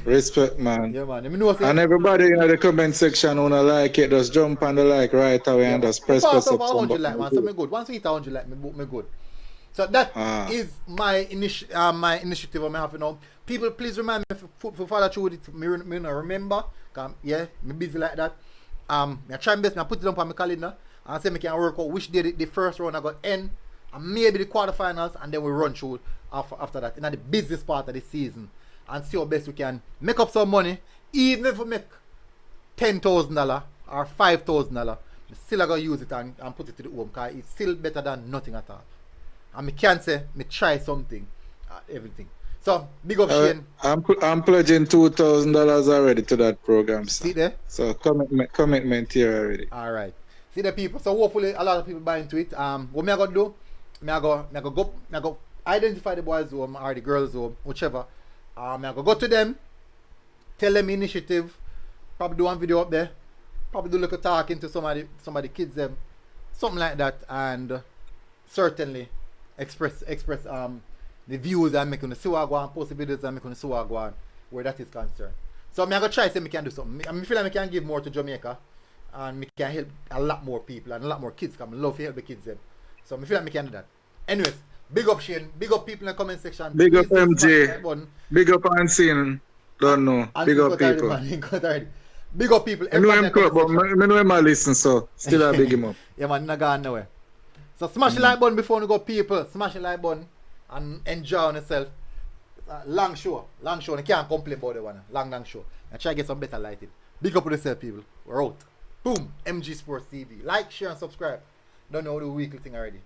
Respect, man. Yeah, man. Know, and everybody in the comment section wanna like it, just jump on the like right away and just press up. 100 like, man. So me good. Once we hit 100 like, me good. So that is my initiative I'm having now. People, please remind me for follow through with it. Me remember. Yeah, me busy like that. I try my best. I put it up on my calendar and say me can work out which day the first round I got end. And maybe the quarterfinals, and then we run through after that in the business part of the season and see how best we can make up some money. Even if we make $10,000 or $5,000, still I gonna use it and put it to the home because it's still better than nothing at all. And me can say me try something, everything. So big up Shane. I'm pledging $2,000 already to that program. See there? So commitment here already. All right. See the people. So hopefully a lot of people buy into it. What me I gonna do? Me I go identify the boys home or the girls home, whichever. Me I go to them, tell them initiative, probably do one video up there, probably do a little talking to some of the kids them, something like that, and certainly express the views I'm making the sewer go on, post the videos I'm making the sewer go on, where that is concerned. So I'm gonna try to say me can do something. I feel like I can give more to Jamaica, and me can help a lot more people and a lot more kids. Cause I love to help the kids them. So I feel like I can do that. Anyways, big up Shane, big up people in the comment section. Big up Please MJ, big up Unseen. Don't know. Big up people. Big up people. I know him cut, but I know him a listen, so still I big him up. Yeah man, not gone nowhere. So smash the like button before we go, people. Smash the like button and enjoy on yourself. Long show. You can't complain about the one. Long show. And try to get some better lighting. Big up with yourself, people. We're out. Boom. MG Sports TV. Like, share, and subscribe. Don't know the weekly thing already.